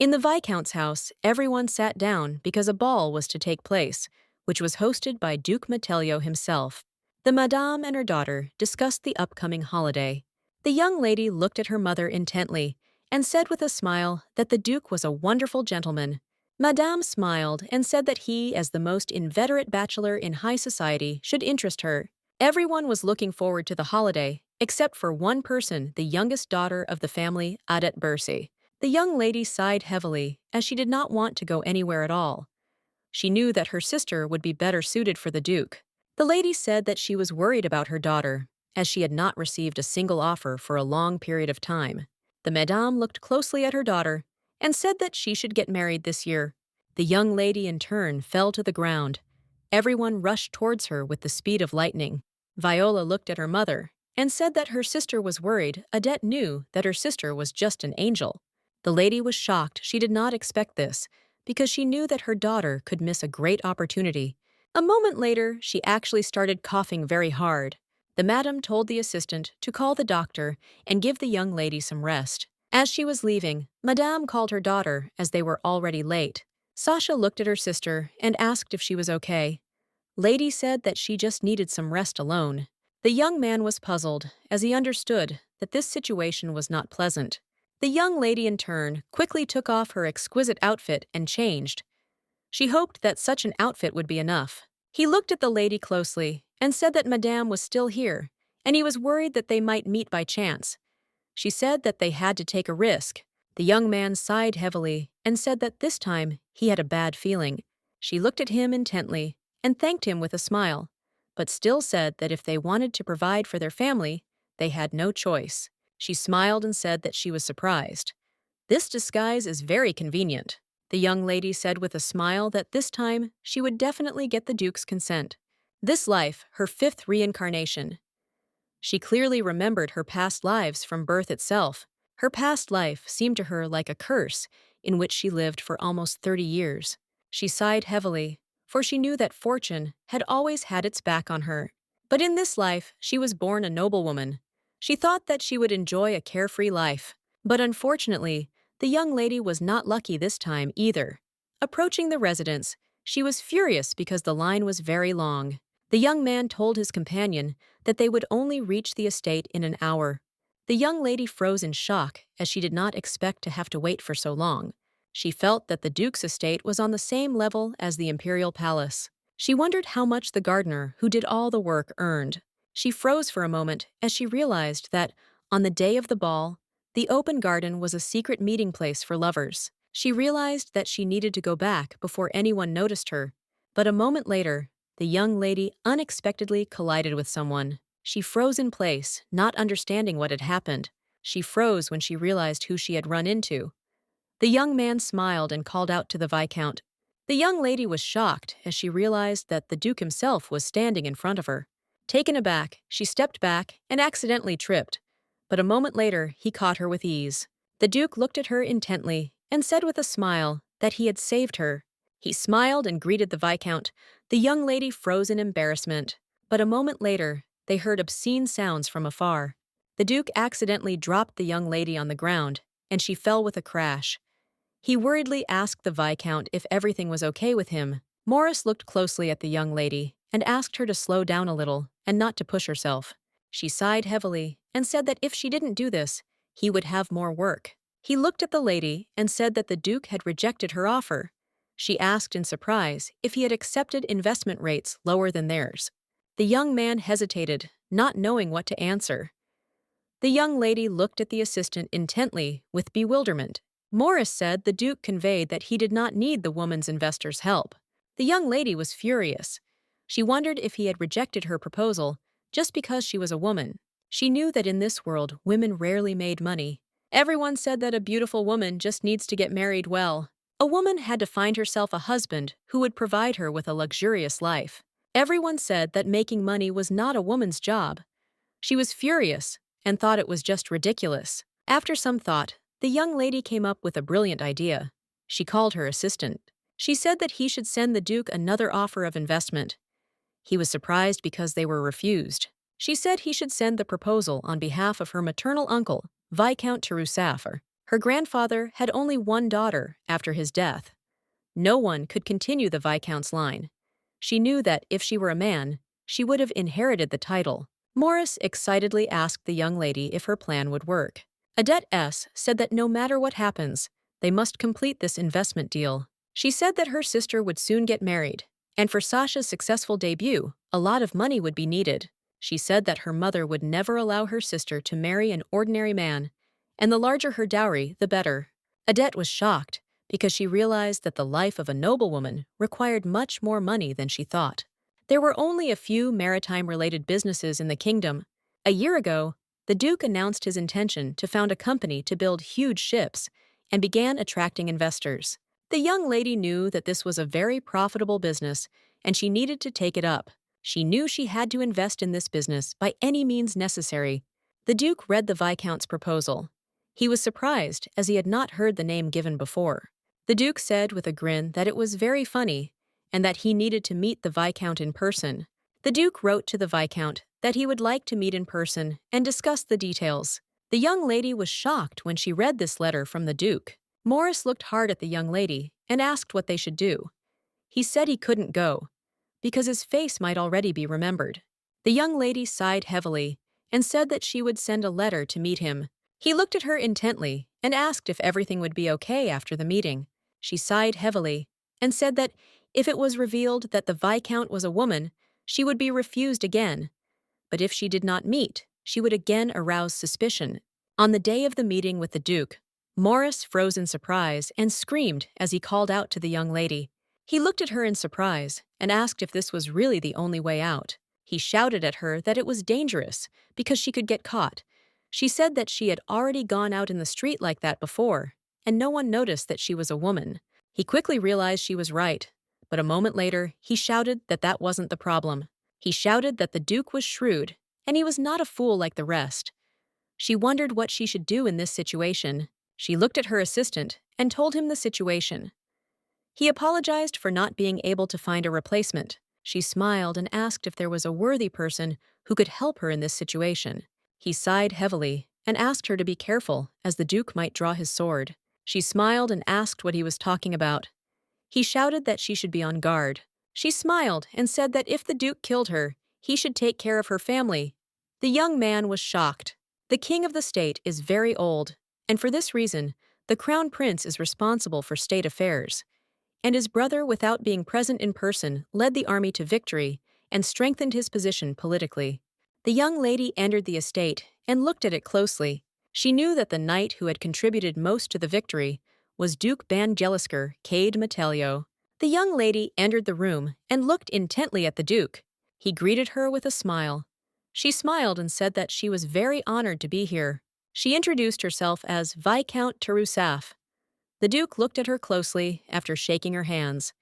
In the Viscount's house, everyone sat down because a ball was to take place, which was hosted by Duke Metellio himself. The Madame and her daughter discussed the upcoming holiday. The young lady looked at her mother intently and said with a smile that the Duke was a wonderful gentleman. Madame smiled and said that he, as the most inveterate bachelor in high society, should interest her. Everyone was looking forward to the holiday, except for one person, the youngest daughter of the family, Adet Bersi. The young lady sighed heavily, as she did not want to go anywhere at all. She knew that her sister would be better suited for the Duke. The lady said that she was worried about her daughter, as she had not received a single offer for a long period of time. The Madame looked closely at her daughter and said that she should get married this year. The young lady in turn fell to the ground. Everyone rushed towards her with the speed of lightning. Viola looked at her mother and said that her sister was worried. Adet knew that her sister was just an angel. The lady was shocked. She did not expect this, because she knew that her daughter could miss a great opportunity. A moment later, she actually started coughing very hard. The madam told the assistant to call the doctor and give the young lady some rest. As she was leaving, Madame called her daughter as they were already late. Sasha looked at her sister and asked if she was okay. Lady said that she just needed some rest alone. The young man was puzzled, as he understood that this situation was not pleasant. The young lady, in turn, quickly took off her exquisite outfit and changed. She hoped that such an outfit would be enough. He looked at the lady closely and said that Madame was still here, and he was worried that they might meet by chance. She said that they had to take a risk. The young man sighed heavily and said that this time he had a bad feeling. She looked at him intently and thanked him with a smile, but still said that if they wanted to provide for their family, they had no choice. She smiled and said that she was surprised. "This disguise is very convenient." The young lady said with a smile that this time she would definitely get the Duke's consent. This life, her fifth reincarnation. She clearly remembered her past lives from birth itself. Her past life seemed to her like a curse in which she lived for almost 30 years. She sighed heavily, for she knew that fortune had always had its back on her. But in this life, she was born a noblewoman. She thought that she would enjoy a carefree life. But unfortunately, the young lady was not lucky this time either. Approaching the residence, she was furious because the line was very long. The young man told his companion that they would only reach the estate in an hour. The young lady froze in shock, as she did not expect to have to wait for so long. She felt that the Duke's estate was on the same level as the imperial palace. She wondered how much the gardener who did all the work earned. She froze for a moment as she realized that, on the day of the ball, the open garden was a secret meeting place for lovers. She realized that she needed to go back before anyone noticed her. But a moment later, the young lady unexpectedly collided with someone. She froze in place, not understanding what had happened. She froze when she realized who she had run into. The young man smiled and called out to the Viscount. The young lady was shocked as she realized that the Duke himself was standing in front of her. Taken aback, she stepped back and accidentally tripped. But a moment later, he caught her with ease. The Duke looked at her intently and said with a smile that he had saved her. He smiled and greeted the Viscount. The young lady froze in embarrassment. But a moment later, they heard obscene sounds from afar. The Duke accidentally dropped the young lady on the ground, and she fell with a crash. He worriedly asked the Viscount if everything was okay with him. Morris looked closely at the young lady and asked her to slow down a little and not to push herself. She sighed heavily and said that if she didn't do this, he would have more work. He looked at the lady and said that the Duke had rejected her offer. She asked in surprise if he had accepted investment rates lower than theirs. The young man hesitated, not knowing what to answer. The young lady looked at the assistant intently with bewilderment. Morris said the Duke conveyed that he did not need the woman's investor's help. The young lady was furious. She wondered if he had rejected her proposal just because she was a woman. She knew that in this world, women rarely made money. Everyone said that a beautiful woman just needs to get married well. A woman had to find herself a husband who would provide her with a luxurious life. Everyone said that making money was not a woman's job. She was furious and thought it was just ridiculous. After some thought, the young lady came up with a brilliant idea. She called her assistant. She said that he should send the Duke another offer of investment. He was surprised because they were refused. She said he should send the proposal on behalf of her maternal uncle, Viscount Terusaffer. Her grandfather had only one daughter after his death. No one could continue the Viscount's line. She knew that if she were a man, she would have inherited the title. Morris excitedly asked the young lady if her plan would work. Adette S. said that no matter what happens, they must complete this investment deal. She said that her sister would soon get married, and for Sasha's successful debut, a lot of money would be needed. She said that her mother would never allow her sister to marry an ordinary man, and the larger her dowry, the better. Adette was shocked because she realized that the life of a noblewoman required much more money than she thought. There were only a few maritime-related businesses in the kingdom. A year ago, the Duke announced his intention to found a company to build huge ships and began attracting investors. The young lady knew that this was a very profitable business, and she needed to take it up. She knew she had to invest in this business by any means necessary. The Duke read the Viscount's proposal. He was surprised, as he had not heard the name given before. The Duke said with a grin that it was very funny, and that he needed to meet the Viscount in person. The Duke wrote to the Viscount that he would like to meet in person and discuss the details. The young lady was shocked when she read this letter from the Duke. Morris looked hard at the young lady and asked what they should do. He said he couldn't go, because his face might already be remembered. The young lady sighed heavily and said that she would send a letter to meet him. He looked at her intently and asked if everything would be okay after the meeting. She sighed heavily and said that if it was revealed that the Viscount was a woman, she would be refused again. But if she did not meet, she would again arouse suspicion. On the day of the meeting with the Duke, Morris froze in surprise and screamed as he called out to the young lady. He looked at her in surprise and asked if this was really the only way out. He shouted at her that it was dangerous because she could get caught. She said that she had already gone out in the street like that before, and no one noticed that she was a woman. He quickly realized she was right, but a moment later, he shouted that that wasn't the problem. He shouted that the Duke was shrewd, and he was not a fool like the rest. She wondered what she should do in this situation. She looked at her assistant and told him the situation. He apologized for not being able to find a replacement. She smiled and asked if there was a worthy person who could help her in this situation. He sighed heavily and asked her to be careful, as the Duke might draw his sword. She smiled and asked what he was talking about. He shouted that she should be on guard. She smiled and said that if the Duke killed her, he should take care of her family. The young man was shocked. The king of the state is very old, and for this reason, the crown prince is responsible for state affairs. And his brother, without being present in person, led the army to victory and strengthened his position politically. The young lady entered the estate and looked at it closely. She knew that the knight who had contributed most to the victory was Duke Bangelisker Cade Metellio. The young lady entered the room and looked intently at the Duke. He greeted her with a smile. She smiled and said that she was very honored to be here. She introduced herself as Viscount Tarousaf. The Duke looked at her closely after shaking her hands.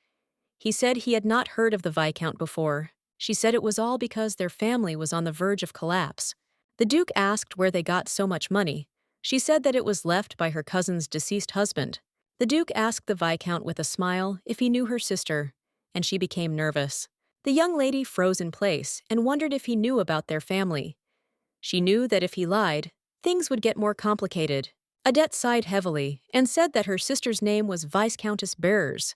He said he had not heard of the Viscount before. She said it was all because their family was on the verge of collapse. The Duke asked where they got so much money. She said that it was left by her cousin's deceased husband. The Duke asked the Viscount with a smile if he knew her sister, and she became nervous. The young lady froze in place and wondered if he knew about their family. She knew that if he lied, things would get more complicated. Adette sighed heavily and said that her sister's name was Viscountess Bears.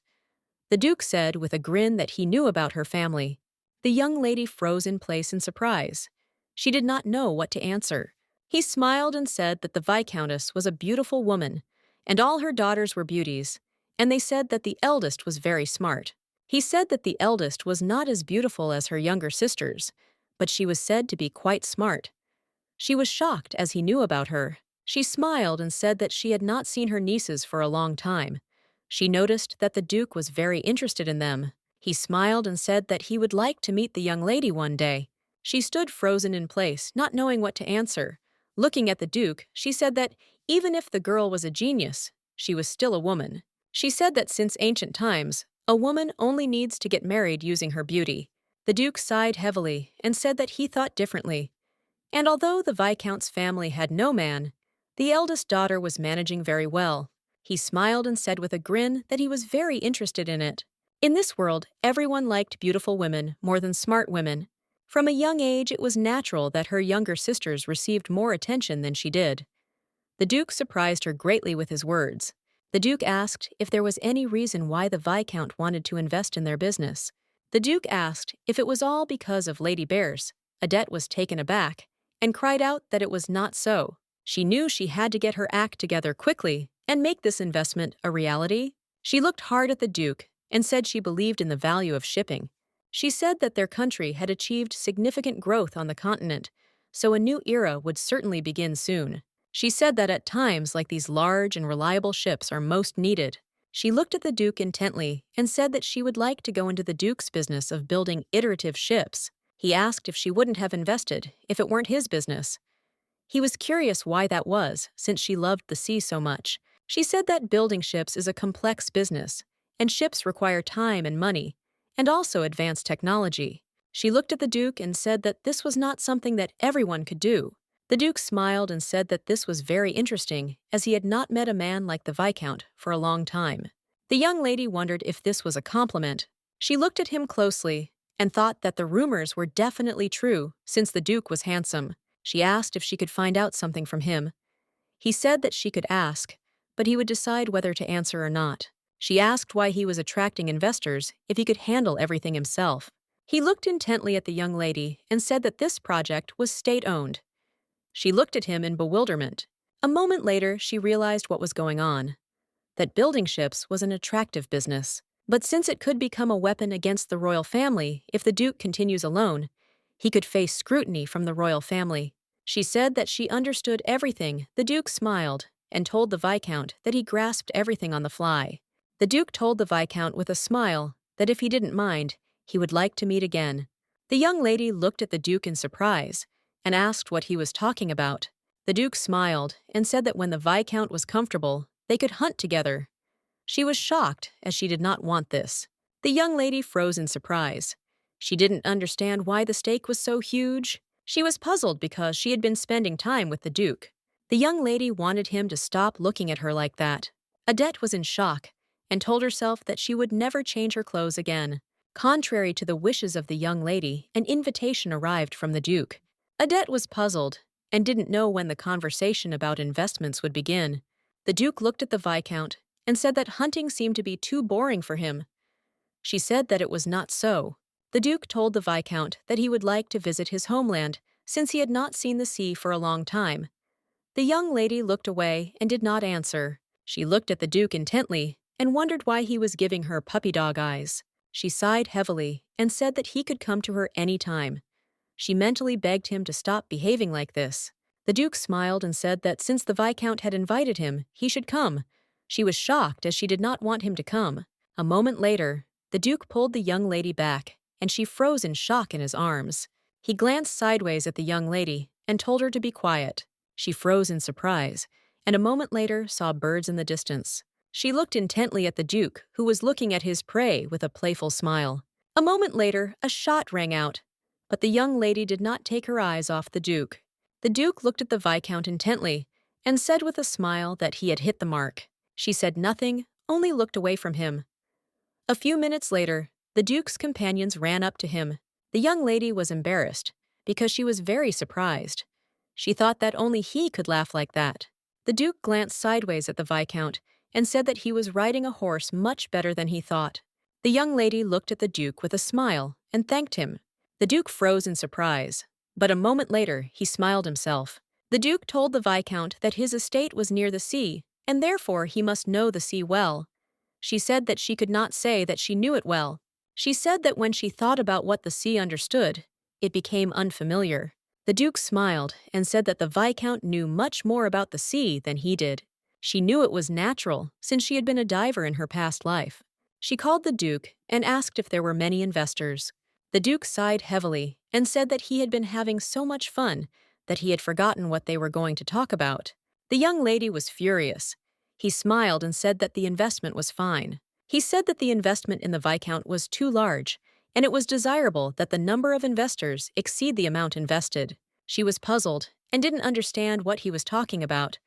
The Duke said with a grin that he knew about her family. The young lady froze in place in surprise. She did not know what to answer. He smiled and said that the Viscountess was a beautiful woman, and all her daughters were beauties, and they said that the eldest was very smart. He said that the eldest was not as beautiful as her younger sisters, but she was said to be quite smart. She was shocked as he knew about her. She smiled and said that she had not seen her nieces for a long time. She noticed that the Duke was very interested in them. He smiled and said that he would like to meet the young lady one day. She stood frozen in place, not knowing what to answer. Looking at the Duke, she said that even if the girl was a genius, she was still a woman. She said that since ancient times, a woman only needs to get married using her beauty. The Duke sighed heavily and said that he thought differently. And although the Viscount's family had no man, the eldest daughter was managing very well. He smiled and said with a grin that he was very interested in it. In this world, everyone liked beautiful women more than smart women. From a young age, it was natural that her younger sisters received more attention than she did. The Duke surprised her greatly with his words. The Duke asked if there was any reason why the Viscount wanted to invest in their business. The Duke asked if it was all because of Lady Bears. Adette was taken aback and cried out that it was not so. She knew she had to get her act together quickly and make this investment a reality. She looked hard at the Duke and said she believed in the value of shipping. She said that their country had achieved significant growth on the continent, so a new era would certainly begin soon. She said that at times like these large and reliable ships are most needed. She looked at the Duke intently and said that she would like to go into the Duke's business of building iterative ships. He asked if she wouldn't have invested if it weren't his business. He was curious why that was, since she loved the sea so much. She said that building ships is a complex business, and ships require time and money, and also advanced technology. She looked at the Duke and said that this was not something that everyone could do. The Duke smiled and said that this was very interesting, as he had not met a man like the Viscount for a long time. The young lady wondered if this was a compliment. She looked at him closely and thought that the rumors were definitely true, since the Duke was handsome. She asked if she could find out something from him. He said that she could ask, but he would decide whether to answer or not. She asked why he was attracting investors if he could handle everything himself. He looked intently at the young lady and said that this project was state-owned. She looked at him in bewilderment. A moment later, she realized what was going on, that building ships was an attractive business. But since it could become a weapon against the royal family if the Duke continues alone, he could face scrutiny from the royal family. She said that she understood everything. The Duke smiled and told the Viscount that he grasped everything on the fly. The Duke told the Viscount with a smile that if he didn't mind, he would like to meet again. The young lady looked at the Duke in surprise and asked what he was talking about. The Duke smiled and said that when the Viscount was comfortable, they could hunt together. She was shocked, as she did not want this. The young lady froze in surprise. She didn't understand why the stake was so huge. She was puzzled because she had been spending time with the Duke. The young lady wanted him to stop looking at her like that. Adette was in shock and told herself that she would never change her clothes again. Contrary to the wishes of the young lady, an invitation arrived from the Duke. Adette was puzzled and didn't know when the conversation about investments would begin. The Duke looked at the Viscount and said that hunting seemed to be too boring for him. She said that it was not so. The Duke told the Viscount that he would like to visit his homeland, since he had not seen the sea for a long time. The young lady looked away and did not answer. She looked at the Duke intently and wondered why he was giving her puppy dog eyes. She sighed heavily and said that he could come to her any time. She mentally begged him to stop behaving like this. The Duke smiled and said that since the Viscount had invited him, he should come. She was shocked as she did not want him to come. A moment later, the Duke pulled the young lady back, and she froze in shock in his arms. He glanced sideways at the young lady and told her to be quiet. She froze in surprise, and a moment later saw birds in the distance. She looked intently at the Duke, who was looking at his prey with a playful smile. A moment later, a shot rang out, but the young lady did not take her eyes off the Duke. The Duke looked at the Viscount intently and said with a smile that he had hit the mark. She said nothing, only looked away from him. A few minutes later, the Duke's companions ran up to him. The young lady was embarrassed because she was very surprised. She thought that only he could laugh like that. The Duke glanced sideways at the Viscount and said that he was riding a horse much better than he thought. The young lady looked at the Duke with a smile and thanked him. The Duke froze in surprise, but a moment later he smiled himself. The Duke told the Viscount that his estate was near the sea, and therefore he must know the sea well. She said that she could not say that she knew it well. She said that when she thought about what the sea understood, it became unfamiliar. The Duke smiled and said that the Viscount knew much more about the sea than he did. She knew it was natural, since she had been a diver in her past life. She called the Duke and asked if there were many investors. The Duke sighed heavily and said that he had been having so much fun that he had forgotten what they were going to talk about. The young lady was furious. He smiled and said that the investment was fine. He said that the investment in the Viscount was too large, and it was desirable that the number of investors exceed the amount invested. She was puzzled and didn't understand what he was talking about.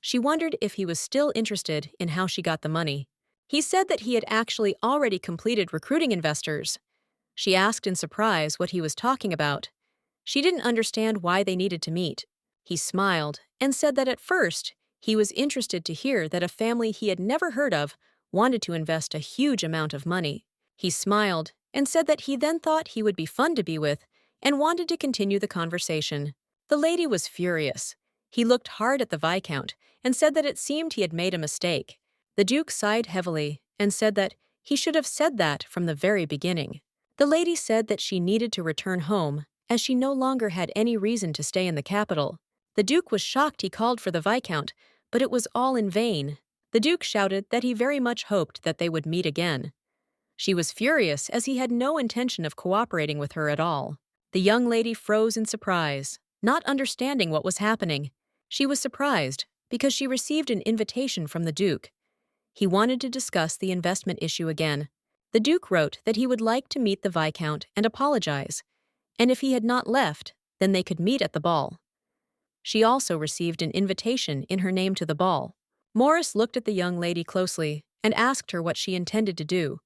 She wondered if he was still interested in how she got the money. He said that he had actually already completed recruiting investors. She asked in surprise what he was talking about. She didn't understand why they needed to meet. He smiled and said that at first he was interested to hear that a family he had never heard of wanted to invest a huge amount of money. He smiled and said that he then thought he would be fun to be with and wanted to continue the conversation. The lady was furious. He looked hard at the Viscount and said that it seemed he had made a mistake. The Duke sighed heavily and said that he should have said that from the very beginning. The lady said that she needed to return home as she no longer had any reason to stay in the capital. The Duke was shocked he called for the Viscount, but it was all in vain. The Duke shouted that he very much hoped that they would meet again. She was furious as he had no intention of cooperating with her at all. The young lady froze in surprise, not understanding what was happening. She was surprised because she received an invitation from the Duke. He wanted to discuss the investment issue again. The Duke wrote that he would like to meet the Viscount and apologize, and if he had not left, then they could meet at the ball. She also received an invitation in her name to the ball. Morris looked at the young lady closely and asked her what she intended to do.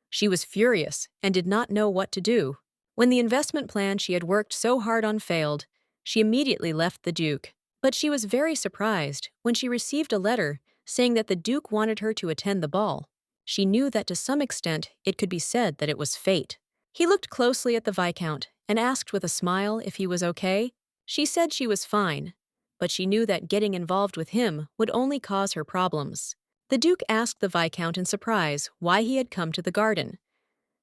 She was furious and did not know what to do. When the investment plan she had worked so hard on failed, she immediately left the Duke. But she was very surprised when she received a letter saying that the Duke wanted her to attend the ball. She knew that to some extent it could be said that it was fate. He looked closely at the Viscount and asked with a smile if he was okay. She said she was fine, but she knew that getting involved with him would only cause her problems. The Duke asked the Viscount in surprise why he had come to the garden.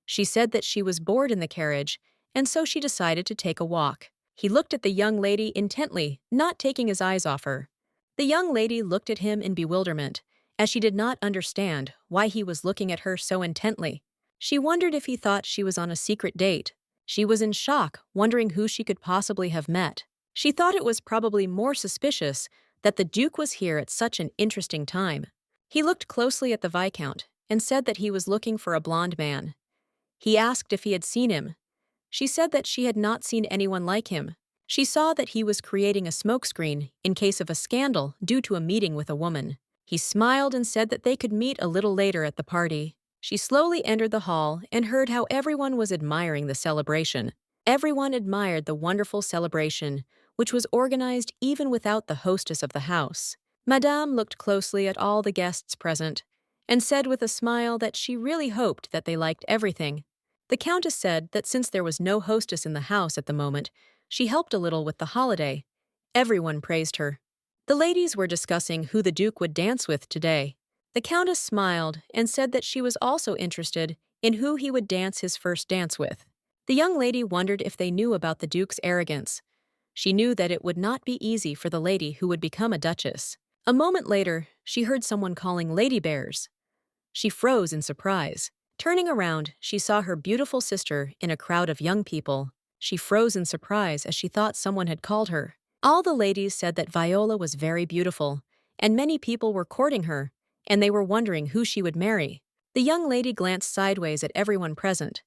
She said that she was bored in the carriage, and so she decided to take a walk. He looked at the young lady intently, not taking his eyes off her. The young lady looked at him in bewilderment, as she did not understand why he was looking at her so intently. She wondered if he thought she was on a secret date. She was in shock, wondering who she could possibly have met. She thought it was probably more suspicious that the Duke was here at such an interesting time. He looked closely at the Viscount and said that he was looking for a blonde man. He asked if he had seen him. She said that she had not seen anyone like him. She saw that he was creating a smokescreen in case of a scandal due to a meeting with a woman. He smiled and said that they could meet a little later at the party. She slowly entered the hall and heard how everyone was admiring the celebration. Everyone admired the wonderful celebration, which was organized even without the hostess of the house. Madame looked closely at all the guests present and said with a smile that she really hoped that they liked everything. The Countess said that since there was no hostess in the house at the moment, she helped a little with the holiday. Everyone praised her. The ladies were discussing who the Duke would dance with today. The Countess smiled and said that she was also interested in who he would dance his first dance with. The young lady wondered if they knew about the Duke's arrogance. She knew that it would not be easy for the lady who would become a duchess. A moment later, she heard someone calling Lady Bears. She froze in surprise. Turning around, she saw her beautiful sister in a crowd of young people. She froze in surprise as she thought someone had called her. All the ladies said that Viola was very beautiful, and many people were courting her, and they were wondering who she would marry. The young lady glanced sideways at everyone present.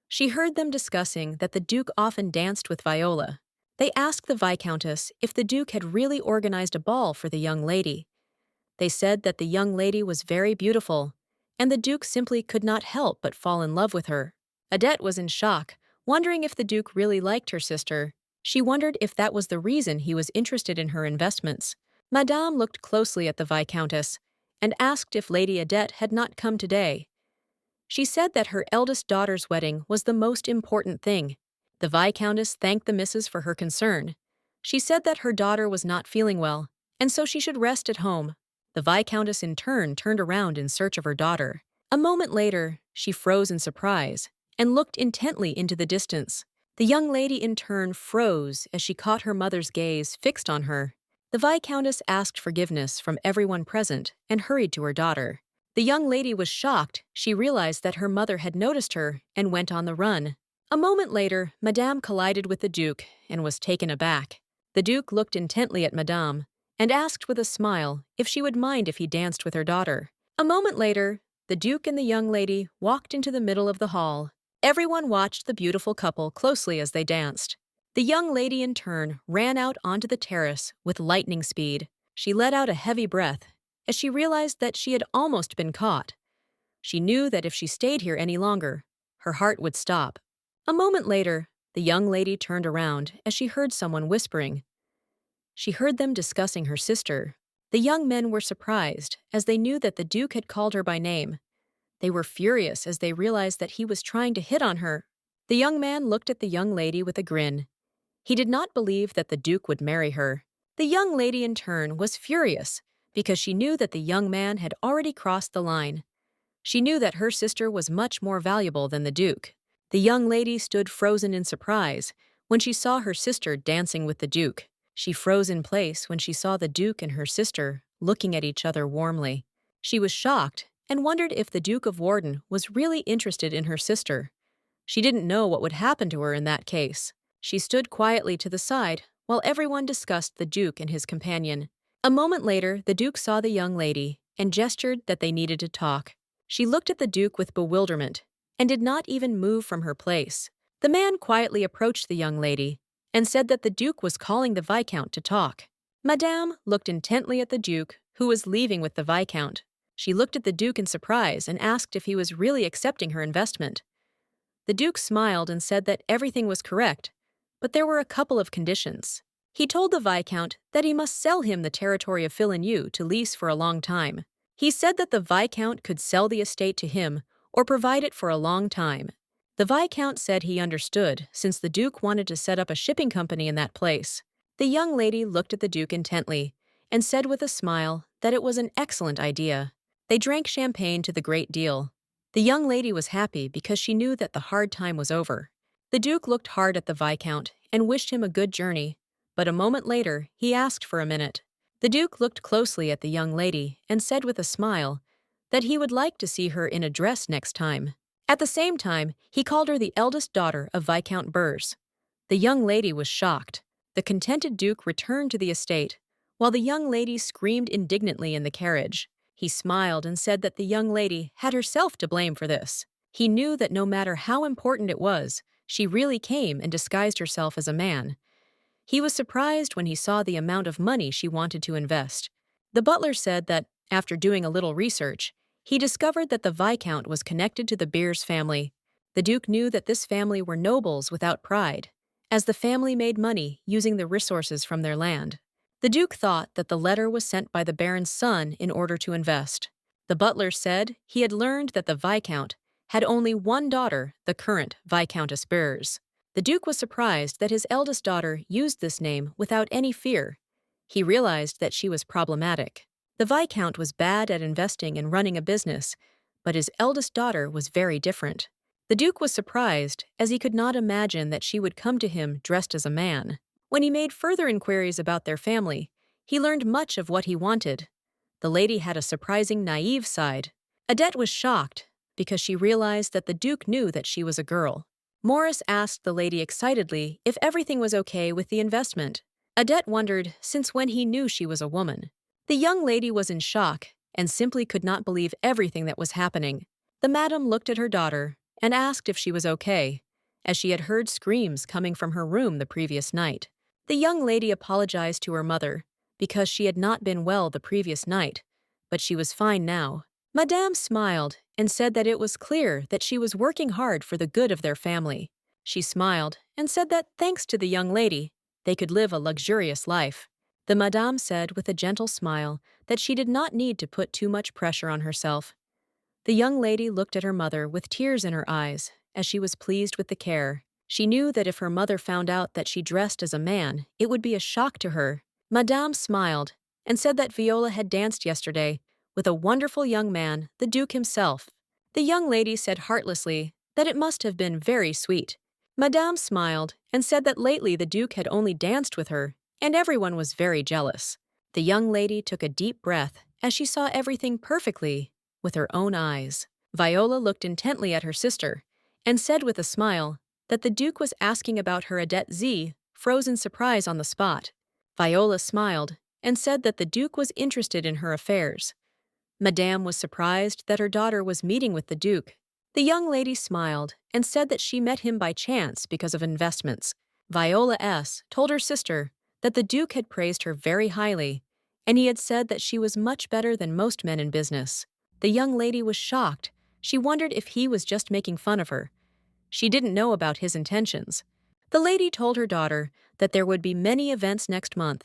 She heard them discussing that the Duke often danced with Viola. They asked the Viscountess if the Duke had really organized a ball for the young lady. They said that the young lady was very beautiful, and the Duke simply could not help but fall in love with her. Adette was in shock, wondering if the Duke really liked her sister. She wondered if that was the reason he was interested in her investments. Madame looked closely at the Viscountess and asked if Lady Adette had not come today. She said that her eldest daughter's wedding was the most important thing. The Viscountess thanked the missus for her concern. She said that her daughter was not feeling well, and so she should rest at home. The Viscountess in turn turned around in search of her daughter. A moment later, she froze in surprise and looked intently into the distance. The young lady in turn froze as she caught her mother's gaze fixed on her. The Viscountess asked forgiveness from everyone present and hurried to her daughter. The young lady was shocked. She realized that her mother had noticed her and went on the run. A moment later, Madame collided with the Duke and was taken aback. The Duke looked intently at Madame and asked with a smile if she would mind if he danced with her daughter. A moment later, the Duke and the young lady walked into the middle of the hall. Everyone watched the beautiful couple closely as they danced. The young lady in turn ran out onto the terrace with lightning speed. She let out a heavy breath as she realized that she had almost been caught. She knew that if she stayed here any longer, her heart would stop. A moment later, the young lady turned around as she heard someone whispering. She heard them discussing her sister. The young men were surprised, as they knew that the Duke had called her by name. They were furious as they realized that he was trying to hit on her. The young man looked at the young lady with a grin. He did not believe that the Duke would marry her. The young lady, in turn, was furious because she knew that the young man had already crossed the line. She knew that her sister was much more valuable than the Duke. The young lady stood frozen in surprise when she saw her sister dancing with the Duke. She froze in place when she saw the Duke and her sister looking at each other warmly. She was shocked and wondered if the Duke of Warden was really interested in her sister. She didn't know what would happen to her in that case. She stood quietly to the side while everyone discussed the Duke and his companion. A moment later, the Duke saw the young lady and gestured that they needed to talk. She looked at the Duke with bewilderment and did not even move from her place. The man quietly approached the young lady and said that the Duke was calling the Viscount to talk. Madame looked intently at the Duke, who was leaving with the Viscount. She looked at the Duke in surprise and asked if he was really accepting her investment. The Duke smiled and said that everything was correct, but there were a couple of conditions. He told the Viscount that he must sell him the territory of Villeneuve to lease for a long time. He said that the Viscount could sell the estate to him or provide it for a long time. The Viscount said he understood, since the Duke wanted to set up a shipping company in that place. The young lady looked at the Duke intently and said with a smile that it was an excellent idea. They drank champagne to the great deal. The young lady was happy because she knew that the hard time was over. The Duke looked hard at the Viscount and wished him a good journey, but a moment later he asked for a minute. The Duke looked closely at the young lady and said with a smile that he would like to see her in a dress next time. At the same time, he called her the eldest daughter of Viscount Burs. The young lady was shocked. The contented Duke returned to the estate, while the young lady screamed indignantly in the carriage. He smiled and said that the young lady had herself to blame for this. He knew that no matter how important it was, she really came and disguised herself as a man. He was surprised when he saw the amount of money she wanted to invest. The butler said that, after doing a little research, he discovered that the Viscount was connected to the Burs family. The Duke knew that this family were nobles without pride, as the family made money using the resources from their land. The Duke thought that the letter was sent by the Baron's son in order to invest. The butler said he had learned that the Viscount had only one daughter, the current Viscountess Burs. The Duke was surprised that his eldest daughter used this name without any fear. He realized that she was problematic. The Viscount was bad at investing and running a business, but his eldest daughter was very different. The Duke was surprised, as he could not imagine that she would come to him dressed as a man. When he made further inquiries about their family, he learned much of what he wanted. The lady had a surprising naive side. Adette was shocked because she realized that the Duke knew that she was a girl. Morris asked the lady excitedly if everything was okay with the investment. Adette wondered since when he knew she was a woman. The young lady was in shock and simply could not believe everything that was happening. The madam looked at her daughter and asked if she was okay, as she had heard screams coming from her room the previous night. The young lady apologized to her mother because she had not been well the previous night, but she was fine now. Madame smiled and said that it was clear that she was working hard for the good of their family. She smiled and said that thanks to the young lady, they could live a luxurious life. The madame said with a gentle smile that she did not need to put too much pressure on herself. The young lady looked at her mother with tears in her eyes, as she was pleased with the care. She knew that if her mother found out that she dressed as a man, it would be a shock to her. Madame smiled and said that Viola had danced yesterday with a wonderful young man, the Duke himself. The young lady said heartlessly that it must have been very sweet. Madame smiled and said that lately the Duke had only danced with her, and everyone was very jealous. The young lady took a deep breath as she saw everything perfectly with her own eyes. Viola looked intently at her sister and said with a smile that the Duke was asking about her. Adette Z froze in surprise on the spot. Viola smiled and said that the Duke was interested in her affairs. Madame was surprised that her daughter was meeting with the Duke. The young lady smiled and said that she met him by chance because of investments. Viola S told her sister that the Duke had praised her very highly, and he had said that she was much better than most men in business. The young lady was shocked. She wondered if he was just making fun of her. She didn't know about his intentions. The lady told her daughter that there would be many events next month.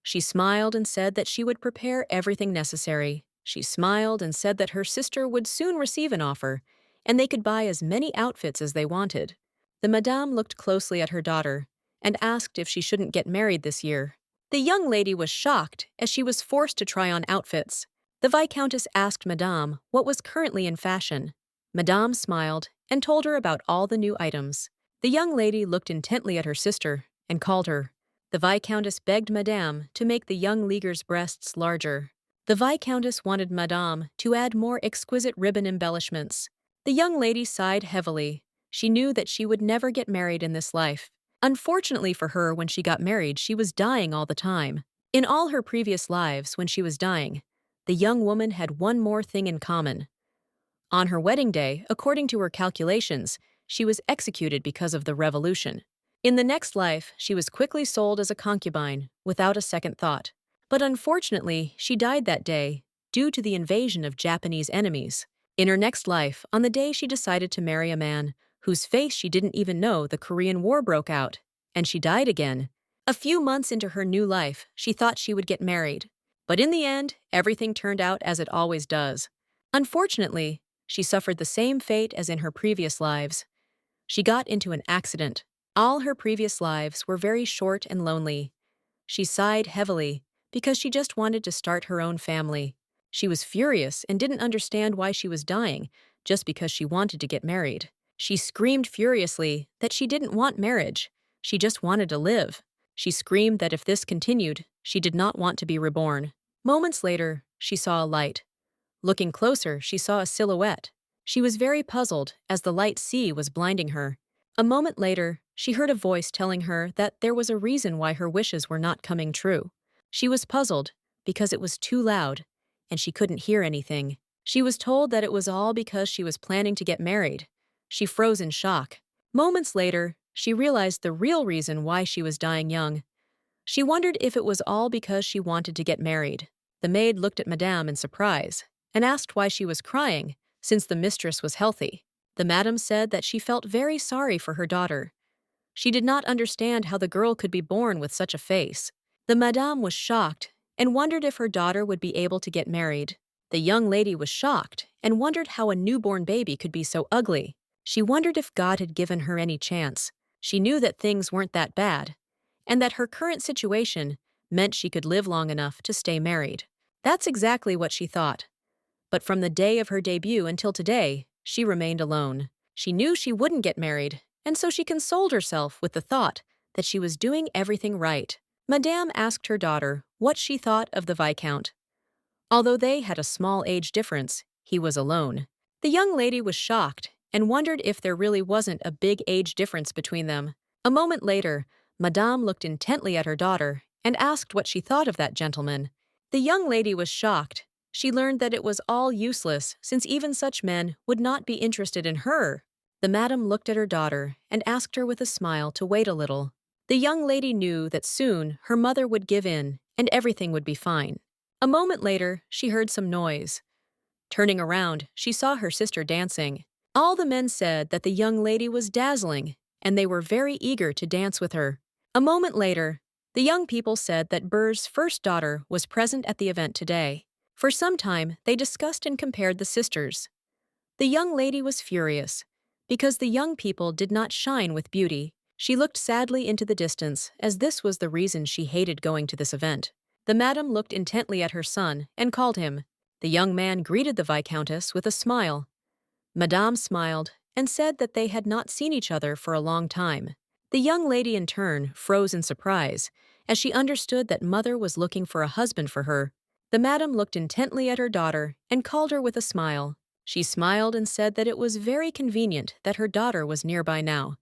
She smiled and said that she would prepare everything necessary. She smiled and said that her sister would soon receive an offer, and they could buy as many outfits as they wanted. The madame looked closely at her daughter and asked if she shouldn't get married this year. The young lady was shocked as she was forced to try on outfits. The viscountess asked madame what was currently in fashion. Madame smiled and told her about all the new items. The young lady looked intently at her sister and called her. The viscountess begged madame to make the young leaguer's breasts larger. The viscountess wanted madame to add more exquisite ribbon embellishments. The young lady sighed heavily. She knew that she would never get married in this life. Unfortunately for her, when she got married, she was dying all the time. In all her previous lives, when she was dying, the young woman had one more thing in common. On her wedding day, according to her calculations, she was executed because of the revolution. In the next life, she was quickly sold as a concubine, without a second thought. But unfortunately, she died that day, due to the invasion of Japanese enemies. In her next life, on the day she decided to marry a man whose face she didn't even know, the Korean War broke out, and she died again. A few months into her new life, she thought she would get married. But in the end, everything turned out as it always does. Unfortunately, she suffered the same fate as in her previous lives. She got into an accident. All her previous lives were very short and lonely. She sighed heavily because she just wanted to start her own family. She was furious and didn't understand why she was dying just because she wanted to get married. She screamed furiously that she didn't want marriage. She just wanted to live. She screamed that if this continued, she did not want to be reborn. Moments later, she saw a light. Looking closer, she saw a silhouette. She was very puzzled as the light sea was blinding her. A moment later, she heard a voice telling her that there was a reason why her wishes were not coming true. She was puzzled because it was too loud, and she couldn't hear anything. She was told that it was all because she was planning to get married. She froze in shock. Moments later, she realized the real reason why she was dying young. She wondered if it was all because she wanted to get married. The maid looked at Madame in surprise and asked why she was crying, since the mistress was healthy. The madam said that she felt very sorry for her daughter. She did not understand how the girl could be born with such a face. The madame was shocked and wondered if her daughter would be able to get married. The young lady was shocked and wondered how a newborn baby could be so ugly. She wondered if God had given her any chance. She knew that things weren't that bad, and that her current situation meant she could live long enough to stay married. That's exactly what she thought. But from the day of her debut until today, she remained alone. She knew she wouldn't get married, and so she consoled herself with the thought that she was doing everything right. Madame asked her daughter what she thought of the Viscount. Although they had a small age difference, he was alone. The young lady was shocked and wondered if there really wasn't a big age difference between them. A moment later, Madame looked intently at her daughter and asked what she thought of that gentleman. The young lady was shocked. She learned that it was all useless, since even such men would not be interested in her. The madam looked at her daughter and asked her with a smile to wait a little. The young lady knew that soon her mother would give in and everything would be fine. A moment later, she heard some noise. Turning around, she saw her sister dancing. All the men said that the young lady was dazzling, and they were very eager to dance with her. A moment later, the young people said that Burr's first daughter was present at the event today. For some time, they discussed and compared the sisters. The young lady was furious, because the young people did not shine with beauty. She looked sadly into the distance, as this was the reason she hated going to this event. The madam looked intently at her son and called him. The young man greeted the Viscountess with a smile. Madame smiled and said that they had not seen each other for a long time. The young lady in turn froze in surprise, as she understood that mother was looking for a husband for her. The madam looked intently at her daughter and called her with a smile. She smiled and said that it was very convenient that her daughter was nearby now.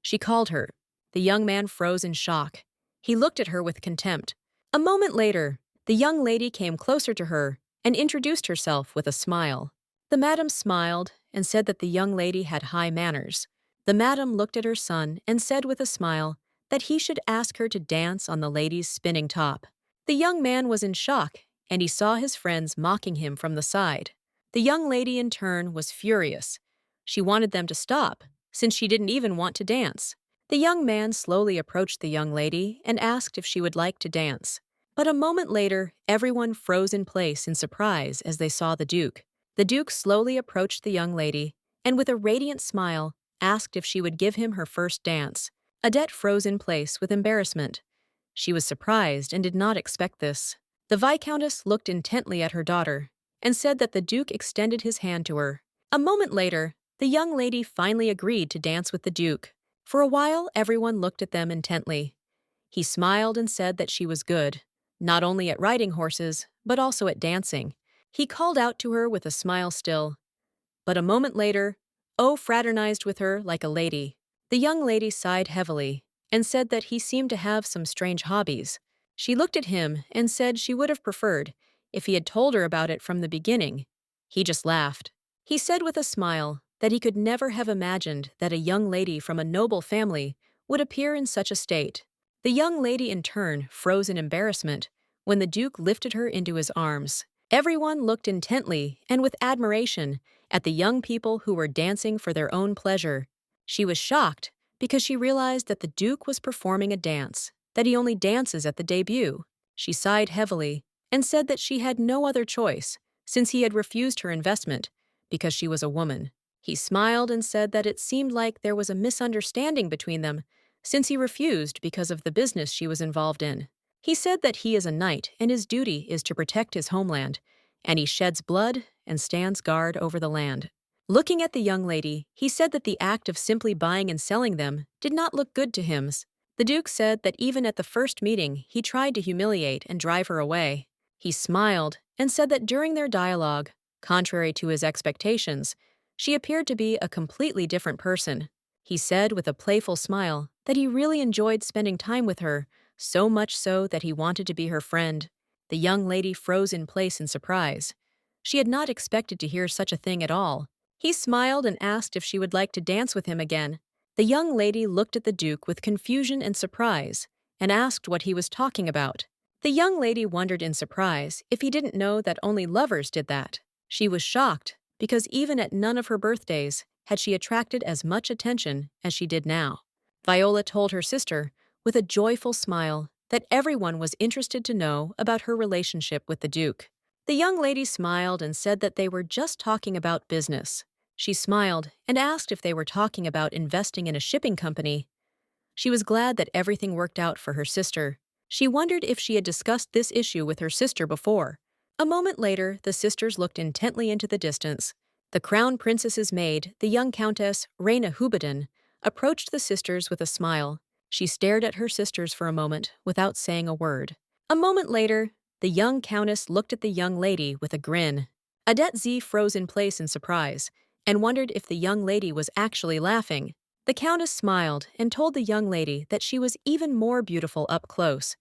She called her. The young man froze in shock. He looked at her with contempt. A moment later, the young lady came closer to her and introduced herself with a smile. The madam smiled and said that the young lady had high manners. The madam looked at her son and said with a smile that he should ask her to dance on the lady's spinning top. The young man was in shock, and he saw his friends mocking him from the side. The young lady in turn was furious. She wanted them to stop, since she didn't even want to dance. The young man slowly approached the young lady and asked if she would like to dance. But a moment later, everyone froze in place in surprise as they saw the Duke. The Duke slowly approached the young lady and, with a radiant smile, asked if she would give him her first dance. Adette froze in place with embarrassment. She was surprised and did not expect this. The Viscountess looked intently at her daughter and said that the Duke extended his hand to her. A moment later, the young lady finally agreed to dance with the Duke. For a while, everyone looked at them intently. He smiled and said that she was good, not only at riding horses, but also at dancing. He called out to her with a smile still. But a moment later, O fraternized with her like a lady. The young lady sighed heavily and said that he seemed to have some strange hobbies. She looked at him and said she would have preferred if he had told her about it from the beginning. He just laughed. He said with a smile that he could never have imagined that a young lady from a noble family would appear in such a state. The young lady in turn froze in embarrassment when the Duke lifted her into his arms. Everyone looked intently and with admiration at the young people who were dancing for their own pleasure. She was shocked because she realized that the Duke was performing a dance, that he only dances at the debut. She sighed heavily and said that she had no other choice, since he had refused her investment because she was a woman. He smiled and said that it seemed like there was a misunderstanding between them, since he refused because of the business she was involved in. He said that he is a knight and his duty is to protect his homeland, and he sheds blood and stands guard over the land. Looking at the young lady, he said that the act of simply buying and selling them did not look good to him. The Duke said that even at the first meeting, he tried to humiliate and drive her away. He smiled and said that during their dialogue, contrary to his expectations, she appeared to be a completely different person. He said with a playful smile that he really enjoyed spending time with her, so much so that he wanted to be her friend. The young lady froze in place in surprise. She had not expected to hear such a thing at all. He smiled and asked if she would like to dance with him again. The young lady looked at the Duke with confusion and surprise and asked what he was talking about. The young lady wondered in surprise if he didn't know that only lovers did that. She was shocked because even at none of her birthdays had she attracted as much attention as she did now. Viola told her sister, with a joyful smile, that everyone was interested to know about her relationship with the Duke. The young lady smiled and said that they were just talking about business. She smiled and asked if they were talking about investing in a shipping company. She was glad that everything worked out for her sister. She wondered if she had discussed this issue with her sister before. A moment later, the sisters looked intently into the distance. The crown princess's maid, the young countess, Reina Hubadin, approached the sisters with a smile. She stared at her sisters for a moment without saying a word. A moment later, the young countess looked at the young lady with a grin. Adette Z froze in place in surprise and wondered if the young lady was actually laughing. The countess smiled and told the young lady that she was even more beautiful up close.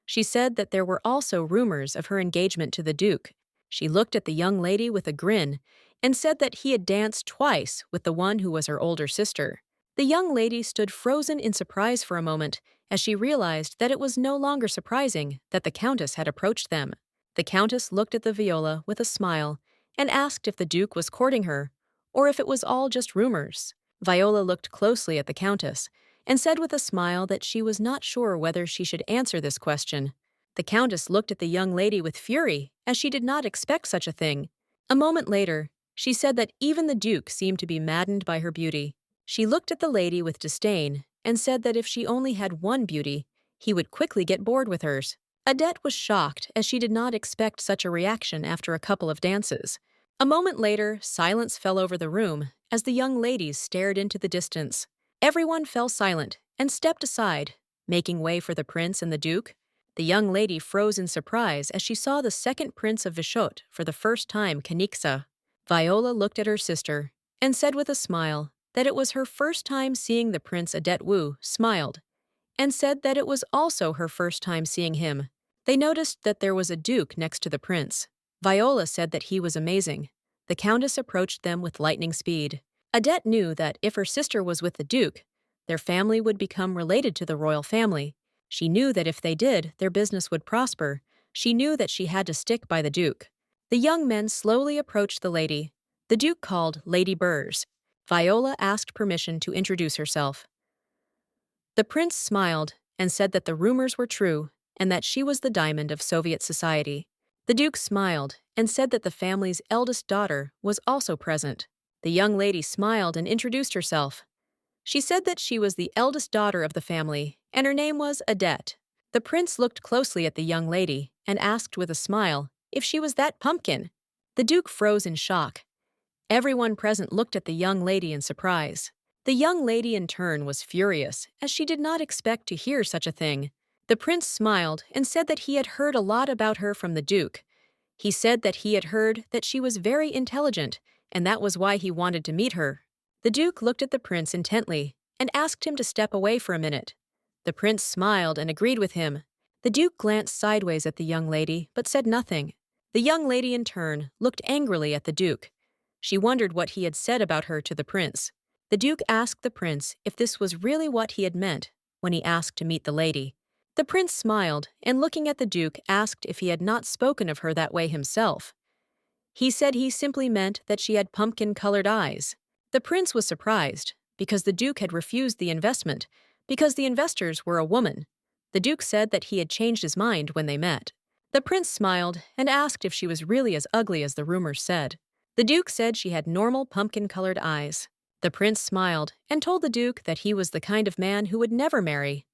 She said that there were also rumors of her engagement to the Duke. She looked at the young lady with a grin and said that he had danced twice with the one who was her older sister. The young lady stood frozen in surprise for a moment as she realized that it was no longer surprising that the countess had approached them. The countess looked at the Viola with a smile and asked if the Duke was courting her, or if it was all just rumors. Viola looked closely at the countess and said with a smile that she was not sure whether she should answer this question. The countess looked at the young lady with fury, as she did not expect such a thing. A moment later, she said that even the Duke seemed to be maddened by her beauty. She looked at the lady with disdain and said that if she only had one beauty, he would quickly get bored with hers. Adette was shocked, as she did not expect such a reaction after a couple of dances. A moment later, silence fell over the room as the young ladies stared into the distance. Everyone fell silent and stepped aside, making way for the prince and the Duke. The young lady froze in surprise as she saw the second prince of Vishot for the first time, Canixa. Viola looked at her sister and said with a smile that it was her first time seeing the Prince Adette Wu, smiled, and said that it was also her first time seeing him. They noticed that there was a duke next to the prince. Viola said that he was amazing. The countess approached them with lightning speed. Adette knew that if her sister was with the duke, their family would become related to the royal family. She knew that if they did, their business would prosper. She knew that she had to stick by the duke. The young men slowly approached the lady. The duke called Lady Burrs. Viola asked permission to introduce herself. The prince smiled and said that the rumors were true and that she was the diamond of Soviet society. The Duke smiled and said that the family's eldest daughter was also present. The young lady smiled and introduced herself. She said that she was the eldest daughter of the family, and her name was Adette. The prince looked closely at the young lady and asked with a smile if she was that pumpkin. The Duke froze in shock. Everyone present looked at the young lady in surprise. The young lady in turn was furious, as she did not expect to hear such a thing. The prince smiled and said that he had heard a lot about her from the Duke. He said that he had heard that she was very intelligent, and that was why he wanted to meet her. The Duke looked at the prince intently and asked him to step away for a minute. The prince smiled and agreed with him. The Duke glanced sideways at the young lady but said nothing. The young lady in turn looked angrily at the Duke. She wondered what he had said about her to the prince. The Duke asked the prince if this was really what he had meant when he asked to meet the lady. The prince smiled and, looking at the Duke, asked if he had not spoken of her that way himself. He said he simply meant that she had pumpkin-colored eyes. The prince was surprised because the Duke had refused the investment because the investors were a woman. The Duke said that he had changed his mind when they met. The prince smiled and asked if she was really as ugly as the rumors said. The Duke said she had normal pumpkin-colored eyes. The prince smiled and told the Duke that he was the kind of man who would never marry.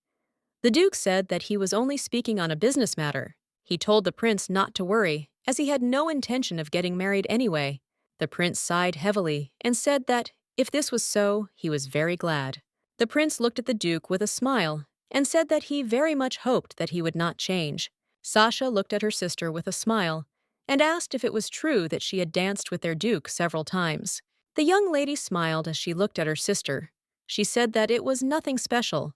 The Duke said that he was only speaking on a business matter. He told the prince not to worry, as he had no intention of getting married anyway. The prince sighed heavily and said that, if this was so, he was very glad. The prince looked at the Duke with a smile and said that he very much hoped that he would not change. Sasha looked at her sister with a smile and asked if it was true that she had danced with their Duke several times. The young lady smiled as she looked at her sister. She said that it was nothing special.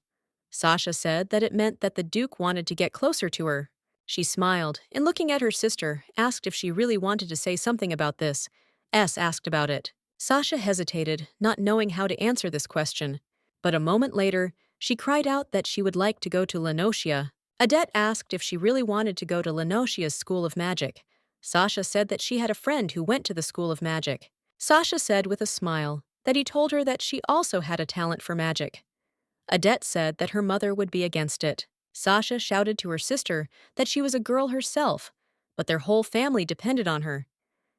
Sasha said that it meant that the Duke wanted to get closer to her. She smiled and, looking at her sister, asked if she really wanted to say something about this. Asked about it. Sasha hesitated, not knowing how to answer this question. But a moment later, she cried out that she would like to go to Lenosia. Adette asked if she really wanted to go to Lenosia's School of Magic. Sasha said that she had a friend who went to the School of Magic. Sasha said with a smile that he told her that she also had a talent for magic. Adette said that her mother would be against it. Sasha shouted to her sister that she was a girl herself, but their whole family depended on her.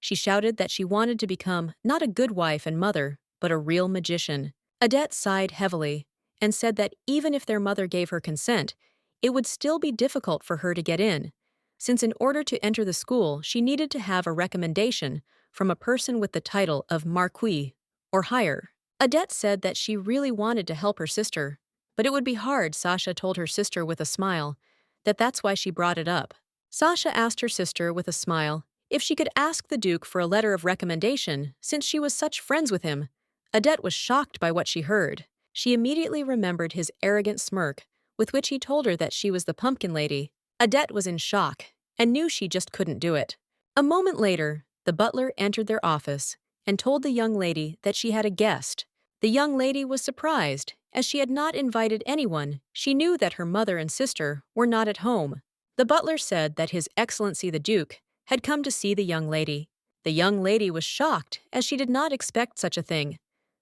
She shouted that she wanted to become not a good wife and mother, but a real magician. Adette sighed heavily and said that even if their mother gave her consent, it would still be difficult for her to get in, since in order to enter the school she needed to have a recommendation from a person with the title of Marquis or higher. Adette said that she really wanted to help her sister, but it would be hard. Sasha told her sister with a smile that that's why she brought it up. Sasha asked her sister with a smile if she could ask the Duke for a letter of recommendation since she was such friends with him. Adette was shocked by what she heard. She immediately remembered his arrogant smirk with which he told her that she was the pumpkin lady. Adette was in shock and knew she just couldn't do it. A moment later, the butler entered their office and told the young lady that she had a guest. The young lady was surprised, as she had not invited anyone. She knew that her mother and sister were not at home. The butler said that His Excellency the Duke had come to see the young lady. The young lady was shocked, as she did not expect such a thing.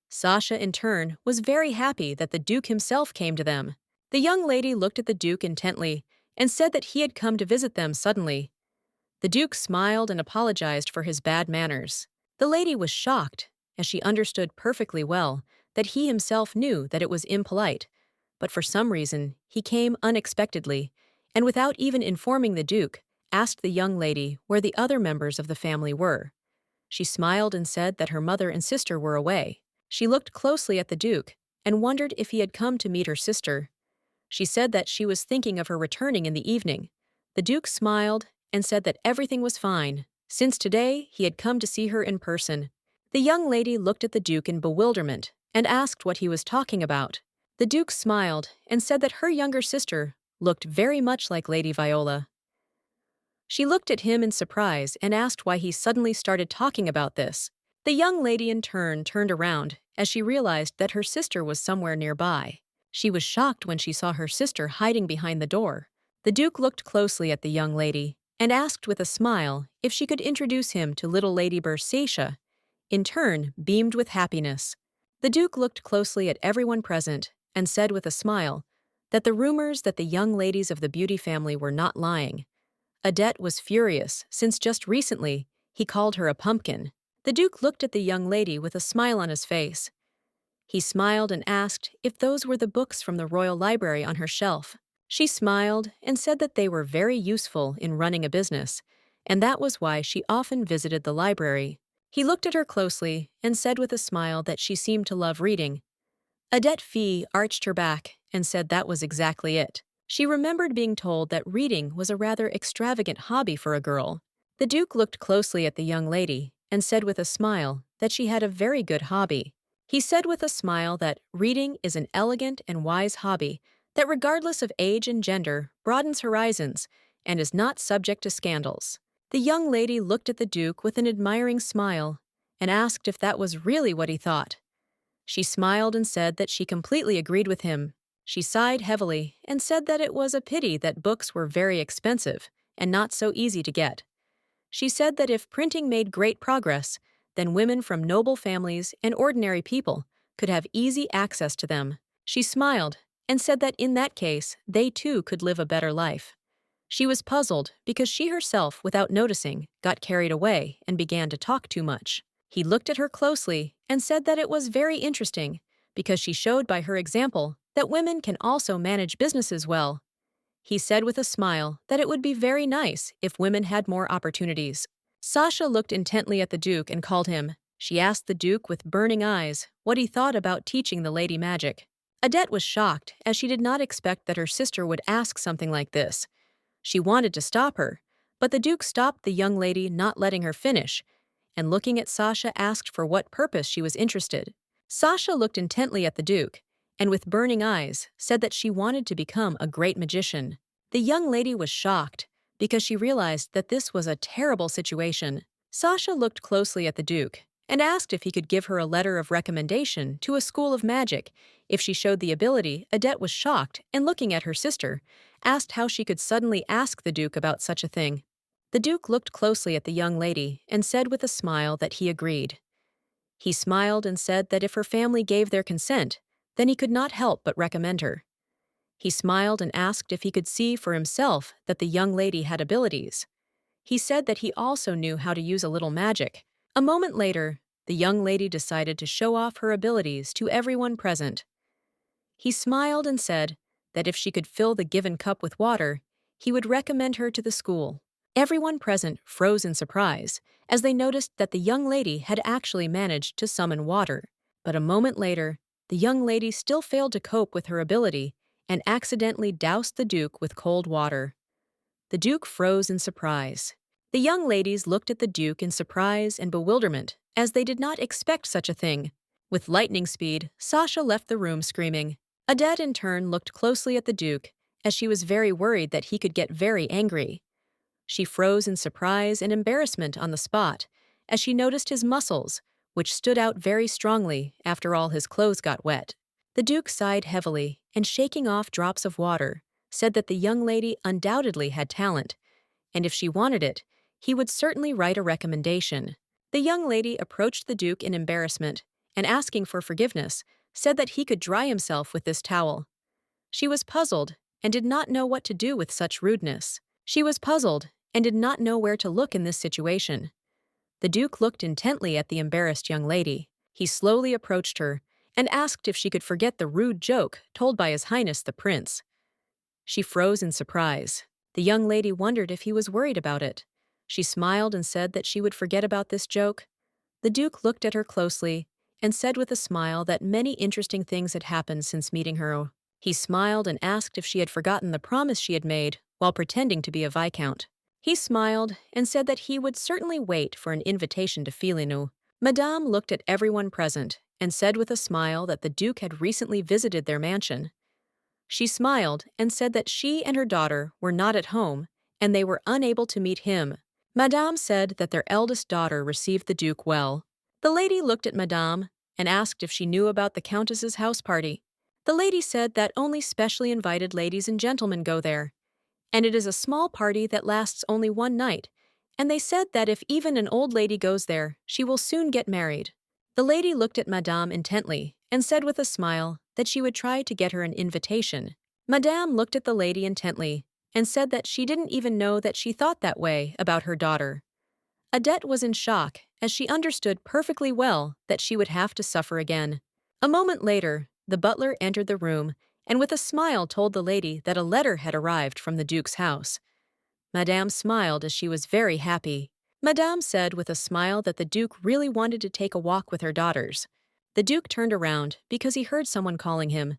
Sasha, in turn, was very happy that the Duke himself came to them. The young lady looked at the Duke intently and said that he had come to visit them suddenly. The Duke smiled and apologized for his bad manners. The lady was shocked, as she understood perfectly well that he himself knew that it was impolite, but for some reason he came unexpectedly, and without even informing the Duke, asked the young lady where the other members of the family were. She smiled and said that her mother and sister were away. She looked closely at the Duke and wondered if he had come to meet her sister. She said that she was thinking of her returning in the evening. The Duke smiled and said that everything was fine, since today he had come to see her in person. The young lady looked at the Duke in bewilderment and asked what he was talking about. The Duke smiled and said that her younger sister looked very much like Lady Viola. She looked at him in surprise and asked why he suddenly started talking about this. The young lady in turn turned around as she realized that her sister was somewhere nearby. She was shocked when she saw her sister hiding behind the door. The Duke looked closely at the young lady and asked with a smile if she could introduce him to little Lady Bersatia, in turn beamed with happiness. The Duke looked closely at everyone present and said with a smile that the rumors that the young ladies of the beauty family were not lying. Odette was furious, since just recently, he called her a pumpkin. The Duke looked at the young lady with a smile on his face. He smiled and asked if those were the books from the royal library on her shelf. She smiled and said that they were very useful in running a business, and that was why she often visited the library. He looked at her closely and said with a smile that she seemed to love reading. Odette Fee arched her back and said that was exactly it. She remembered being told that reading was a rather extravagant hobby for a girl. The Duke looked closely at the young lady and said with a smile that she had a very good hobby. He said with a smile that reading is an elegant and wise hobby that regardless of age and gender broadens horizons and is not subject to scandals. The young lady looked at the Duke with an admiring smile and asked if that was really what he thought. She smiled and said that she completely agreed with him. She sighed heavily and said that it was a pity that books were very expensive and not so easy to get. She said that if printing made great progress, then women from noble families and ordinary people could have easy access to them. She smiled and said that in that case, they too could live a better life. She was puzzled because she herself, without noticing, got carried away and began to talk too much. He looked at her closely and said that it was very interesting because she showed by her example that women can also manage businesses well. He said with a smile that it would be very nice if women had more opportunities. Sasha looked intently at the Duke and called him. She asked the Duke with burning eyes what he thought about teaching the lady magic. Odette was shocked, as she did not expect that her sister would ask something like this. She wanted to stop her, but the Duke stopped the young lady, not letting her finish, and looking at Sasha asked for what purpose she was interested. Sasha looked intently at the Duke, and with burning eyes said that she wanted to become a great magician. The young lady was shocked, because she realized that this was a terrible situation. Sasha looked closely at the Duke and asked if he could give her a letter of recommendation to a school of magic if she showed the ability. Odette was shocked and looking at her sister, asked how she could suddenly ask the Duke about such a thing. The Duke looked closely at the young lady and said with a smile that he agreed. He smiled and said that if her family gave their consent, then he could not help but recommend her. He smiled and asked if he could see for himself that the young lady had abilities. He said that he also knew how to use a little magic. A moment later, the young lady decided to show off her abilities to everyone present. He smiled and said that if she could fill the given cup with water, he would recommend her to the school. Everyone present froze in surprise as they noticed that the young lady had actually managed to summon water. But a moment later, the young lady still failed to cope with her ability and accidentally doused the Duke with cold water. The Duke froze in surprise. The young ladies looked at the Duke in surprise and bewilderment, as they did not expect such a thing. With lightning speed, Sasha left the room screaming. Odette in turn looked closely at the Duke, as she was very worried that he could get very angry. She froze in surprise and embarrassment on the spot, as she noticed his muscles, which stood out very strongly after all his clothes got wet. The Duke sighed heavily and, shaking off drops of water, said that the young lady undoubtedly had talent, and if she wanted it, he would certainly write a recommendation. The young lady approached the Duke in embarrassment and, asking for forgiveness, said that he could dry himself with this towel. She was puzzled and did not know what to do with such rudeness. She was puzzled and did not know where to look in this situation. The Duke looked intently at the embarrassed young lady. He slowly approached her and asked if she could forget the rude joke told by His Highness the Prince. She froze in surprise. The young lady wondered if he was worried about it. She smiled and said that she would forget about this joke. The Duke looked at her closely and said with a smile that many interesting things had happened since meeting her. He smiled and asked if she had forgotten the promise she had made while pretending to be a viscount. He smiled and said that he would certainly wait for an invitation to Filinu. Madame looked at everyone present and said with a smile that the Duke had recently visited their mansion. She smiled and said that she and her daughter were not at home and they were unable to meet him. Madame said that their eldest daughter received the Duke well. The lady looked at Madame and asked if she knew about the Countess's house party. The lady said that only specially invited ladies and gentlemen go there, and it is a small party that lasts only one night, and they said that if even an old lady goes there, she will soon get married. The lady looked at Madame intently and said with a smile that she would try to get her an invitation. Madame looked at the lady intently and said that she didn't even know that she thought that way about her daughter. Adette was in shock as she understood perfectly well that she would have to suffer again. A moment later, the butler entered the room and with a smile told the lady that a letter had arrived from the Duke's house. Madame smiled as she was very happy. Madame said with a smile that the Duke really wanted to take a walk with her daughters. The Duke turned around because he heard someone calling him.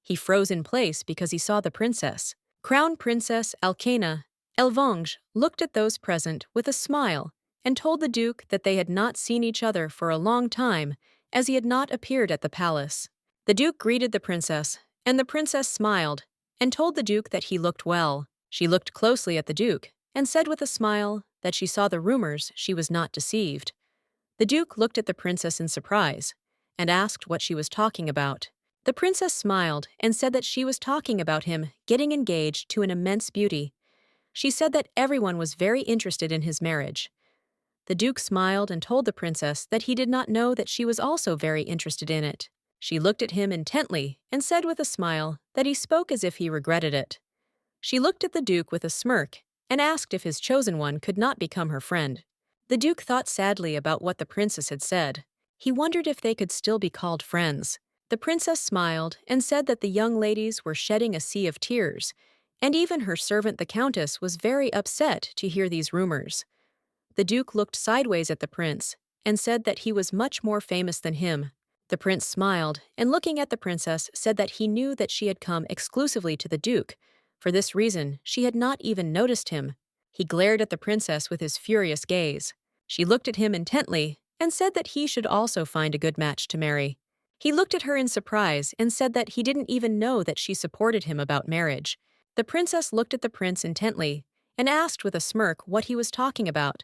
He froze in place because he saw the princess. Crown Princess Alkena Elvange looked at those present with a smile and told the Duke that they had not seen each other for a long time as he had not appeared at the palace. The Duke greeted the princess, and the princess smiled and told the Duke that he looked well. She looked closely at the Duke and said with a smile that she saw the rumors she was not deceived. The Duke looked at the princess in surprise and asked what she was talking about. The princess smiled and said that she was talking about him getting engaged to an immense beauty. She said that everyone was very interested in his marriage. The Duke smiled and told the princess that he did not know that she was also very interested in it. She looked at him intently and said with a smile that he spoke as if he regretted it. She looked at the Duke with a smirk and asked if his chosen one could not become her friend. The Duke thought sadly about what the princess had said. He wondered if they could still be called friends. The princess smiled and said that the young ladies were shedding a sea of tears, and even her servant the countess was very upset to hear these rumors. The Duke looked sideways at the prince and said that he was much more famous than him. The prince smiled and looking at the princess said that he knew that she had come exclusively to the Duke. For this reason, she had not even noticed him. He glared at the princess with his furious gaze. She looked at him intently and said that he should also find a good match to marry. He looked at her in surprise and said that he didn't even know that she supported him about marriage. The princess looked at the prince intently and asked with a smirk what he was talking about.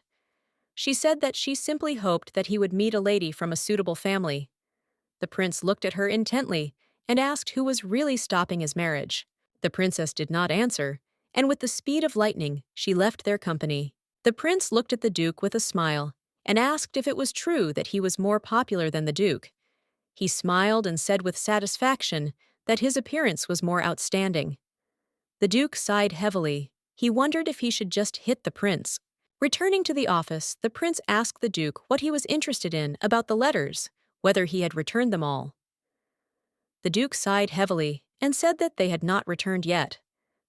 She said that she simply hoped that he would meet a lady from a suitable family. The prince looked at her intently and asked who was really stopping his marriage. The princess did not answer, and with the speed of lightning, she left their company. The prince looked at the Duke with a smile and asked if it was true that he was more popular than the Duke. He smiled and said with satisfaction that his appearance was more outstanding. The Duke sighed heavily. He wondered if he should just hit the prince. Returning to the office, the prince asked the Duke what he was interested in about the letters, whether he had returned them all. The Duke sighed heavily and said that they had not returned yet.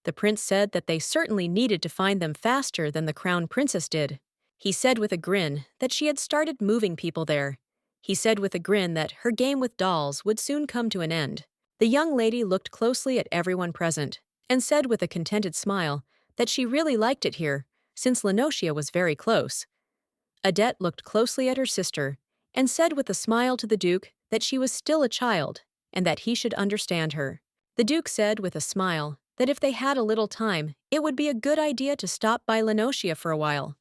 The prince said that they certainly needed to find them faster than the crown princess did. He said with a grin that she had started moving people there. He said with a grin that her game with dolls would soon come to an end. The young lady looked closely at everyone present and said with a contented smile that she really liked it here, since Lenocia was very close. Adette looked closely at her sister and said with a smile to the Duke that she was still a child and that he should understand her. The Duke said with a smile that if they had a little time, it would be a good idea to stop by Lenocia for a while.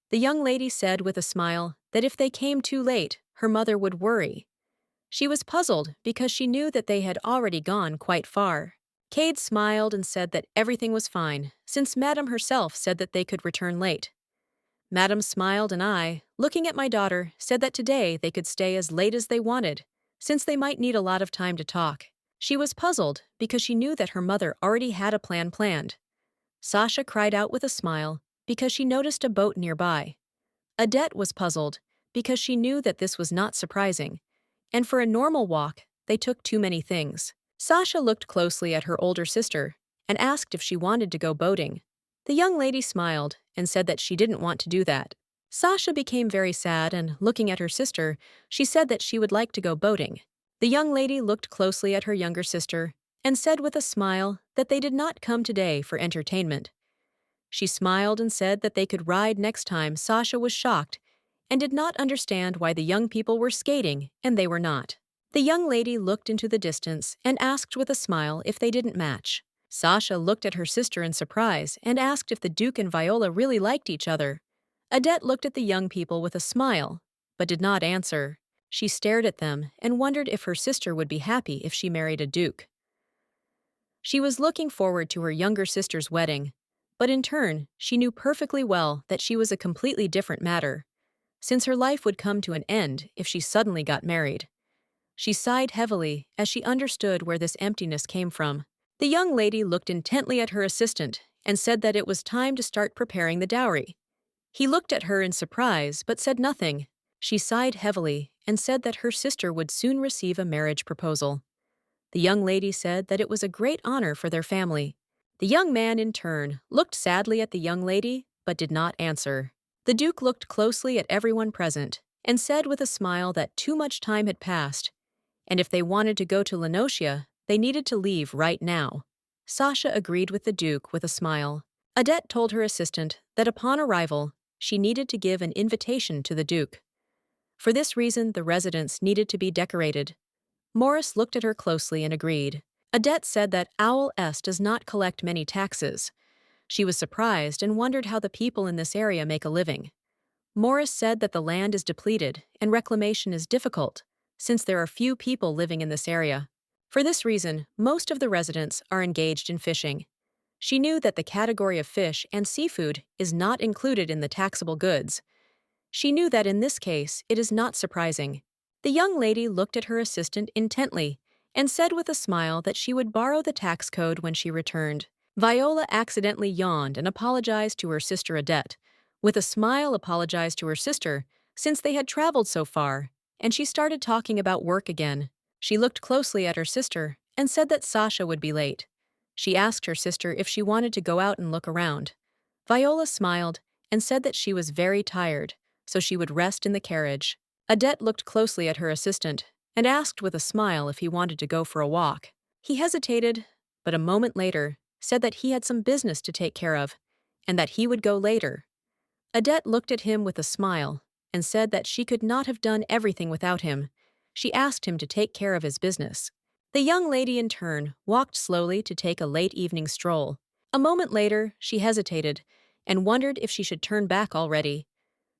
The young lady said with a smile that if they came too late, her mother would worry. She was puzzled because she knew that they had already gone quite far. Cade smiled and said that everything was fine, since Madame herself said that they could return late. Madame smiled and I, looking at my daughter, said that today they could stay as late as they wanted, since they might need a lot of time to talk. She was puzzled because she knew that her mother already had a plan planned. Sasha cried out with a smile because she noticed a boat nearby. Adette was puzzled because she knew that this was not surprising, and for a normal walk, they took too many things. Sasha looked closely at her older sister and asked if she wanted to go boating. The young lady smiled and said that she didn't want to do that. Sasha became very sad and, looking at her sister, she said that she would like to go boating. The young lady looked closely at her younger sister and said with a smile that they did not come today for entertainment. She smiled and said that they could ride next time. Sasha was shocked and did not understand why the young people were skating and they were not. The young lady looked into the distance and asked with a smile if they didn't match. Sasha looked at her sister in surprise and asked if the Duke and Viola really liked each other. Adette looked at the young people with a smile, but did not answer. She stared at them and wondered if her sister would be happy if she married a duke. She was looking forward to her younger sister's wedding, but in turn, she knew perfectly well that she was a completely different matter, since her life would come to an end if she suddenly got married. She sighed heavily as she understood where this emptiness came from. The young lady looked intently at her assistant and said that it was time to start preparing the dowry. He looked at her in surprise but said nothing. She sighed heavily and said that her sister would soon receive a marriage proposal. The young lady said that it was a great honor for their family. The young man, in turn, looked sadly at the young lady but did not answer. The Duke looked closely at everyone present and said with a smile that too much time had passed, and if they wanted to go to Lenocia, they needed to leave right now. Sasha agreed with the Duke with a smile. Adette told her assistant that upon arrival, she needed to give an invitation to the Duke. For this reason, the residence needed to be decorated. Morris looked at her closely and agreed. Adette said that Owl S does not collect many taxes. She was surprised and wondered how the people in this area make a living. Morris said that the land is depleted and reclamation is difficult, since there are few people living in this area. For this reason, most of the residents are engaged in fishing. She knew that the category of fish and seafood is not included in the taxable goods. She knew that in this case, it is not surprising. The young lady looked at her assistant intently and said with a smile that she would borrow the tax code when she returned. Viola accidentally yawned and apologized to her sister Adette. With a smile, apologized to her sister since they had traveled so far, and she started talking about work again. She looked closely at her sister and said that Sasha would be late. She asked her sister if she wanted to go out and look around. Viola smiled and said that she was very tired, so she would rest in the carriage. Adette looked closely at her assistant and asked with a smile if he wanted to go for a walk. He hesitated, but a moment later said that he had some business to take care of and that he would go later. Adette looked at him with a smile and said that she could not have done everything without him. She asked him to take care of his business. The young lady, in turn, walked slowly to take a late evening stroll. A moment later, she hesitated and wondered if she should turn back already.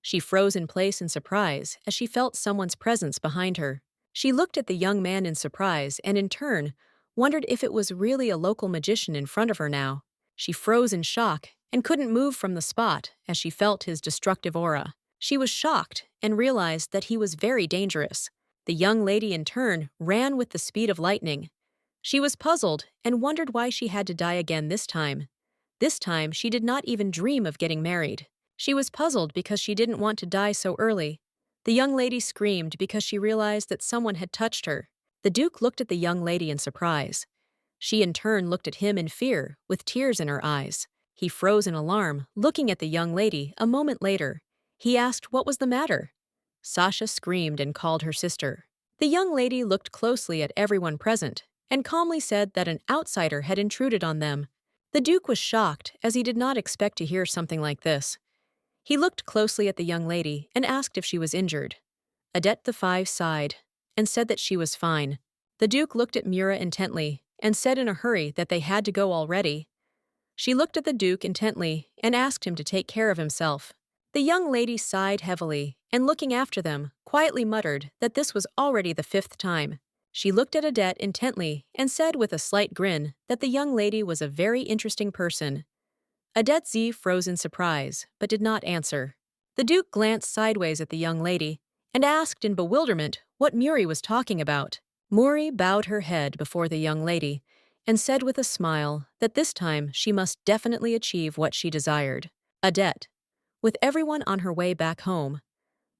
She froze in place in surprise as she felt someone's presence behind her. She looked at the young man in surprise and, in turn, wondered if it was really a local magician in front of her now. She froze in shock and couldn't move from the spot as she felt his destructive aura. She was shocked and realized that he was very dangerous. The young lady, in turn, ran with the speed of lightning. She was puzzled and wondered why she had to die again this time. This time, she did not even dream of getting married. She was puzzled because she didn't want to die so early. The young lady screamed because she realized that someone had touched her. The Duke looked at the young lady in surprise. She in turn looked at him in fear, with tears in her eyes. He froze in alarm, looking at the young lady. A moment later, he asked what was the matter. Sasha screamed and called her sister. The young lady looked closely at everyone present and calmly said that an outsider had intruded on them. The Duke was shocked, as he did not expect to hear something like this. He looked closely at the young lady and asked if she was injured. Adette the Five sighed and said that she was fine. The Duke looked at Mura intently and said in a hurry that they had to go already. She looked at the Duke intently and asked him to take care of himself. The young lady sighed heavily and, looking after them, quietly muttered that this was already the 5th time. She looked at Adette intently and said with a slight grin that the young lady was a very interesting person. Adette Z froze in surprise, but did not answer. The Duke glanced sideways at the young lady and asked in bewilderment what Muri was talking about. Muri bowed her head before the young lady and said with a smile that this time she must definitely achieve what she desired. Adette, with everyone on her way back home,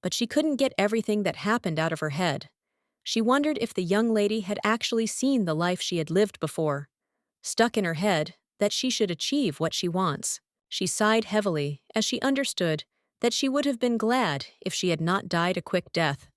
but she couldn't get everything that happened out of her head. She wondered if the young lady had actually seen the life she had lived before. Stuck in her head that she should achieve what she wants. She sighed heavily as she understood that she would have been glad if she had not died a quick death.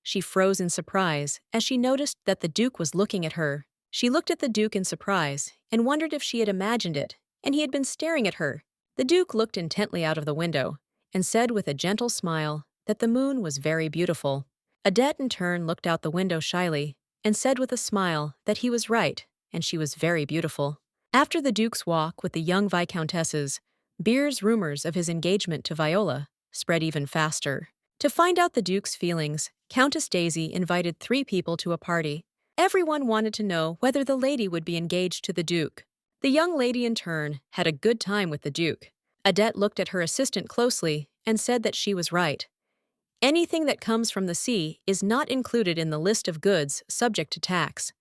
She froze in surprise as she noticed that the Duke was looking at her. She looked at the Duke in surprise and wondered if she had imagined it, and he had been staring at her. The Duke looked intently out of the window and said with a gentle smile that the moon was very beautiful. Adette in turn looked out the window shyly and said with a smile that he was right and she was very beautiful. After the Duke's walk with the young Viscountesses, Beer's rumors of his engagement to Viola spread even faster. To find out the Duke's feelings, Countess Daisy invited 3 people to a party. Everyone wanted to know whether the lady would be engaged to the Duke. The young lady, in turn, had a good time with the Duke. Adette looked at her assistant closely and said that she was right. Anything that comes from the sea is not included in the list of goods subject to tax,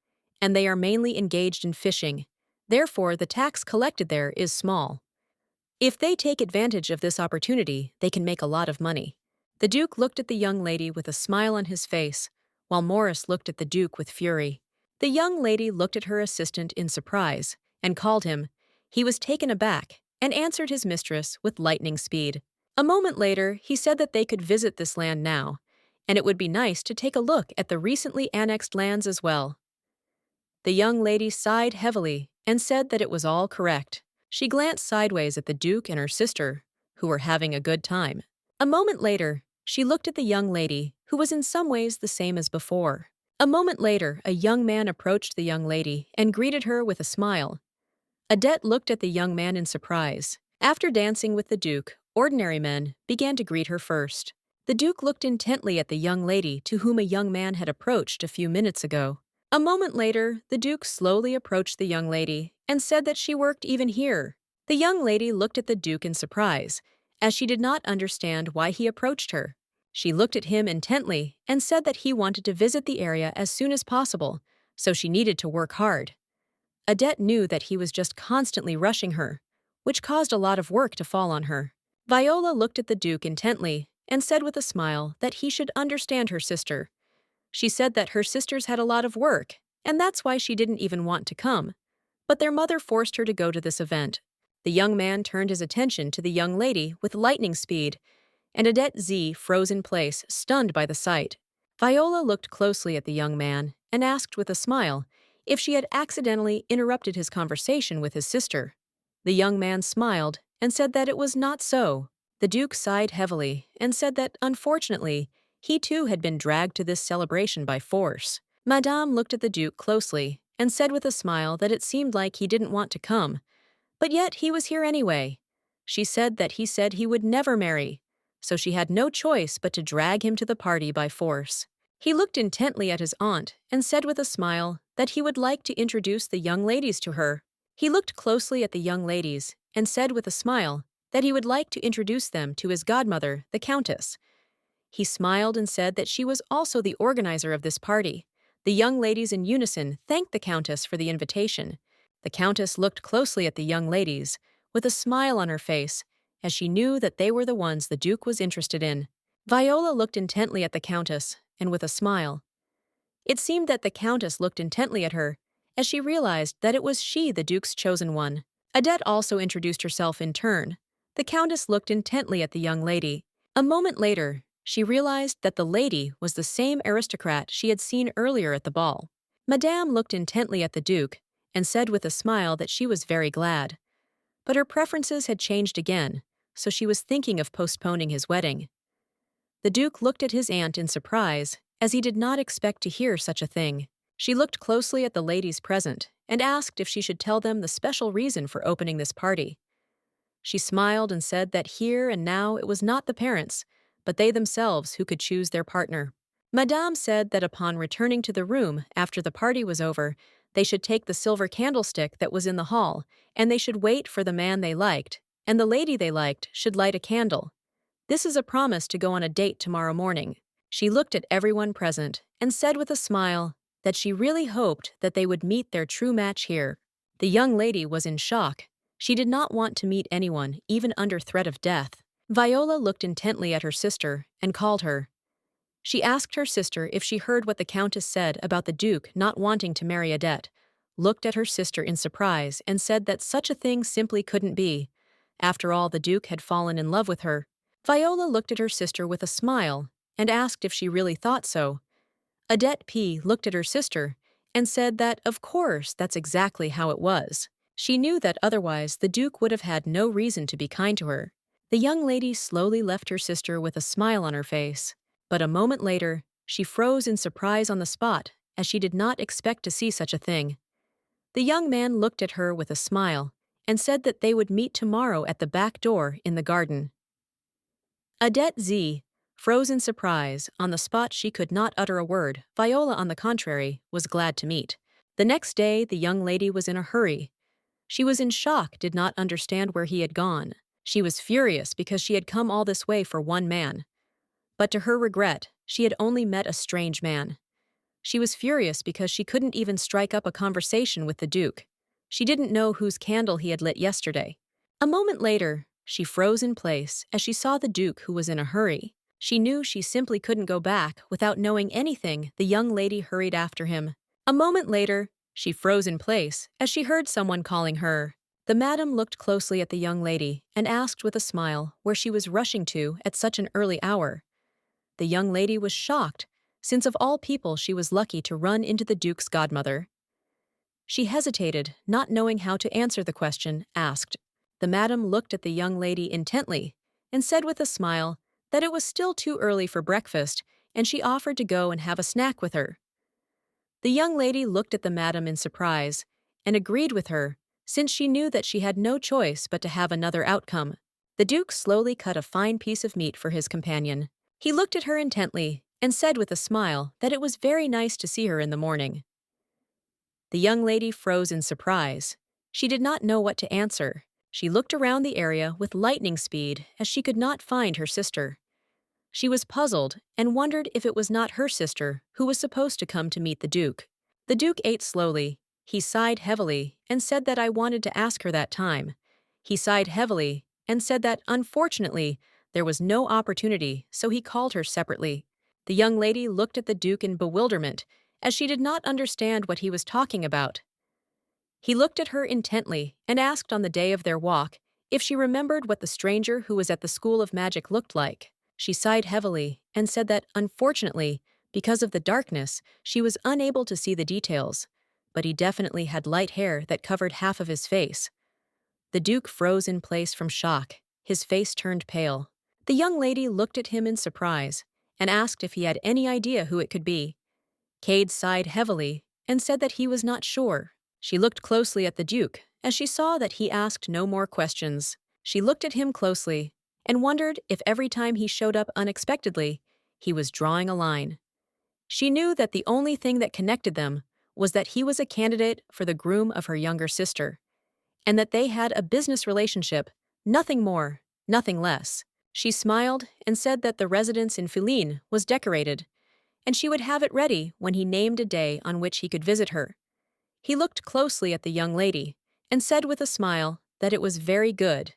and they are mainly engaged in fishing. Therefore, the tax collected there is small. If they take advantage of this opportunity, they can make a lot of money. The Duke looked at the young lady with a smile on his face, while Morris looked at the Duke with fury. The young lady looked at her assistant in surprise and called him. He was taken aback and answered his mistress with lightning speed. A moment later, he said that they could visit this land now, and it would be nice to take a look at the recently annexed lands as well. The young lady sighed heavily and said that it was all correct. She glanced sideways at the Duke and her sister, who were having a good time. A moment later, she looked at the young lady, who was in some ways the same as before. A moment later, a young man approached the young lady and greeted her with a smile. Adette looked at the young man in surprise. After dancing with the Duke, ordinary men began to greet her first. The Duke looked intently at the young lady to whom a young man had approached a few minutes ago. A moment later, the Duke slowly approached the young lady and said that she worked even here. The young lady looked at the Duke in surprise, as she did not understand why he approached her. She looked at him intently and said that he wanted to visit the area as soon as possible, so she needed to work hard. Adette knew that he was just constantly rushing her, which caused a lot of work to fall on her. Viola looked at the Duke intently and said with a smile that he should understand her sister. She said that her sisters had a lot of work, and that's why she didn't even want to come. But their mother forced her to go to this event. The young man turned his attention to the young lady with lightning speed, and Adette Z froze in place, stunned by the sight. Viola looked closely at the young man and asked with a smile if she had accidentally interrupted his conversation with his sister. The young man smiled and said that it was not so. The Duke sighed heavily and said that, unfortunately, he too had been dragged to this celebration by force. Madame looked at the Duke closely and said with a smile that it seemed like he didn't want to come, but yet he was here anyway. She said that he said he would never marry, so she had no choice but to drag him to the party by force. He looked intently at his aunt and said with a smile that he would like to introduce the young ladies to her. He looked closely at the young ladies and said with a smile that he would like to introduce them to his godmother, the countess. He smiled and said that she was also the organizer of this party. The young ladies in unison thanked the countess for the invitation. The countess looked closely at the young ladies, with a smile on her face, as she knew that they were the ones the Duke was interested in. Viola looked intently at the countess, and with a smile. It seemed that the countess looked intently at her, as she realized that it was she the Duke's chosen one. Adette also introduced herself in turn. The countess looked intently at the young lady. A moment later, she realized that the lady was the same aristocrat she had seen earlier at the ball. Madame looked intently at the Duke and said with a smile that she was very glad. But her preferences had changed again, so she was thinking of postponing his wedding. The Duke looked at his aunt in surprise, as he did not expect to hear such a thing. She looked closely at the ladies present and asked if she should tell them the special reason for opening this party. She smiled and said that here and now it was not the parents, but they themselves who could choose their partner. Madame said that upon returning to the room after the party was over, they should take the silver candlestick that was in the hall, and they should wait for the man they liked, and the lady they liked should light a candle. This is a promise to go on a date tomorrow morning. She looked at everyone present and said with a smile that she really hoped that they would meet their true match here. The young lady was in shock. She did not want to meet anyone, even under threat of death. Viola looked intently at her sister and called her. She asked her sister if she heard what the countess said about the Duke not wanting to marry Adette, looked at her sister in surprise and said that such a thing simply couldn't be. After all, the Duke had fallen in love with her. Viola looked at her sister with a smile and asked if she really thought so. Adette P. looked at her sister and said that, of course, that's exactly how it was. She knew that otherwise the Duke would have had no reason to be kind to her. The young lady slowly left her sister with a smile on her face, but a moment later, she froze in surprise on the spot, as she did not expect to see such a thing. The young man looked at her with a smile and said that they would meet tomorrow at the back door in the garden. Adette Z froze in surprise. On the spot she could not utter a word. Viola, on the contrary, was glad to meet. The next day, the young lady was in a hurry. She was in shock, did not understand where he had gone. She was furious because she had come all this way for one man. But to her regret, she had only met a strange man. She was furious because she couldn't even strike up a conversation with the Duke. She didn't know whose candle he had lit yesterday. A moment later, she froze in place as she saw the Duke, who was in a hurry. She knew she simply couldn't go back without knowing anything. The young lady hurried after him. A moment later, she froze in place as she heard someone calling her. The madam looked closely at the young lady and asked with a smile where she was rushing to at such an early hour. The young lady was shocked, since of all people she was lucky to run into the Duke's godmother. She hesitated, not knowing how to answer the question asked. The madam looked at the young lady intently and said with a smile that it was still too early for breakfast and she offered to go and have a snack with her. The young lady looked at the madam in surprise and agreed with her, since she knew that she had no choice but to have another outcome. The Duke slowly cut a fine piece of meat for his companion. He looked at her intently and said with a smile that it was very nice to see her in the morning. The young lady froze in surprise. She did not know what to answer. She looked around the area with lightning speed as she could not find her sister. She was puzzled and wondered if it was not her sister who was supposed to come to meet the Duke. The Duke ate slowly. He sighed heavily and said that I wanted to ask her that time. He sighed heavily and said that, unfortunately, there was no opportunity, so he called her separately. The young lady looked at the Duke in bewilderment, as she did not understand what he was talking about. He looked at her intently and asked on the day of their walk if she remembered what the stranger who was at the School of Magic looked like. She sighed heavily and said that, unfortunately, because of the darkness, she was unable to see the details, but he definitely had light hair that covered half of his face. The Duke froze in place from shock. His face turned pale. The young lady looked at him in surprise and asked if he had any idea who it could be. Cade sighed heavily and said that he was not sure. She looked closely at the Duke as she saw that he asked no more questions. She looked at him closely and wondered if every time he showed up unexpectedly, he was drawing a line. She knew that the only thing that connected them was that he was a candidate for the groom of her younger sister, and that they had a business relationship, nothing more, nothing less. She smiled and said that the residence in Feline was decorated, and she would have it ready when he named a day on which he could visit her. He looked closely at the young lady and said with a smile that it was very good,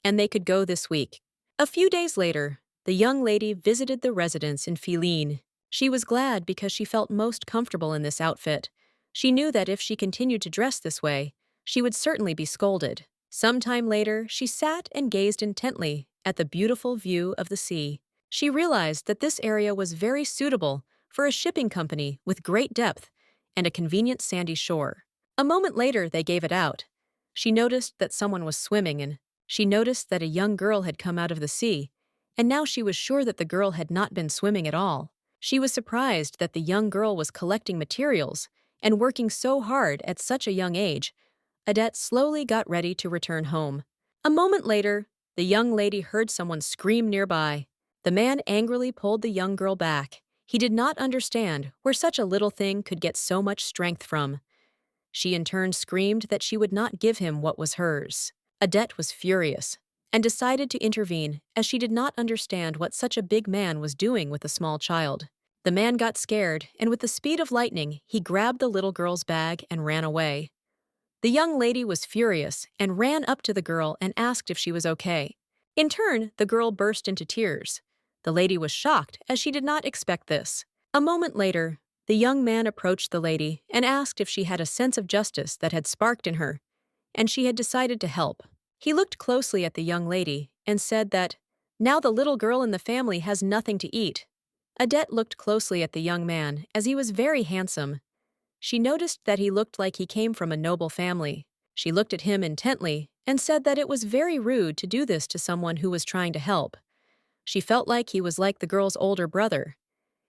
and they could go this week. A few days later, the young lady visited the residence in Feline. She was glad because she felt most comfortable in this outfit. She knew that if she continued to dress this way, she would certainly be scolded. Some time later, she sat and gazed intently at the beautiful view of the sea. She realized that this area was very suitable for a shipping company with great depth and a convenient sandy shore. A moment later, they gave it out. She noticed that someone was swimming, and she noticed that a young girl had come out of the sea, and now she was sure that the girl had not been swimming at all. She was surprised that the young girl was collecting materials and working so hard at such a young age. Adette slowly got ready to return home. A moment later, the young lady heard someone scream nearby. The man angrily pulled the young girl back. He did not understand where such a little thing could get so much strength from. She in turn screamed that she would not give him what was hers. Adette was furious and decided to intervene, as she did not understand what such a big man was doing with a small child. The man got scared, and with the speed of lightning, he grabbed the little girl's bag and ran away. The young lady was furious and ran up to the girl and asked if she was okay. In turn, the girl burst into tears. The lady was shocked, as she did not expect this. A moment later, the young man approached the lady and asked if she had a sense of justice that had sparked in her, and she had decided to help. He looked closely at the young lady and said that, now the little girl in the family has nothing to eat. Adette looked closely at the young man, as he was very handsome. She noticed that he looked like he came from a noble family. She looked at him intently and said that it was very rude to do this to someone who was trying to help. She felt like he was like the girl's older brother.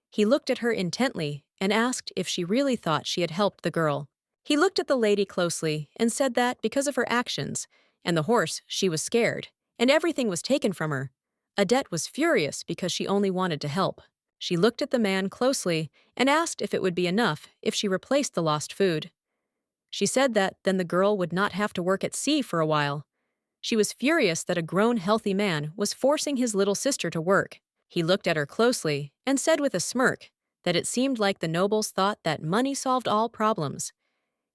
He looked at her intently and asked if she really thought she had helped the girl. He looked at the lady closely and said that because of her actions and the horse, she was scared, and everything was taken from her. Adette was furious because she only wanted to help. She looked at the man closely and asked if it would be enough if she replaced the lost food. She said that then the girl would not have to work at sea for a while. She was furious that a grown, healthy man was forcing his little sister to work. He looked at her closely and said with a smirk that it seemed like the nobles thought that money solved all problems.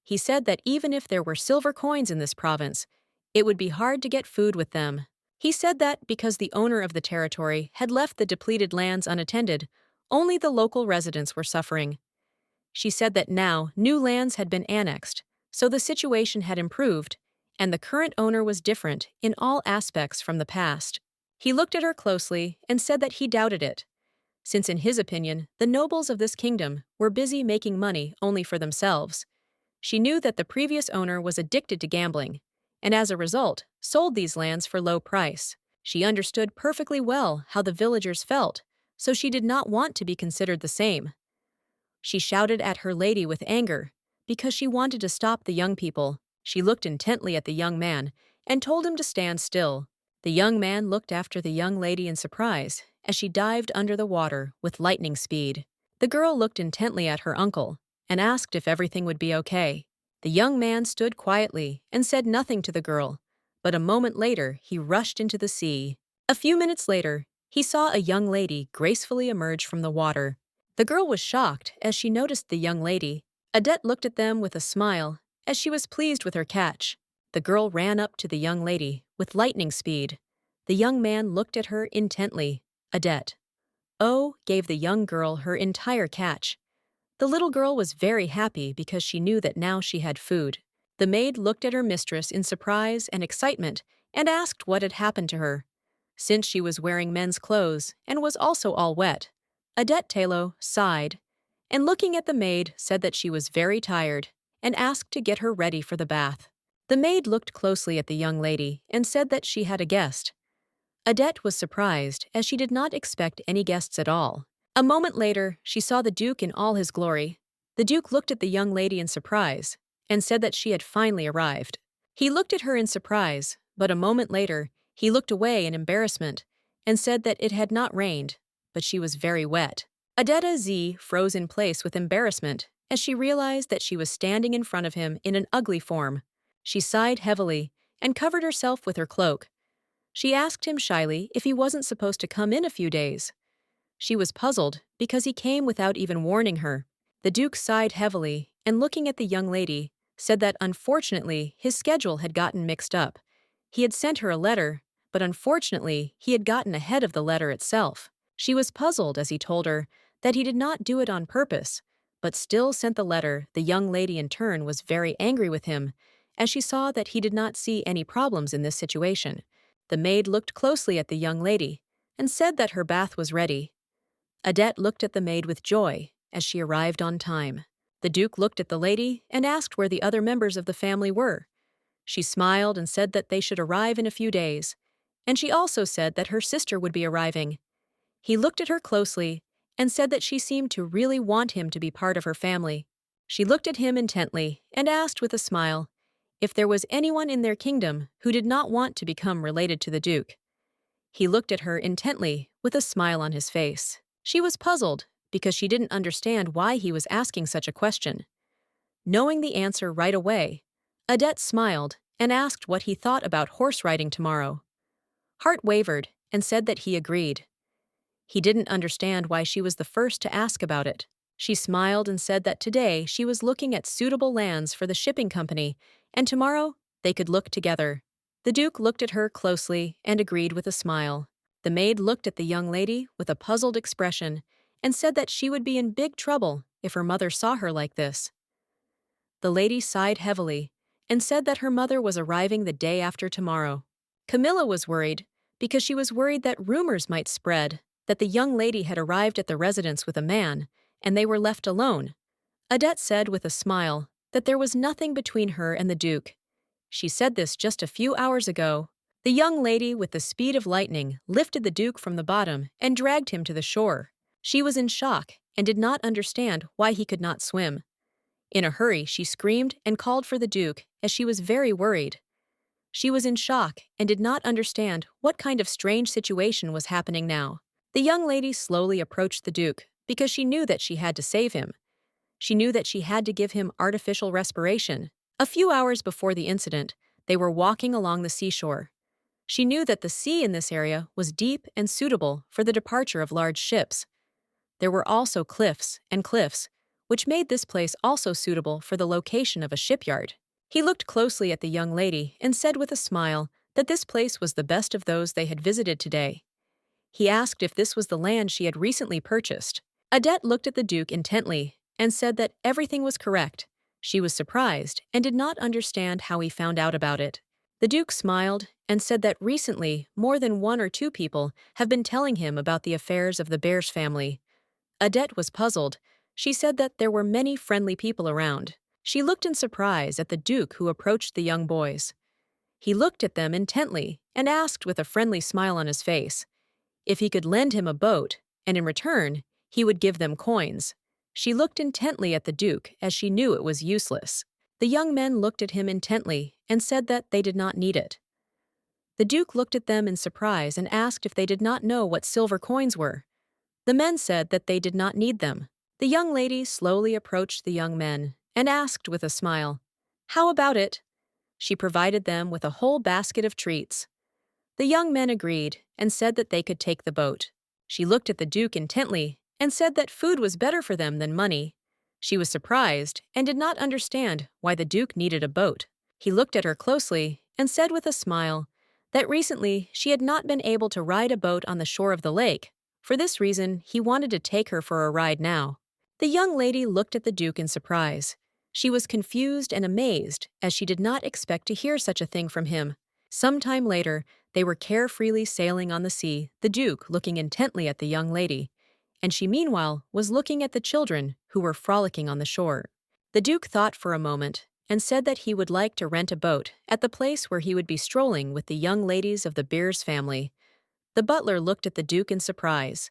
He said that even if there were silver coins in this province, it would be hard to get food with them. He said that because the owner of the territory had left the depleted lands unattended, only the local residents were suffering. She said that now new lands had been annexed, so the situation had improved, and the current owner was different in all aspects from the past. He looked at her closely and said that he doubted it, since in his opinion, the nobles of this kingdom were busy making money only for themselves. She knew that the previous owner was addicted to gambling, and as a result, sold these lands for low price. She understood perfectly well how the villagers felt, so she did not want to be considered the same. She shouted at her lady with anger, because she wanted to stop the young people. She looked intently at the young man and told him to stand still. The young man looked after the young lady in surprise as she dived under the water with lightning speed. The girl looked intently at her uncle and asked if everything would be okay. The young man stood quietly and said nothing to the girl, but a moment later he rushed into the sea. A few minutes later, he saw a young lady gracefully emerge from the water. The girl was shocked as she noticed the young lady. Adette looked at them with a smile as she was pleased with her catch. The girl ran up to the young lady with lightning speed. The young man looked at her intently. Adette. Gave the young girl her entire catch. The little girl was very happy because she knew that now she had food. The maid looked at her mistress in surprise and excitement and asked what had happened to her. Since she was wearing men's clothes and was also all wet, Adette Talo sighed, and looking at the maid said that she was very tired and asked to get her ready for the bath. The maid looked closely at the young lady and said that she had a guest. Adette was surprised as she did not expect any guests at all. A moment later, she saw the Duke in all his glory. The Duke looked at the young lady in surprise and said that she had finally arrived. He looked at her in surprise, but a moment later, he looked away in embarrassment and said that it had not rained, but she was very wet. Adetta Z froze in place with embarrassment as she realized that she was standing in front of him in an ugly form. She sighed heavily and covered herself with her cloak. She asked him shyly if he wasn't supposed to come in a few days. She was puzzled because he came without even warning her. The Duke sighed heavily and, looking at the young lady, said that unfortunately his schedule had gotten mixed up. He had sent her a letter, but unfortunately he had gotten ahead of the letter itself. She was puzzled as he told her that he did not do it on purpose, but still sent the letter. The young lady in turn was very angry with him, as she saw that he did not see any problems in this situation. The maid looked closely at the young lady and said that her bath was ready. Adette looked at the maid with joy as she arrived on time. The Duke looked at the lady and asked where the other members of the family were. She smiled and said that they should arrive in a few days, and she also said that her sister would be arriving. He looked at her closely and said that she seemed to really want him to be part of her family. She looked at him intently and asked with a smile if there was anyone in their kingdom who did not want to become related to the Duke. He looked at her intently with a smile on his face. She was puzzled because she didn't understand why he was asking such a question. Knowing the answer right away, Adette smiled and asked what he thought about horse riding tomorrow. Hart wavered and said that he agreed. He didn't understand why she was the first to ask about it. She smiled and said that today she was looking at suitable lands for the shipping company, and tomorrow they could look together. The Duke looked at her closely and agreed with a smile. The maid looked at the young lady with a puzzled expression and said that she would be in big trouble if her mother saw her like this. The lady sighed heavily and said that her mother was arriving the day after tomorrow. Camilla was worried because she was worried that rumors might spread that the young lady had arrived at the residence with a man and they were left alone. Adette said with a smile that there was nothing between her and the Duke. She said this just a few hours ago. The young lady, with the speed of lightning, lifted the Duke from the bottom and dragged him to the shore. She was in shock and did not understand why he could not swim. In a hurry, she screamed and called for the Duke as she was very worried. She was in shock and did not understand what kind of strange situation was happening now. The young lady slowly approached the Duke because she knew that she had to save him. She knew that she had to give him artificial respiration. A few hours before the incident, they were walking along the seashore. She knew that the sea in this area was deep and suitable for the departure of large ships. There were also cliffs, which made this place also suitable for the location of a shipyard. He looked closely at the young lady and said with a smile that this place was the best of those they had visited today. He asked if this was the land she had recently purchased. Adette looked at the Duke intently and said that everything was correct. She was surprised and did not understand how he found out about it. The Duke smiled and said that recently more than one or two people have been telling him about the affairs of the Bears family. Adette was puzzled. She said that there were many friendly people around. She looked in surprise at the Duke, who approached the young boys. He looked at them intently and asked with a friendly smile on his face if he could lend him a boat, and in return, he would give them coins. She looked intently at the Duke as she knew it was useless. The young men looked at him intently and said that they did not need it. The Duke looked at them in surprise and asked if they did not know what silver coins were. The men said that they did not need them. The young lady slowly approached the young men and asked with a smile, "How about it?" She provided them with a whole basket of treats. The young men agreed and said that they could take the boat. She looked at the Duke intently and said that food was better for them than money. She was surprised and did not understand why the Duke needed a boat. He looked at her closely and said with a smile that recently she had not been able to ride a boat on the shore of the lake. For this reason, he wanted to take her for a ride now. The young lady looked at the Duke in surprise. She was confused and amazed, as she did not expect to hear such a thing from him. Some time later, they were carefreely sailing on the sea, the Duke looking intently at the young lady, and she meanwhile was looking at the children who were frolicking on the shore. The Duke thought for a moment and said that he would like to rent a boat at the place where he would be strolling with the young ladies of the Beers family. The butler looked at the Duke in surprise.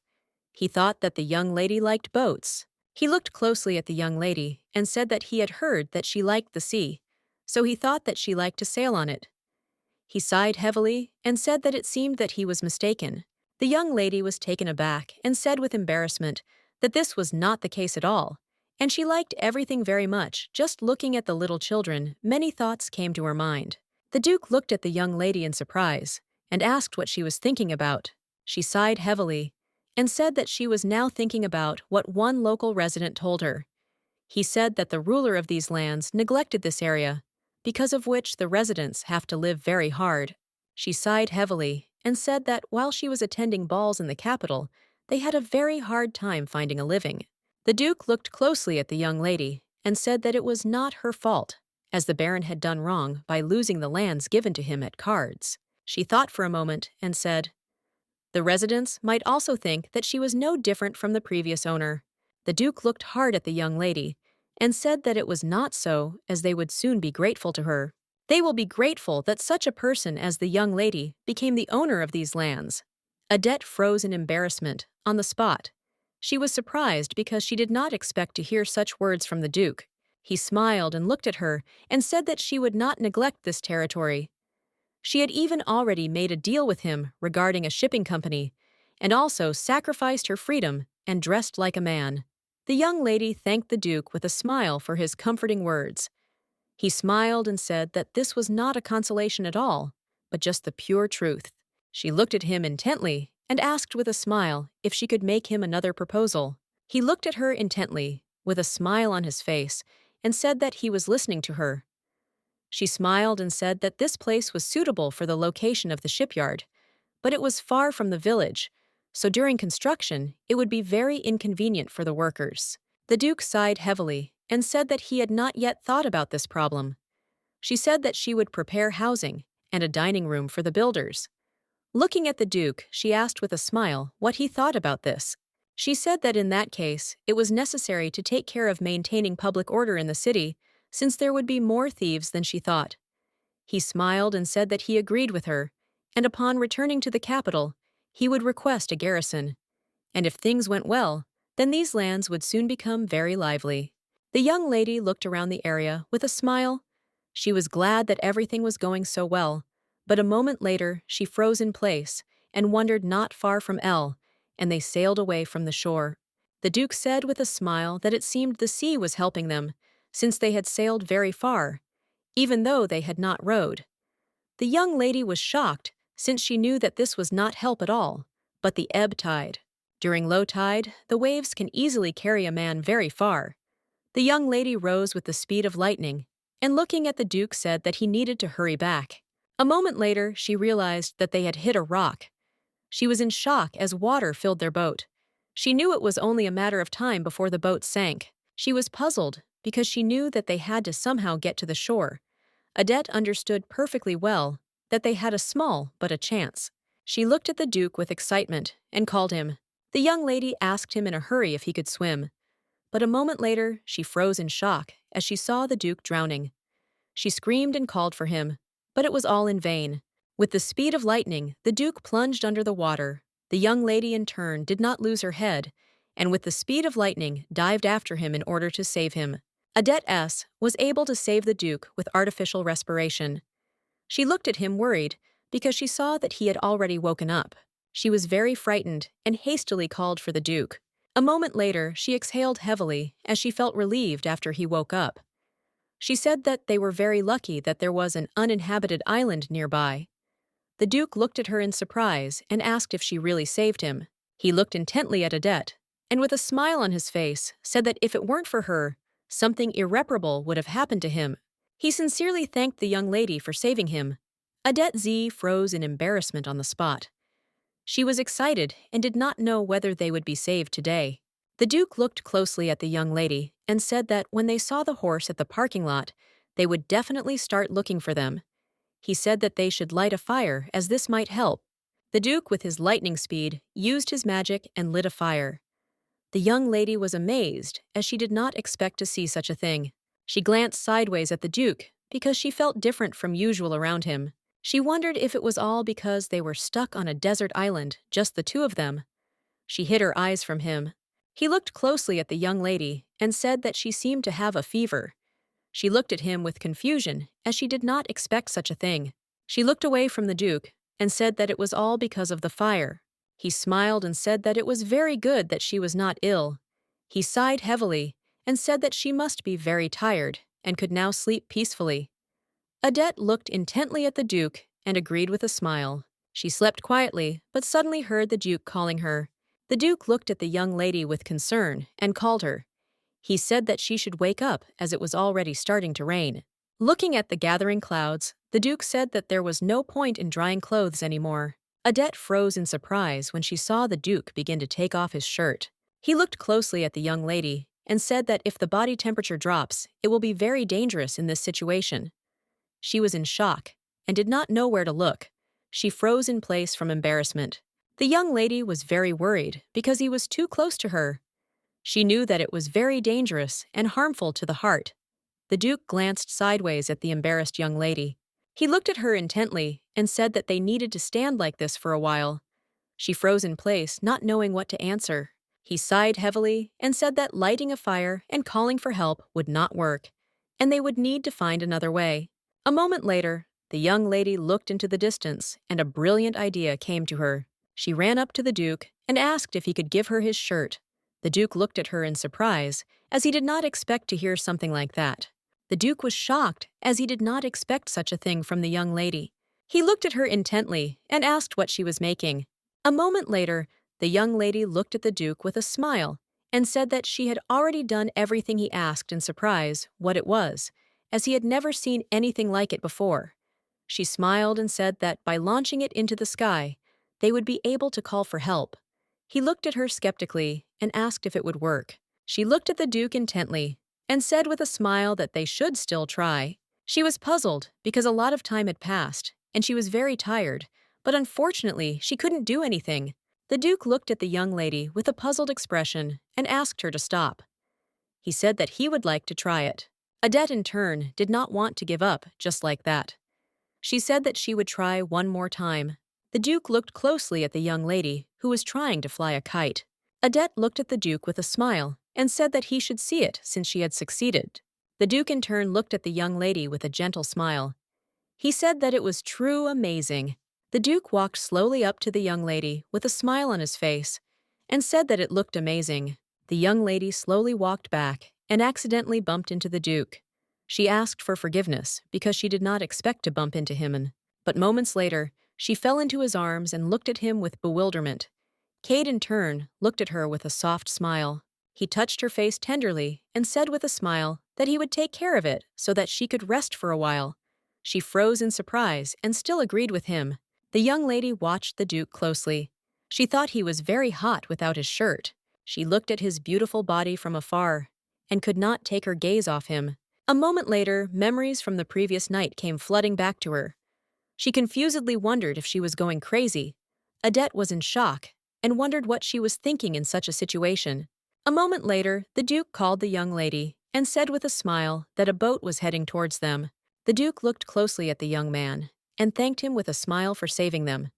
He thought that the young lady liked boats. He looked closely at the young lady and said that he had heard that she liked the sea, so he thought that she liked to sail on it. He sighed heavily and said that it seemed that he was mistaken. The young lady was taken aback and said with embarrassment that this was not the case at all, and she liked everything very much. Just looking at the little children, many thoughts came to her mind. The Duke looked at the young lady in surprise and asked what she was thinking about. She sighed heavily and said that she was now thinking about what one local resident told her. He said that the ruler of these lands neglected this area, because of which the residents have to live very hard. She sighed heavily and said that while she was attending balls in the capital, they had a very hard time finding a living. The Duke looked closely at the young lady and said that it was not her fault, as the Baron had done wrong by losing the lands given to him at cards. She thought for a moment and said, "The residents might also think that she was no different from the previous owner." The Duke looked hard at the young lady and said that it was not so, as they would soon be grateful to her. They will be grateful that such a person as the young lady became the owner of these lands. Adette froze in embarrassment on the spot. She was surprised because she did not expect to hear such words from the Duke. He smiled and looked at her and said that she would not neglect this territory. She had even already made a deal with him regarding a shipping company, and also sacrificed her freedom and dressed like a man. The young lady thanked the Duke with a smile for his comforting words. He smiled and said that this was not a consolation at all, but just the pure truth. She looked at him intently and asked with a smile if she could make him another proposal. He looked at her intently, with a smile on his face, and said that he was listening to her. She smiled and said that this place was suitable for the location of the shipyard, but it was far from the village, so during construction it would be very inconvenient for the workers. The Duke sighed heavily and said that he had not yet thought about this problem. She said that she would prepare housing and a dining room for the builders. Looking at the Duke, she asked with a smile what he thought about this. She said that in that case, it was necessary to take care of maintaining public order in the city, since there would be more thieves than she thought. He smiled and said that he agreed with her, and upon returning to the capital, he would request a garrison. And if things went well, then these lands would soon become very lively. The young lady looked around the area with a smile. She was glad that everything was going so well, but a moment later she froze in place and wandered not far from El, and they sailed away from the shore. The Duke said with a smile that it seemed the sea was helping them, since they had sailed very far, even though they had not rowed. The young lady was shocked, since she knew that this was not help at all, but the ebb tide. During low tide, the waves can easily carry a man very far. The young lady rose with the speed of lightning, and looking at the Duke said that he needed to hurry back. A moment later, she realized that they had hit a rock. She was in shock as water filled their boat. She knew it was only a matter of time before the boat sank. She was puzzled because she knew that they had to somehow get to the shore. Adette understood perfectly well that they had a small but a chance. She looked at the Duke with excitement and called him. The young lady asked him in a hurry if he could swim. But a moment later, she froze in shock as she saw the Duke drowning. She screamed and called for him, but it was all in vain. With the speed of lightning, the Duke plunged under the water. The young lady in turn did not lose her head, and with the speed of lightning dived after him in order to save him. Adette S. was able to save the Duke with artificial respiration. She looked at him worried because she saw that he had already woken up. She was very frightened and hastily called for the Duke. A moment later, she exhaled heavily as she felt relieved after he woke up. She said that they were very lucky that there was an uninhabited island nearby. The Duke looked at her in surprise and asked if she really saved him. He looked intently at Adette, and with a smile on his face, said that if it weren't for her, something irreparable would have happened to him. He sincerely thanked the young lady for saving him. Adette Z froze in embarrassment on the spot. She was excited and did not know whether they would be saved today. The Duke looked closely at the young lady and said that when they saw the horse at the parking lot, they would definitely start looking for them. He said that they should light a fire, as this might help. The Duke, with his lightning speed, used his magic and lit a fire. The young lady was amazed, as she did not expect to see such a thing. She glanced sideways at the Duke, because she felt different from usual around him. She wondered if it was all because they were stuck on a desert island, just the two of them. She hid her eyes from him. He looked closely at the young lady and said that she seemed to have a fever. She looked at him with confusion, as she did not expect such a thing. She looked away from the Duke and said that it was all because of the fire. He smiled and said that it was very good that she was not ill. He sighed heavily and said that she must be very tired and could now sleep peacefully. Adette looked intently at the Duke and agreed with a smile. She slept quietly, but suddenly heard the Duke calling her. The Duke looked at the young lady with concern and called her. He said that she should wake up as it was already starting to rain. Looking at the gathering clouds, the Duke said that there was no point in drying clothes anymore. Adette froze in surprise when she saw the Duke begin to take off his shirt. He looked closely at the young lady and said that if the body temperature drops, it will be very dangerous in this situation. She was in shock and did not know where to look. She froze in place from embarrassment. The young lady was very worried because he was too close to her. She knew that it was very dangerous and harmful to the heart. The Duke glanced sideways at the embarrassed young lady. He looked at her intently and said that they needed to stand like this for a while. She froze in place, not knowing what to answer. He sighed heavily and said that lighting a fire and calling for help would not work, and they would need to find another way. A moment later, the young lady looked into the distance, and a brilliant idea came to her. She ran up to the Duke and asked if he could give her his shirt. The Duke looked at her in surprise, as he did not expect to hear something like that. The Duke was shocked, as he did not expect such a thing from the young lady. He looked at her intently and asked what she was making. A moment later, the young lady looked at the Duke with a smile and said that she had already done everything he asked in surprise what it was, as he had never seen anything like it before. She smiled and said that by launching it into the sky, they would be able to call for help. He looked at her skeptically and asked if it would work. She looked at the Duke intently and said with a smile that they should still try. She was puzzled because a lot of time had passed and she was very tired, but unfortunately she couldn't do anything. The Duke looked at the young lady with a puzzled expression and asked her to stop. He said that he would like to try it. Adette, in turn, did not want to give up just like that. She said that she would try one more time. The Duke looked closely at the young lady, who was trying to fly a kite. Adette looked at the Duke with a smile and said that he should see it since she had succeeded. The Duke in turn looked at the young lady with a gentle smile. He said that it was true amazing. The Duke walked slowly up to the young lady with a smile on his face and said that it looked amazing. The young lady slowly walked back and accidentally bumped into the Duke. She asked for forgiveness because she did not expect to bump into him, but moments later, she fell into his arms and looked at him with bewilderment. Kate, in turn, looked at her with a soft smile. He touched her face tenderly and said with a smile that he would take care of it so that she could rest for a while. She froze in surprise and still agreed with him. The young lady watched the Duke closely. She thought he was very hot without his shirt. She looked at his beautiful body from afar and could not take her gaze off him. A moment later, memories from the previous night came flooding back to her. She confusedly wondered if she was going crazy. Adette was in shock and wondered what she was thinking in such a situation. A moment later, the Duke called the young lady and said with a smile that a boat was heading towards them. The Duke looked closely at the young man and thanked him with a smile for saving them.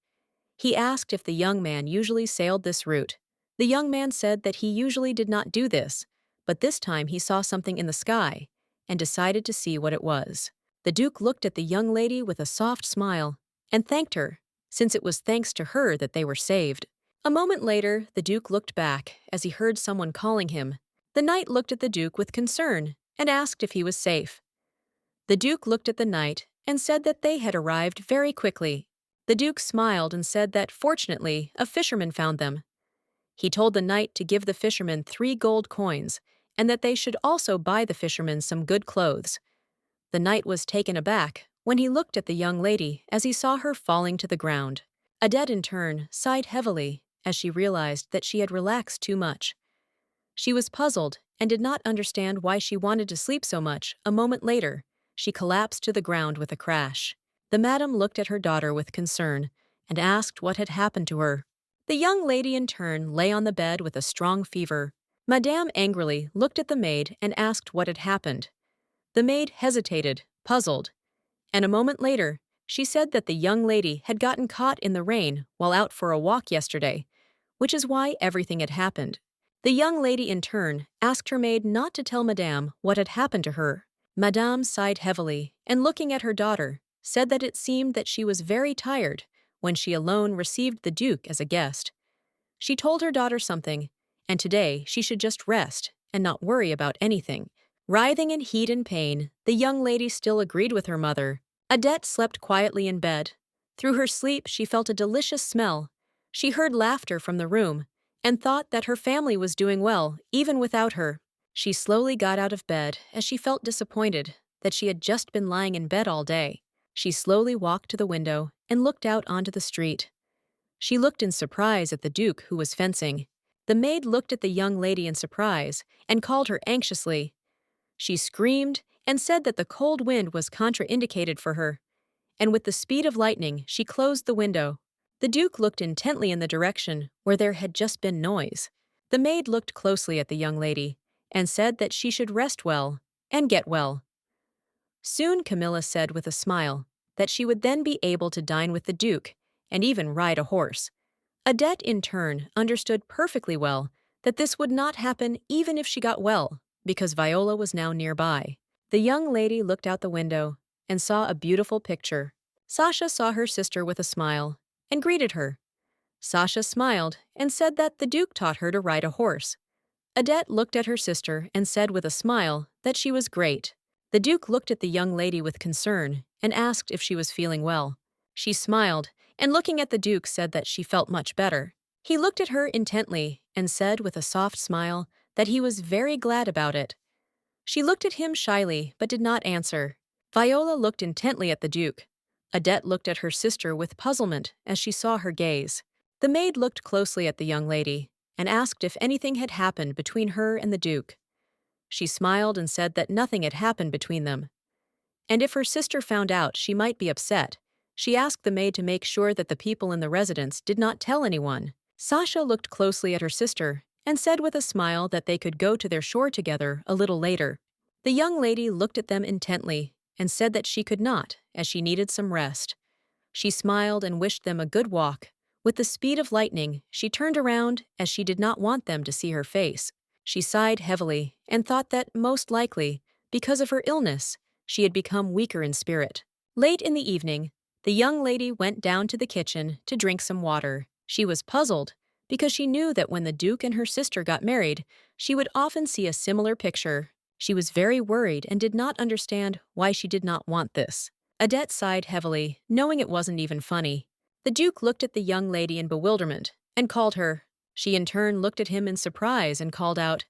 He asked if the young man usually sailed this route. The young man said that he usually did not do this, but this time he saw something in the sky and decided to see what it was. The Duke looked at the young lady with a soft smile and thanked her, since it was thanks to her that they were saved. A moment later, the Duke looked back as he heard someone calling him. The knight looked at the Duke with concern and asked if he was safe. The Duke looked at the knight and said that they had arrived very quickly. The Duke smiled and said that, fortunately, a fisherman found them. He told the knight to give the fisherman 3 gold coins and that they should also buy the fisherman some good clothes. The knight was taken aback when he looked at the young lady as he saw her falling to the ground. Adette, in turn, sighed heavily as she realized that she had relaxed too much. She was puzzled and did not understand why she wanted to sleep so much. A moment later, she collapsed to the ground with a crash. The madam looked at her daughter with concern and asked what had happened to her. The young lady, in turn, lay on the bed with a strong fever. Madame angrily looked at the maid and asked what had happened. The maid hesitated, puzzled, and a moment later, she said that the young lady had gotten caught in the rain while out for a walk yesterday, which is why everything had happened. The young lady, in turn, asked her maid not to tell Madame what had happened to her. Madame sighed heavily and, looking at her daughter, said that it seemed that she was very tired when she alone received the Duke as a guest. She told her daughter something, and today she should just rest and not worry about anything. Writhing in heat and pain, the young lady still agreed with her mother. Adette slept quietly in bed. Through her sleep, she felt a delicious smell. She heard laughter from the room and thought that her family was doing well, even without her. She slowly got out of bed as she felt disappointed that she had just been lying in bed all day. She slowly walked to the window and looked out onto the street. She looked in surprise at the Duke, who was fencing. The maid looked at the young lady in surprise and called her anxiously. She screamed and said that the cold wind was contraindicated for her, and with the speed of lightning, she closed the window. The Duke looked intently in the direction where there had just been noise. The maid looked closely at the young lady and said that she should rest well and get well. Soon, Camilla said with a smile that she would then be able to dine with the Duke and even ride a horse. Adette, in turn, understood perfectly well that this would not happen even if she got well, because Viola was now nearby. The young lady looked out the window and saw a beautiful picture. Sasha saw her sister with a smile and greeted her. Sasha smiled and said that the Duke taught her to ride a horse. Adette looked at her sister and said with a smile that she was great. The Duke looked at the young lady with concern and asked if she was feeling well. She smiled and, looking at the Duke, said that she felt much better. He looked at her intently and said with a soft smile that he was very glad about it. She looked at him shyly but did not answer. Viola looked intently at the Duke. Adette looked at her sister with puzzlement as she saw her gaze. The maid looked closely at the young lady and asked if anything had happened between her and the Duke. She smiled and said that nothing had happened between them. And if her sister found out, she might be upset. She asked the maid to make sure that the people in the residence did not tell anyone. Sasha looked closely at her sister and said with a smile that they could go to their shore together a little later. The young lady looked at them intently and said that she could not, as she needed some rest. She smiled and wished them a good walk. With the speed of lightning, she turned around as she did not want them to see her face. She sighed heavily and thought that, most likely, because of her illness, she had become weaker in spirit. Late in the evening, the young lady went down to the kitchen to drink some water. She was puzzled because she knew that when the Duke and her sister got married, she would often see a similar picture. She was very worried and did not understand why she did not want this. Adette sighed heavily, knowing it wasn't even funny. The Duke looked at the young lady in bewilderment and called her. She in turn looked at him in surprise and called out,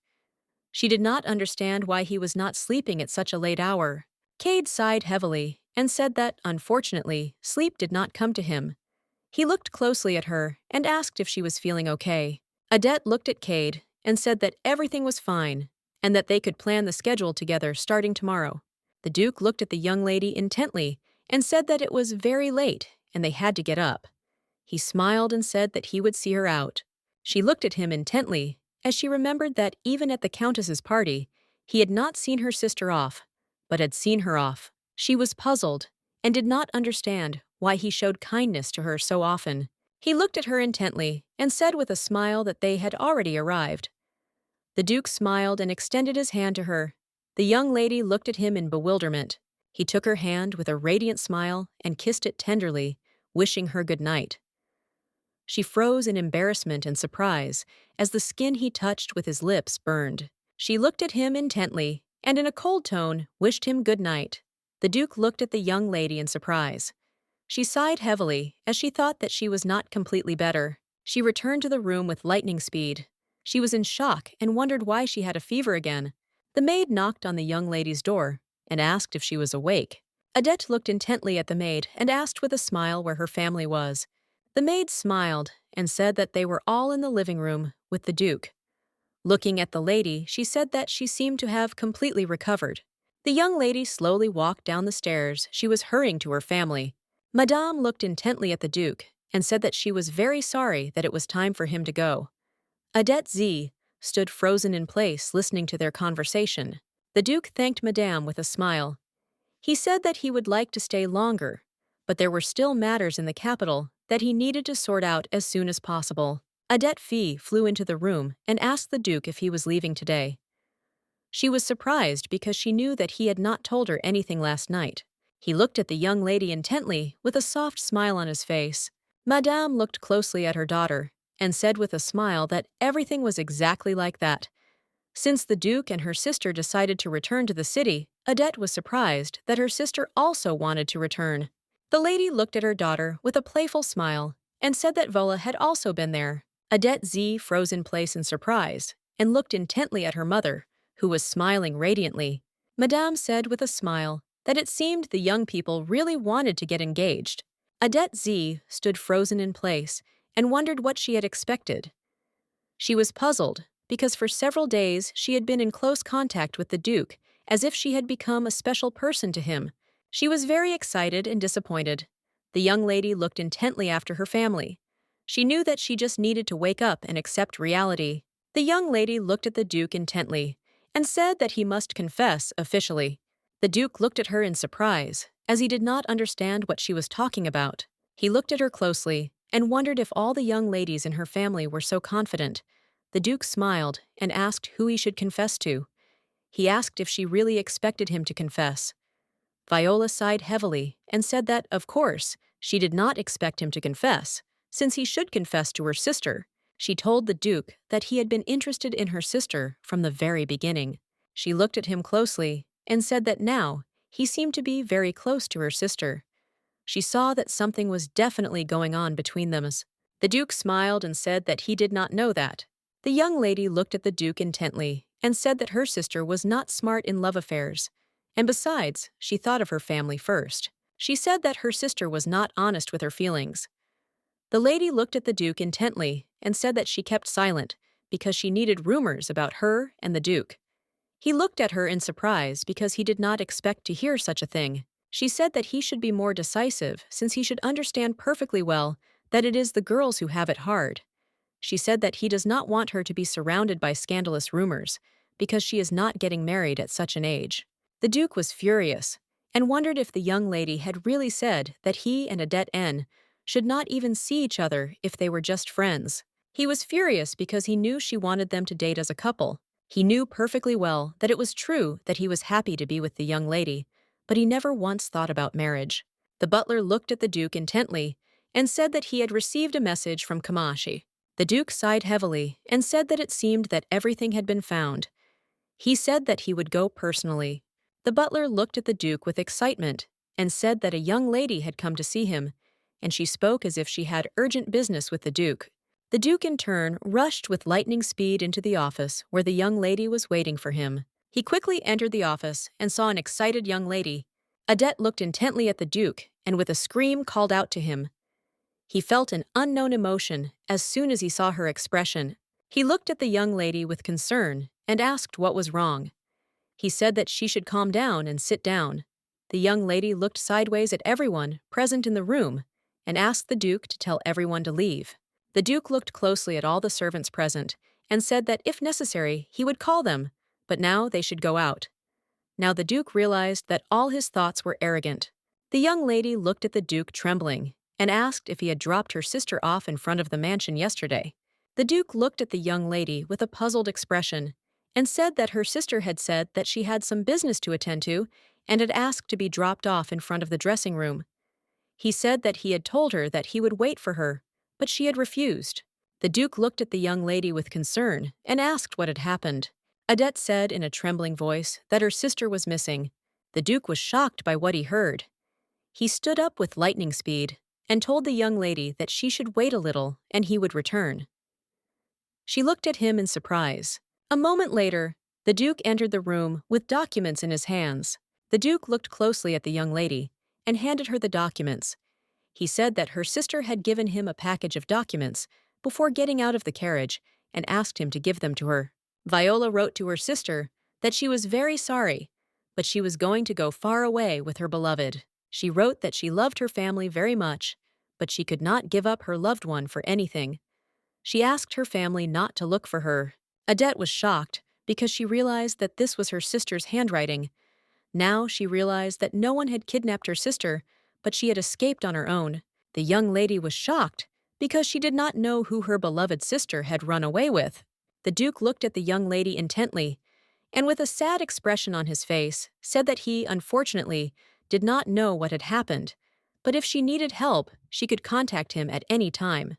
She did not understand why he was not sleeping at such a late hour. Cade sighed heavily and said that, unfortunately, sleep did not come to him. He looked closely at her and asked if she was feeling okay. Adette looked at Cade and said that everything was fine and that they could plan the schedule together starting tomorrow. The Duke looked at the young lady intently and said that it was very late and they had to get up. He smiled and said that he would see her out. She looked at him intently as she remembered that even at the Countess's party, he had not seen her sister off, but had seen her off. She was puzzled and did not understand why he showed kindness to her so often. He looked at her intently and said with a smile that they had already arrived. The Duke smiled and extended his hand to her. The young lady looked at him in bewilderment. He took her hand with a radiant smile and kissed it tenderly, wishing her good night. She froze in embarrassment and surprise as the skin he touched with his lips burned. She looked at him intently and in a cold tone wished him good night. The Duke looked at the young lady in surprise. She sighed heavily as she thought that she was not completely better. She returned to the room with lightning speed. She was in shock and wondered why she had a fever again. The maid knocked on the young lady's door and asked if she was awake. Adette looked intently at the maid and asked with a smile where her family was. The maid smiled and said that they were all in the living room with the Duke. Looking at the lady, she said that she seemed to have completely recovered. The young lady slowly walked down the stairs. She was hurrying to her family. Madame looked intently at the Duke and said that she was very sorry that it was time for him to go. Adette Z stood frozen in place listening to their conversation. The Duke thanked Madame with a smile. He said that he would like to stay longer, but there were still matters in the capital that he needed to sort out as soon as possible. Adette Fee flew into the room and asked the Duke if he was leaving today. She was surprised because she knew that he had not told her anything last night. He looked at the young lady intently with a soft smile on his face. Madame looked closely at her daughter and said with a smile that everything was exactly like that. Since the Duke and her sister decided to return to the city, Adette was surprised that her sister also wanted to return. The lady looked at her daughter with a playful smile and said that Viola had also been there. Adette Z froze in place in surprise and looked intently at her mother, who was smiling radiantly. Madame said with a smile that it seemed the young people really wanted to get engaged. Adette Z stood frozen in place and wondered what she had expected. She was puzzled because for several days she had been in close contact with the Duke, as if she had become a special person to him. She was very excited and disappointed. The young lady looked intently after her family. She knew that she just needed to wake up and accept reality. The young lady looked at the Duke intently and said that he must confess officially. The Duke looked at her in surprise, as he did not understand what she was talking about. He looked at her closely and wondered if all the young ladies in her family were so confident. The Duke smiled and asked who he should confess to. He asked if she really expected him to confess. Viola sighed heavily and said that, of course, she did not expect him to confess, since he should confess to her sister. She told the Duke that he had been interested in her sister from the very beginning. She looked at him closely and said that now he seemed to be very close to her sister. She saw that something was definitely going on between them. The Duke smiled and said that he did not know that. The young lady looked at the Duke intently and said that her sister was not smart in love affairs, and besides, she thought of her family first. She said that her sister was not honest with her feelings. The lady looked at the Duke intently and said that she kept silent because she needed rumors about her and the Duke. He looked at her in surprise because he did not expect to hear such a thing. She said that he should be more decisive since he should understand perfectly well that it is the girls who have it hard. She said that he does not want her to be surrounded by scandalous rumors because she is not getting married at such an age. The Duke was furious and wondered if the young lady had really said that he and Adette N should not even see each other if they were just friends. He was furious because he knew she wanted them to date as a couple. He knew perfectly well that it was true that he was happy to be with the young lady, but he never once thought about marriage. The butler looked at the Duke intently and said that he had received a message from Kamashi. The Duke sighed heavily and said that it seemed that everything had been found. He said that he would go personally. The butler looked at the Duke with excitement and said that a young lady had come to see him, and she spoke as if she had urgent business with the Duke. The Duke, in turn, rushed with lightning speed into the office where the young lady was waiting for him. He quickly entered the office and saw an excited young lady. Adette looked intently at the Duke and with a scream called out to him. He felt an unknown emotion as soon as he saw her expression. He looked at the young lady with concern and asked what was wrong. He said that she should calm down and sit down. The young lady looked sideways at everyone present in the room and asked the Duke to tell everyone to leave. The Duke looked closely at all the servants present and said that if necessary, he would call them, but now they should go out. Now the Duke realized that all his thoughts were arrogant. The young lady looked at the Duke trembling and asked if he had dropped her sister off in front of the mansion yesterday. The Duke looked at the young lady with a puzzled expression and said that her sister had said that she had some business to attend to and had asked to be dropped off in front of the dressing room. He said that he had told her that he would wait for her, but she had refused. The Duke looked at the young lady with concern and asked what had happened. Adette said in a trembling voice that her sister was missing. The Duke was shocked by what he heard. He stood up with lightning speed and told the young lady that she should wait a little and he would return. She looked at him in surprise. A moment later, the Duke entered the room with documents in his hands. The Duke looked closely at the young lady and handed her the documents. He said that her sister had given him a package of documents before getting out of the carriage and asked him to give them to her. Viola wrote to her sister that she was very sorry, but she was going to go far away with her beloved. She wrote that she loved her family very much, but she could not give up her loved one for anything. She asked her family not to look for her. Adette was shocked because she realized that this was her sister's handwriting. Now she realized that no one had kidnapped her sister, but she had escaped on her own. The young lady was shocked because she did not know who her beloved sister had run away with. The Duke looked at the young lady intently, and with a sad expression on his face, said that he, unfortunately, did not know what had happened, but if she needed help, she could contact him at any time.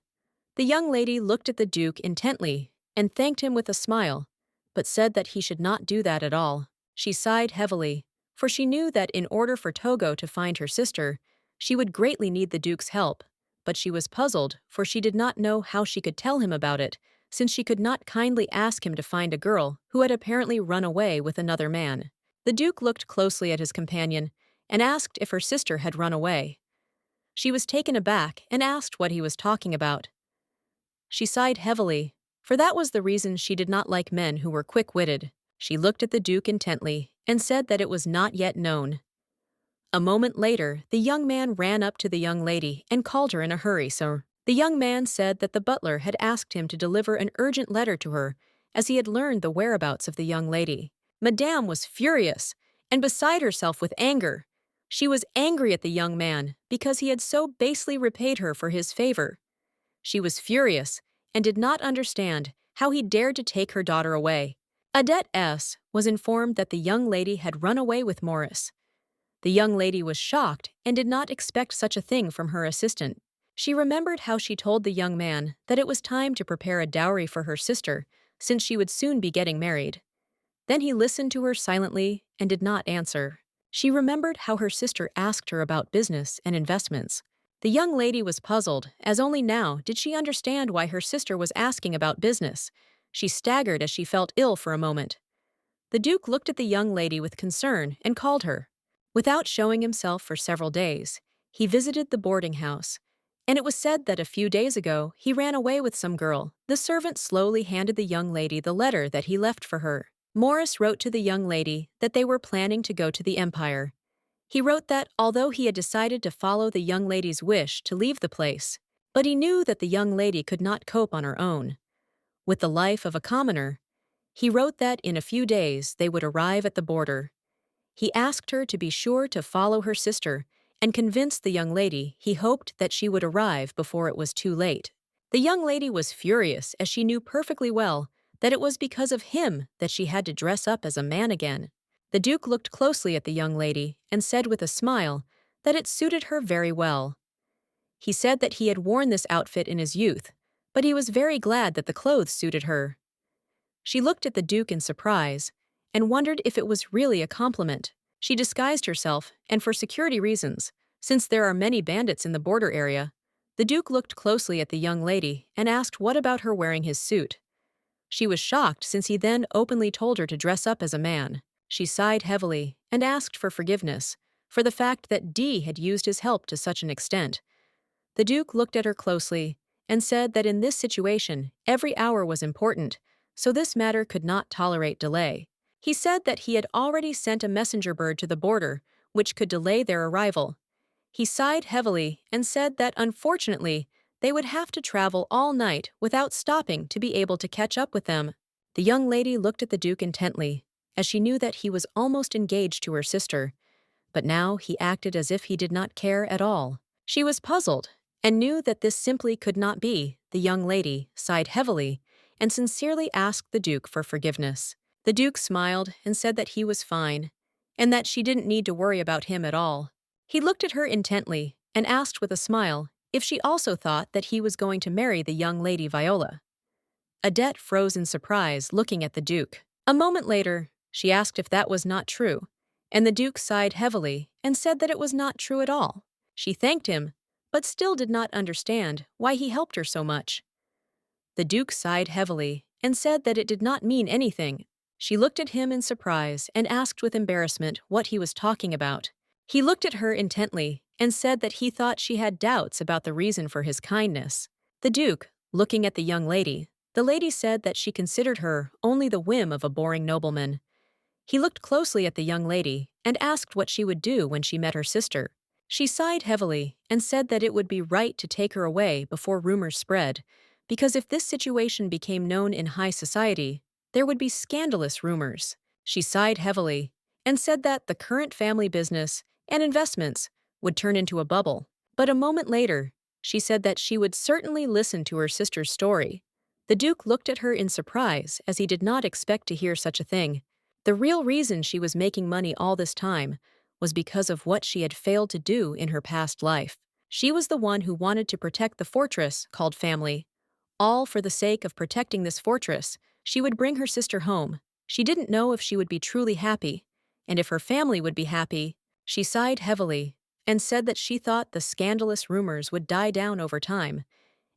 The young lady looked at the Duke intently and thanked him with a smile, but said that he should not do that at all. She sighed heavily, for she knew that in order for Togo to find her sister, she would greatly need the Duke's help, but she was puzzled, for she did not know how she could tell him about it, since she could not kindly ask him to find a girl who had apparently run away with another man. The Duke looked closely at his companion and asked if her sister had run away. She was taken aback and asked what he was talking about. She sighed heavily, for that was the reason she did not like men who were quick-witted. She looked at the Duke intently and said that it was not yet known. A moment later, the young man ran up to the young lady and called her in a hurry, sir. The young man said that the butler had asked him to deliver an urgent letter to her, as he had learned the whereabouts of the young lady. Madame was furious and beside herself with anger. She was angry at the young man because he had so basely repaid her for his favor. She was furious and did not understand how he dared to take her daughter away. Adette S. was informed that the young lady had run away with Morris. The young lady was shocked and did not expect such a thing from her assistant. She remembered how she told the young man that it was time to prepare a dowry for her sister, since she would soon be getting married. Then he listened to her silently and did not answer. She remembered how her sister asked her about business and investments. The young lady was puzzled, as only now did she understand why her sister was asking about business. She staggered as she felt ill for a moment. The Duke looked at the young lady with concern and called her. Without showing himself for several days, he visited the boarding house, and it was said that a few days ago he ran away with some girl. The servant slowly handed the young lady the letter that he left for her. Morris wrote to the young lady that they were planning to go to the Empire. He wrote that although he had decided to follow the young lady's wish to leave the place, but he knew that the young lady could not cope on her own with the life of a commoner. He wrote that in a few days they would arrive at the border. He asked her to be sure to follow her sister and convinced the young lady he hoped that she would arrive before it was too late. The young lady was furious as she knew perfectly well that it was because of him that she had to dress up as a man again. The Duke looked closely at the young lady and said with a smile that it suited her very well. He said that he had worn this outfit in his youth, but he was very glad that the clothes suited her. She looked at the Duke in surprise and wondered if it was really a compliment. She disguised herself, and for security reasons, since there are many bandits in the border area, The Duke looked closely at the young lady and asked what about her wearing his suit. She was shocked since he then openly told her to dress up as a man. She sighed heavily and asked for forgiveness for the fact that Dee had used his help to such an extent. The Duke looked at her closely and said that in this situation, every hour was important, so this matter could not tolerate delay. He said that he had already sent a messenger bird to the border, which could delay their arrival. He sighed heavily and said that unfortunately, they would have to travel all night without stopping to be able to catch up with them. The young lady looked at the Duke intently, as she knew that he was almost engaged to her sister, but now he acted as if he did not care at all. She was puzzled and knew that this simply could not be. The young lady sighed heavily and sincerely asked the Duke for forgiveness. The Duke smiled and said that he was fine, and that she didn't need to worry about him at all. He looked at her intently and asked with a smile if she also thought that he was going to marry the young lady Viola. Adette froze in surprise, looking at the Duke. A moment later, she asked if that was not true, and the Duke sighed heavily and said that it was not true at all. She thanked him, but still did not understand why he helped her so much. The Duke sighed heavily and said that it did not mean anything. She looked at him in surprise and asked with embarrassment what he was talking about. He looked at her intently and said that he thought she had doubts about the reason for his kindness. The Duke, looking at the lady said that she considered her only the whim of a boring nobleman. He looked closely at the young lady and asked what she would do when she met her sister. She sighed heavily and said that it would be right to take her away before rumors spread, because if this situation became known in high society, there would be scandalous rumors. She sighed heavily and said that the current family business and investments would turn into a bubble. But a moment later, she said that she would certainly listen to her sister's story. The Duke looked at her in surprise as he did not expect to hear such a thing. The real reason she was making money all this time was because of what she had failed to do in her past life. She was the one who wanted to protect the fortress called family. All for the sake of protecting this fortress, she would bring her sister home. She didn't know if she would be truly happy, and if her family would be happy. She sighed heavily and said that she thought the scandalous rumors would die down over time,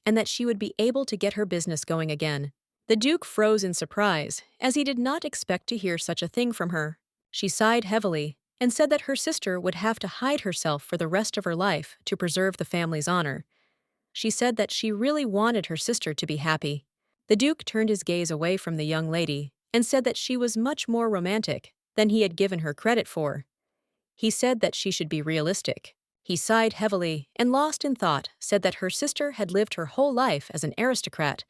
and that she would be able to get her business going again. The Duke froze in surprise, as he did not expect to hear such a thing from her. She sighed heavily and said that her sister would have to hide herself for the rest of her life to preserve the family's honor. She said that she really wanted her sister to be happy. The Duke turned his gaze away from the young lady and said that she was much more romantic than he had given her credit for. He said that she should be realistic. He sighed heavily and, lost in thought, said that her sister had lived her whole life as an aristocrat,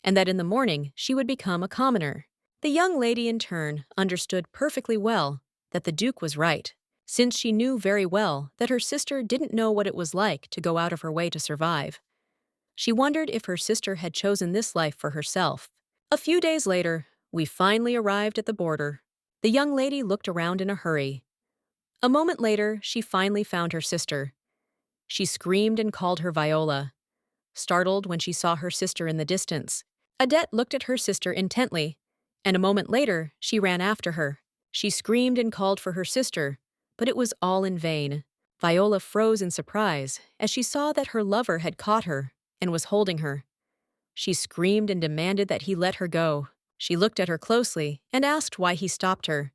and that in the morning she would become a commoner. The young lady, in turn, understood perfectly well that the Duke was right, since she knew very well that her sister didn't know what it was like to go out of her way to survive. She wondered if her sister had chosen this life for herself. A few days later, we finally arrived at the border. The young lady looked around in a hurry. A moment later, she finally found her sister. She screamed and called her Viola, startled when she saw her sister in the distance. Adette looked at her sister intently, and a moment later, she ran after her. She screamed and called for her sister, but it was all in vain. Viola froze in surprise as she saw that her lover had caught her and was holding her. She screamed and demanded that he let her go. She looked at her closely and asked why he stopped her.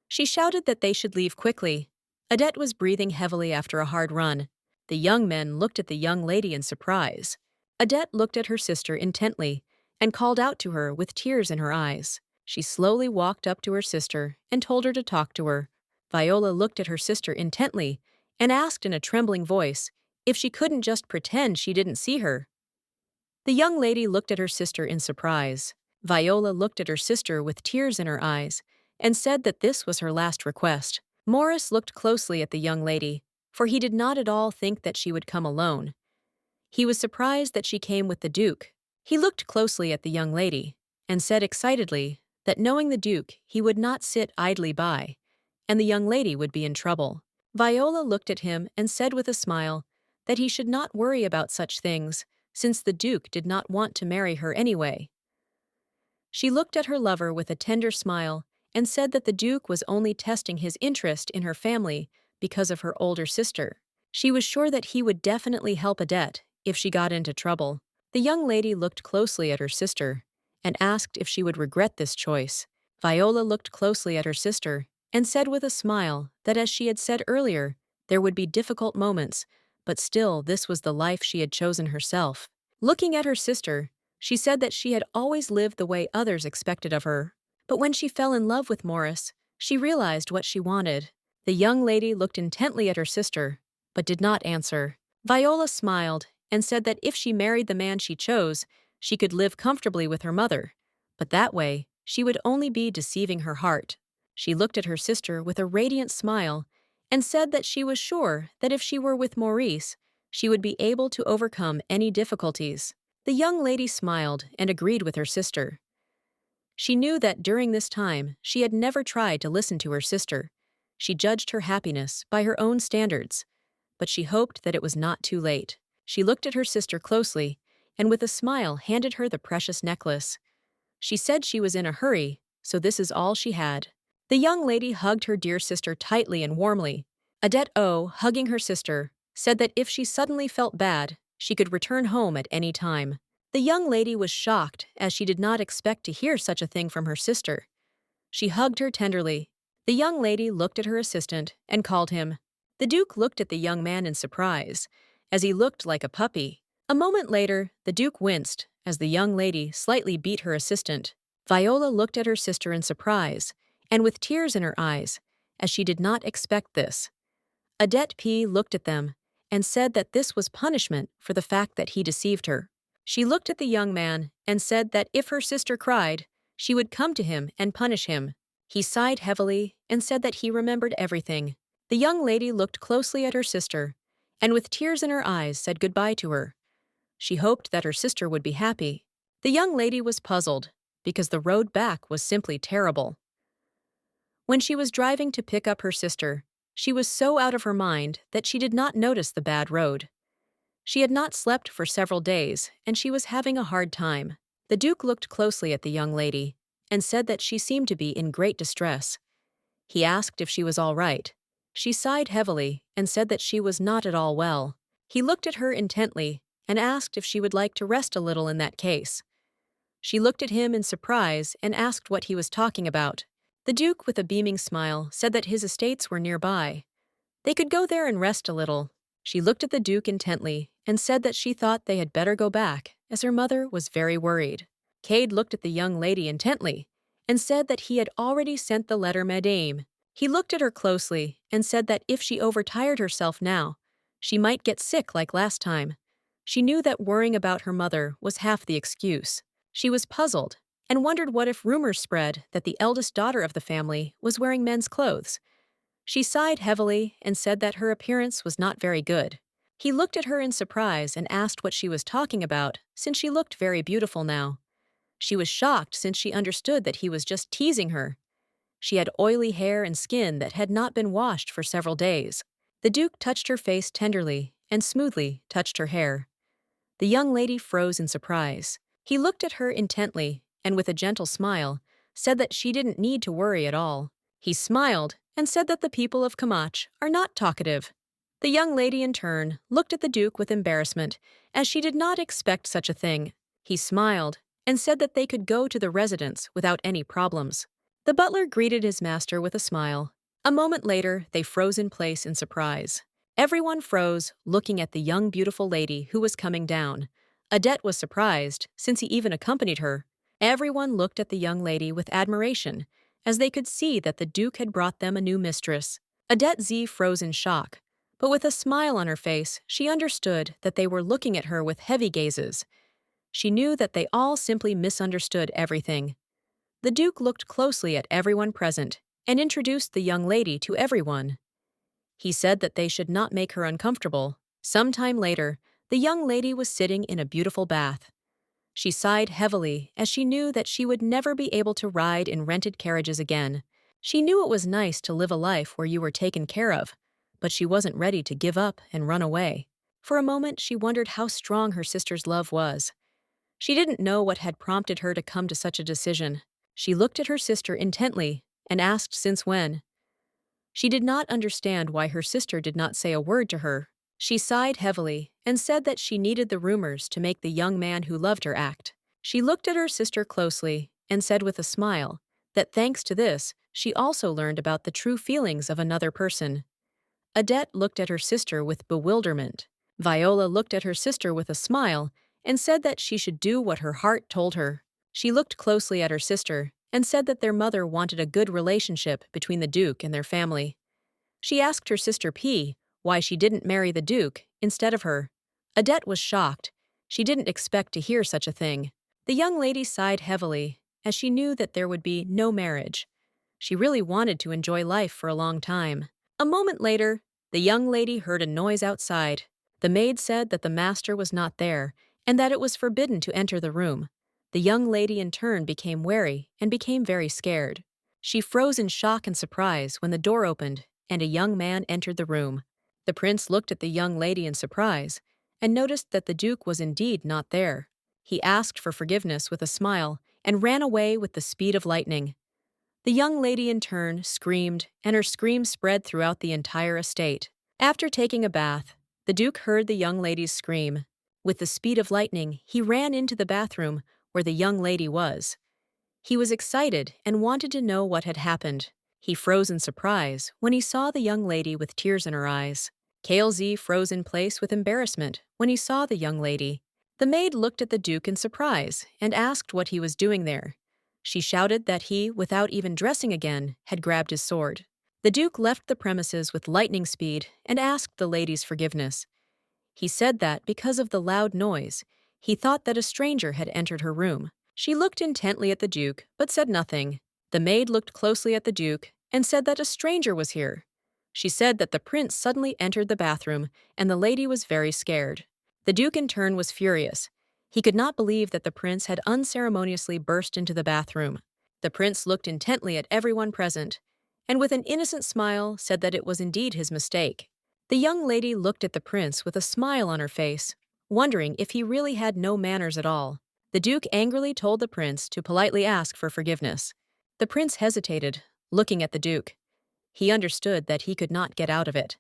She shouted that they should leave quickly. Adette was breathing heavily after a hard run. The young men looked at the young lady in surprise. Adette looked at her sister intently and called out to her with tears in her eyes. She slowly walked up to her sister and told her to talk to her. Viola looked at her sister intently and asked in a trembling voice if she couldn't just pretend she didn't see her. The young lady looked at her sister in surprise. Viola looked at her sister with tears in her eyes and said that this was her last request. Morris looked closely at the young lady, for he did not at all think that she would come alone. He was surprised that she came with the Duke. He looked closely at the young lady and said excitedly that knowing the Duke, he would not sit idly by, and the young lady would be in trouble. Viola looked at him and said with a smile that he should not worry about such things, since the Duke did not want to marry her anyway. She looked at her lover with a tender smile and said that the Duke was only testing his interest in her family because of her older sister. She was sure that he would definitely help Adette if she got into trouble. The young lady looked closely at her sister and asked if she would regret this choice. Viola looked closely at her sister and said with a smile that, as she had said earlier, there would be difficult moments, but still this was the life she had chosen herself. Looking at her sister, she said that she had always lived the way others expected of her. But when she fell in love with Morris, she realized what she wanted. The young lady looked intently at her sister, but did not answer. Viola smiled and said that if she married the man she chose, she could live comfortably with her mother. But that way, she would only be deceiving her heart. She looked at her sister with a radiant smile and said that she was sure that if she were with Maurice, she would be able to overcome any difficulties. The young lady smiled and agreed with her sister. She knew that during this time, she had never tried to listen to her sister. She judged her happiness by her own standards, but she hoped that it was not too late. She looked at her sister closely and with a smile handed her the precious necklace. She said she was in a hurry, so this is all she had. The young lady hugged her dear sister tightly and warmly. Adette O, hugging her sister, said that if she suddenly felt bad, she could return home at any time. The young lady was shocked, as she did not expect to hear such a thing from her sister. She hugged her tenderly. The young lady looked at her assistant and called him. The Duke looked at the young man in surprise, as he looked like a puppy. A moment later, the Duke winced as the young lady slightly beat her assistant. Viola looked at her sister in surprise, and with tears in her eyes, as she did not expect this. Adette P. looked at them and said that this was punishment for the fact that he deceived her. She looked at the young man and said that if her sister cried, she would come to him and punish him. He sighed heavily and said that he remembered everything. The young lady looked closely at her sister and with tears in her eyes said goodbye to her. She hoped that her sister would be happy. The young lady was puzzled because the road back was simply terrible. When she was driving to pick up her sister, she was so out of her mind that she did not notice the bad road. She had not slept for several days, and she was having a hard time. The Duke looked closely at the young lady and said that she seemed to be in great distress. He asked if she was all right. She sighed heavily and said that she was not at all well. He looked at her intently and asked if she would like to rest a little in that case. She looked at him in surprise and asked what he was talking about. The Duke, with a beaming smile, said that his estates were nearby. They could go there and rest a little. She looked at the Duke intently and said that she thought they had better go back, as her mother was very worried. Cade looked at the young lady intently and said that he had already sent the letter Madame. He looked at her closely and said that if she overtired herself now, she might get sick like last time. She knew that worrying about her mother was half the excuse. She was puzzled and wondered what if rumors spread that the eldest daughter of the family was wearing men's clothes. She sighed heavily and said that her appearance was not very good. He looked at her in surprise and asked what she was talking about, since she looked very beautiful now. She was shocked since she understood that he was just teasing her. She had oily hair and skin that had not been washed for several days. The Duke touched her face tenderly and smoothly touched her hair. The young lady froze in surprise. He looked at her intently and with a gentle smile said that she didn't need to worry at all. He smiled and said that the people of Kamach are not talkative. The young lady in turn looked at the Duke with embarrassment, as she did not expect such a thing. He smiled and said that they could go to the residence without any problems. The butler greeted his master with a smile. A moment later, they froze in place in surprise. Everyone froze, looking at the young beautiful lady who was coming down. Adette was surprised, since he even accompanied her. Everyone looked at the young lady with admiration, as they could see that the Duke had brought them a new mistress. Adette Z froze in shock, but with a smile on her face, she understood that they were looking at her with heavy gazes. She knew that they all simply misunderstood everything. The Duke looked closely at everyone present and introduced the young lady to everyone. He said that they should not make her uncomfortable. Some time later, the young lady was sitting in a beautiful bath. She sighed heavily as she knew that she would never be able to ride in rented carriages again. She knew it was nice to live a life where you were taken care of, but she wasn't ready to give up and run away. For a moment, she wondered how strong her sister's love was. She didn't know what had prompted her to come to such a decision. She looked at her sister intently and asked since when. She did not understand why her sister did not say a word to her. She sighed heavily and said that she needed the rumors to make the young man who loved her act. She looked at her sister closely and said with a smile that thanks to this, she also learned about the true feelings of another person. Adette looked at her sister with bewilderment. Viola looked at her sister with a smile and said that she should do what her heart told her. She looked closely at her sister and said that their mother wanted a good relationship between the Duke and their family. She asked her sister P why she didn't marry the Duke instead of her. Adette was shocked. She didn't expect to hear such a thing. The young lady sighed heavily, as she knew that there would be no marriage. She really wanted to enjoy life for a long time. A moment later, the young lady heard a noise outside. The maid said that the master was not there, and that it was forbidden to enter the room. The young lady in turn became wary and became very scared. She froze in shock and surprise when the door opened and a young man entered the room. The prince looked at the young lady in surprise and noticed that the Duke was indeed not there. He asked for forgiveness with a smile and ran away with the speed of lightning. The young lady in turn screamed, and her scream spread throughout the entire estate. After taking a bath, the Duke heard the young lady's scream. With the speed of lightning, he ran into the bathroom where the young lady was. He was excited and wanted to know what had happened. He froze in surprise when he saw the young lady with tears in her eyes. KLZ froze in place with embarrassment when he saw the young lady. The maid looked at the Duke in surprise and asked what he was doing there. She shouted that he, without even dressing again, had grabbed his sword. The Duke left the premises with lightning speed and asked the lady's forgiveness. He said that because of the loud noise, he thought that a stranger had entered her room. She looked intently at the Duke, but said nothing. The maid looked closely at the Duke and said that a stranger was here. She said that the prince suddenly entered the bathroom, and the lady was very scared. The Duke in turn was furious. He could not believe that the prince had unceremoniously burst into the bathroom. The prince looked intently at everyone present, and with an innocent smile said that it was indeed his mistake. The young lady looked at the prince with a smile on her face, wondering if he really had no manners at all. The Duke angrily told the prince to politely ask for forgiveness. The prince hesitated, looking at the Duke. He understood that he could not get out of it.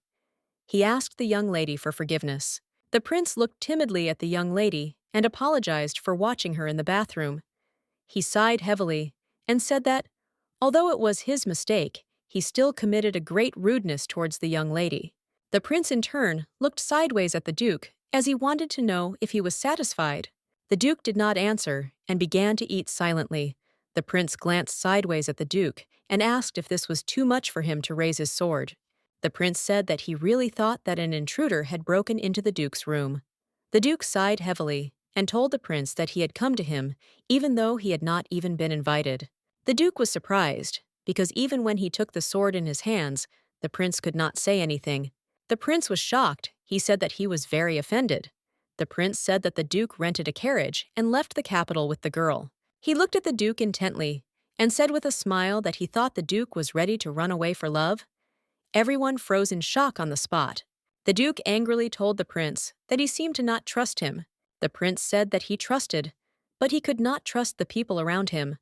He asked the young lady for forgiveness. The prince looked timidly at the young lady and apologized for watching her in the bathroom. He sighed heavily and said that, although it was his mistake, he still committed a great rudeness towards the young lady. The prince in turn looked sideways at the Duke as he wanted to know if he was satisfied. The Duke did not answer and began to eat silently. The prince glanced sideways at the Duke and asked if this was too much for him to raise his sword. The prince said that he really thought that an intruder had broken into the Duke's room. The Duke sighed heavily and told the prince that he had come to him even though he had not even been invited. The Duke was surprised, because even when he took the sword in his hands, the prince could not say anything. The prince was shocked. He said that he was very offended. The prince said that the Duke rented a carriage and left the capital with the girl. He looked at the Duke intently and said with a smile that he thought the Duke was ready to run away for love. Everyone froze in shock on the spot. The Duke angrily told the prince that he seemed to not trust him. The prince said that he trusted, but he could not trust the people around him.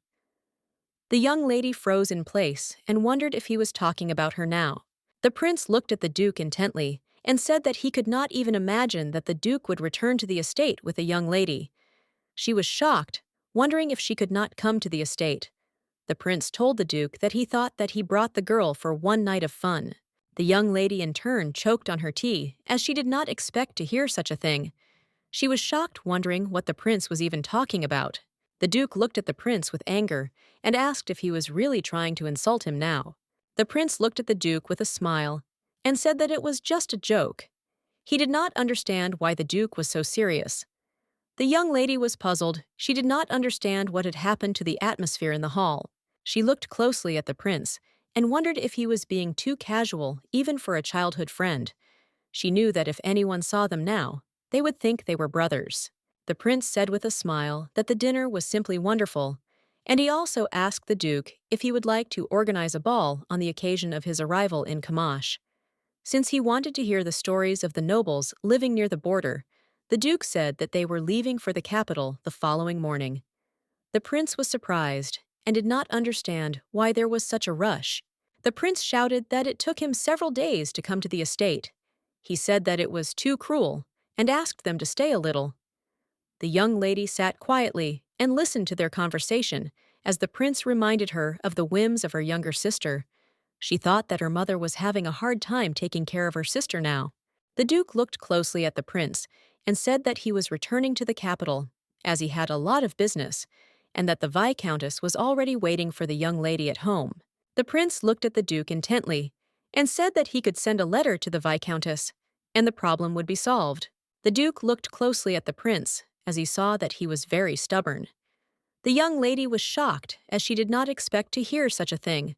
The young lady froze in place and wondered if he was talking about her now. The prince looked at the Duke intently and said that he could not even imagine that the Duke would return to the estate with a young lady. She was shocked, wondering if she could not come to the estate. The prince told the Duke that he thought that he brought the girl for one night of fun. The young lady in turn choked on her tea, as she did not expect to hear such a thing. She was shocked, wondering what the prince was even talking about. The Duke looked at the prince with anger and asked if he was really trying to insult him now. The prince looked at the Duke with a smile and said that it was just a joke. He did not understand why the Duke was so serious. The young lady was puzzled. She did not understand what had happened to the atmosphere in the hall. She looked closely at the prince and wondered if he was being too casual even for a childhood friend. She knew that if anyone saw them now, they would think they were brothers. The prince said with a smile that the dinner was simply wonderful, and he also asked the Duke if he would like to organize a ball on the occasion of his arrival in Kamash. Since he wanted to hear the stories of the nobles living near the border, the Duke said that they were leaving for the capital the following morning. The prince was surprised and did not understand why there was such a rush. The prince shouted that it took him several days to come to the estate. He said that it was too cruel and asked them to stay a little. The young lady sat quietly and listened to their conversation as the prince reminded her of the whims of her younger sister. She thought that her mother was having a hard time taking care of her sister now. The duke looked closely at the prince and said that he was returning to the capital, as he had a lot of business, and that the viscountess was already waiting for the young lady at home. The prince looked at the duke intently and said that he could send a letter to the viscountess, and the problem would be solved. The duke looked closely at the prince as he saw that he was very stubborn. The young lady was shocked as she did not expect to hear such a thing.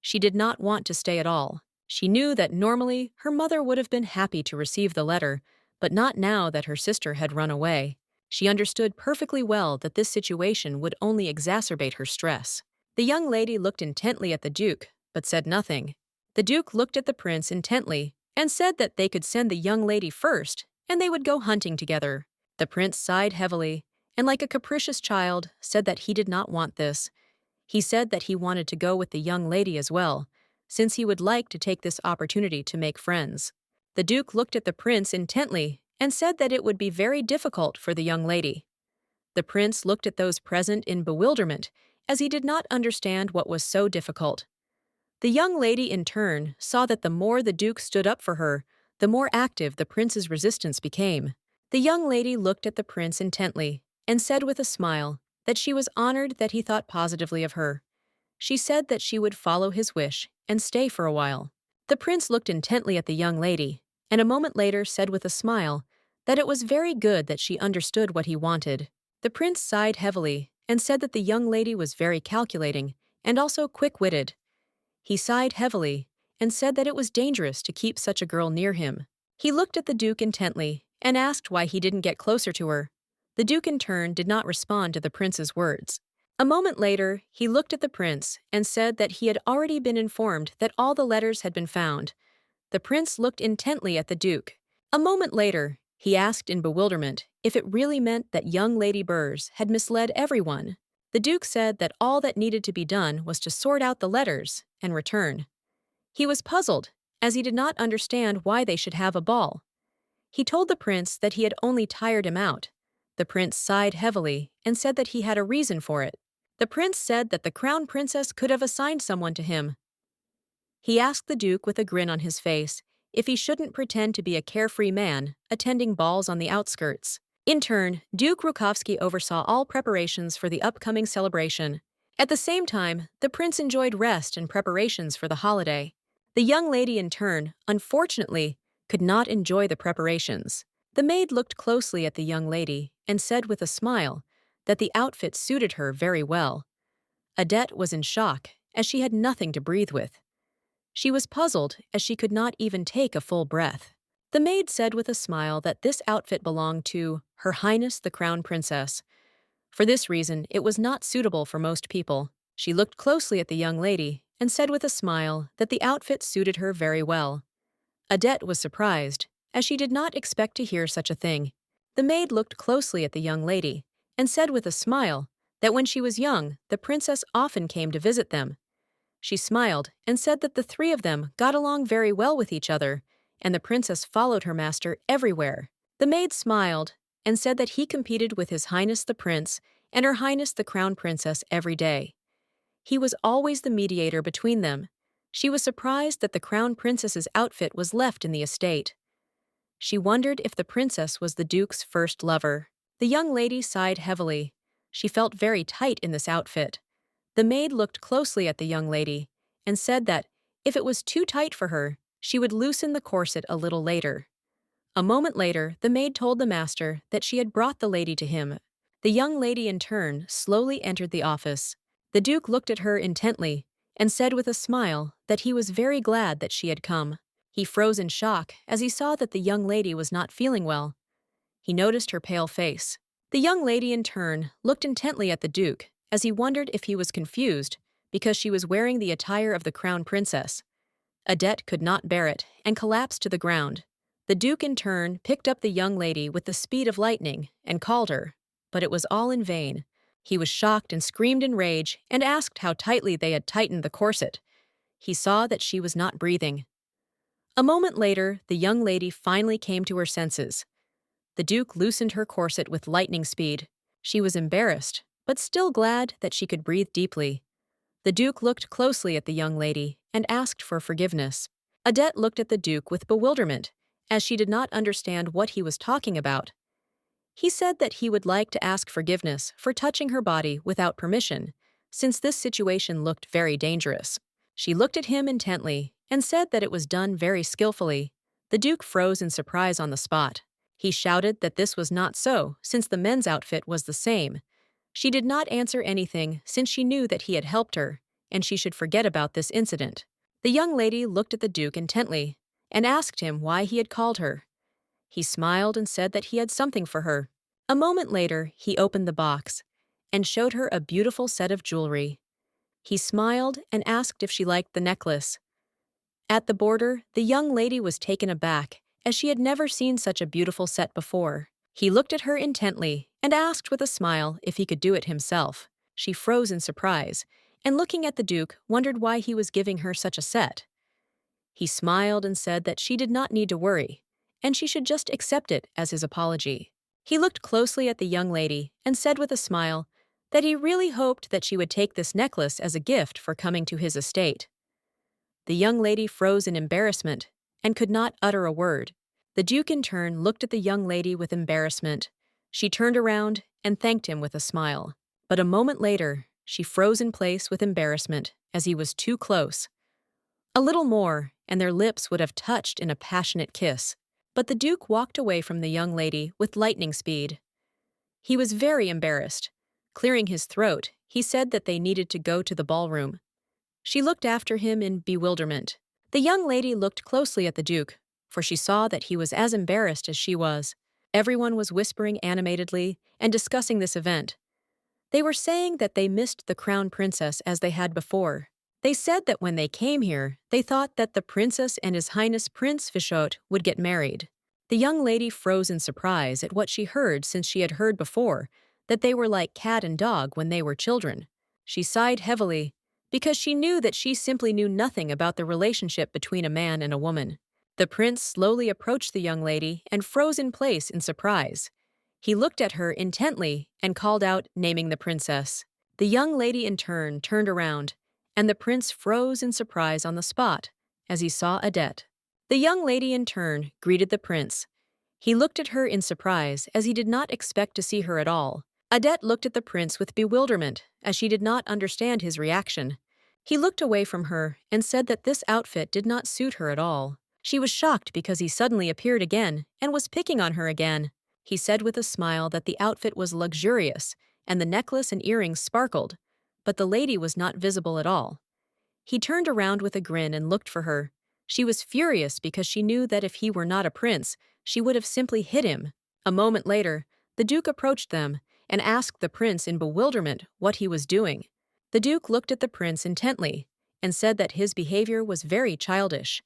She did not want to stay at all. She knew that normally her mother would have been happy to receive the letter, but not now that her sister had run away. She understood perfectly well that this situation would only exacerbate her stress. The young lady looked intently at the duke, but said nothing. The duke looked at the prince intently and said that they could send the young lady first, and they would go hunting together. The prince sighed heavily, and like a capricious child, said that he did not want this. He said that he wanted to go with the young lady as well, since he would like to take this opportunity to make friends. The duke looked at the prince intently and said that it would be very difficult for the young lady. The prince looked at those present in bewilderment, as he did not understand what was so difficult. The young lady, in turn, saw that the more the duke stood up for her, the more active the prince's resistance became. The young lady looked at the prince intently and said with a smile that she was honored that he thought positively of her. She said that she would follow his wish and stay for a while. The prince looked intently at the young lady, and a moment later said with a smile that it was very good that she understood what he wanted. The prince sighed heavily and said that the young lady was very calculating and also quick-witted. He sighed heavily and said that it was dangerous to keep such a girl near him. He looked at the duke intently and asked why he didn't get closer to her. The duke in turn did not respond to the prince's words. A moment later, he looked at the prince and said that he had already been informed that all the letters had been found. The prince looked intently at the duke. A moment later, he asked in bewilderment if it really meant that young Lady Burrs had misled everyone. The duke said that all that needed to be done was to sort out the letters and return. He was puzzled, as he did not understand why they should have a ball. He told the prince that he had only tired him out. The prince sighed heavily and said that he had a reason for it. The prince said that the crown princess could have assigned someone to him. He asked the duke with a grin on his face if he shouldn't pretend to be a carefree man attending balls on the outskirts. In turn, Duke Rukovsky oversaw all preparations for the upcoming celebration. At the same time, the prince enjoyed rest and preparations for the holiday. The young lady, in turn, unfortunately, could not enjoy the preparations. The maid looked closely at the young lady and said with a smile that the outfit suited her very well. Adette was in shock, as she had nothing to breathe with. She was puzzled, as she could not even take a full breath. The maid said with a smile that this outfit belonged to Her Highness the Crown Princess. For this reason, it was not suitable for most people. She looked closely at the young lady and said with a smile that the outfit suited her very well. Adette was surprised, as she did not expect to hear such a thing. The maid looked closely at the young lady and said with a smile that when she was young, the princess often came to visit them. She smiled and said that the three of them got along very well with each other, and the princess followed her master everywhere. The maid smiled and said that he competed with His Highness the Prince and Her Highness the Crown Princess every day. He was always the mediator between them. She was surprised that the Crown Princess's outfit was left in the estate. She wondered if the princess was the duke's first lover. The young lady sighed heavily. She felt very tight in this outfit. The maid looked closely at the young lady and said that if it was too tight for her, she would loosen the corset a little later. A moment later, the maid told the master that she had brought the lady to him. The young lady, in turn, slowly entered the office. The duke looked at her intently and said with a smile that he was very glad that she had come. He froze in shock as he saw that the young lady was not feeling well. He noticed her pale face. The young lady, in turn, looked intently at the duke as he wondered if he was confused because she was wearing the attire of the crown princess. Adette could not bear it and collapsed to the ground. The duke, in turn, picked up the young lady with the speed of lightning and called her, but it was all in vain. He was shocked and screamed in rage and asked how tightly they had tightened the corset. He saw that she was not breathing. A moment later, the young lady finally came to her senses. The Duke loosened her corset with lightning speed. She was embarrassed, but still glad that she could breathe deeply. The Duke looked closely at the young lady and asked for forgiveness. Adette looked at the Duke with bewilderment, as she did not understand what he was talking about. He said that he would like to ask forgiveness for touching her body without permission, since this situation looked very dangerous. She looked at him intently and said that it was done very skillfully. The Duke froze in surprise on the spot. He shouted that this was not so, since the men's outfit was the same. She did not answer anything since she knew that he had helped her, and she should forget about this incident. The young lady looked at the Duke intently and asked him why he had called her. He smiled and said that he had something for her. A moment later, he opened the box and showed her a beautiful set of jewelry. He smiled and asked if she liked the necklace. At the border, the young lady was taken aback, as she had never seen such a beautiful set before. He looked at her intently and asked with a smile if he could do it himself. She froze in surprise, and looking at the Duke, wondered why he was giving her such a set. He smiled and said that she did not need to worry, and she should just accept it as his apology. He looked closely at the young lady and said with a smile that he really hoped that she would take this necklace as a gift for coming to his estate. The young lady froze in embarrassment and could not utter a word. The Duke in turn looked at the young lady with embarrassment. She turned around and thanked him with a smile. But a moment later, she froze in place with embarrassment as he was too close. A little more, and their lips would have touched in a passionate kiss. But the Duke walked away from the young lady with lightning speed. He was very embarrassed. Clearing his throat, he said that they needed to go to the ballroom. She looked after him in bewilderment. The young lady looked closely at the Duke, for she saw that he was as embarrassed as she was. Everyone was whispering animatedly and discussing this event. They were saying that they missed the crown princess as they had before. They said that when they came here, they thought that the princess and His Highness Prince Vishot would get married. The young lady froze in surprise at what she heard, since she had heard before that they were like cat and dog when they were children. She sighed heavily, because she knew that she simply knew nothing about the relationship between a man and a woman. The prince slowly approached the young lady and froze in place in surprise. He looked at her intently and called out, naming the princess. The young lady in turn turned around, and the prince froze in surprise on the spot as he saw Adette. The young lady in turn greeted the prince. He looked at her in surprise, as he did not expect to see her at all. Adette looked at the prince with bewilderment, as she did not understand his reaction. He looked away from her and said that this outfit did not suit her at all. She was shocked because he suddenly appeared again and was picking on her again. He said with a smile that the outfit was luxurious and the necklace and earrings sparkled, but the lady was not visible at all. He turned around with a grin and looked for her. She was furious because she knew that if he were not a prince, she would have simply hit him. A moment later, the Duke approached them and asked the prince in bewilderment what he was doing. The Duke looked at the prince intently and said that his behavior was very childish.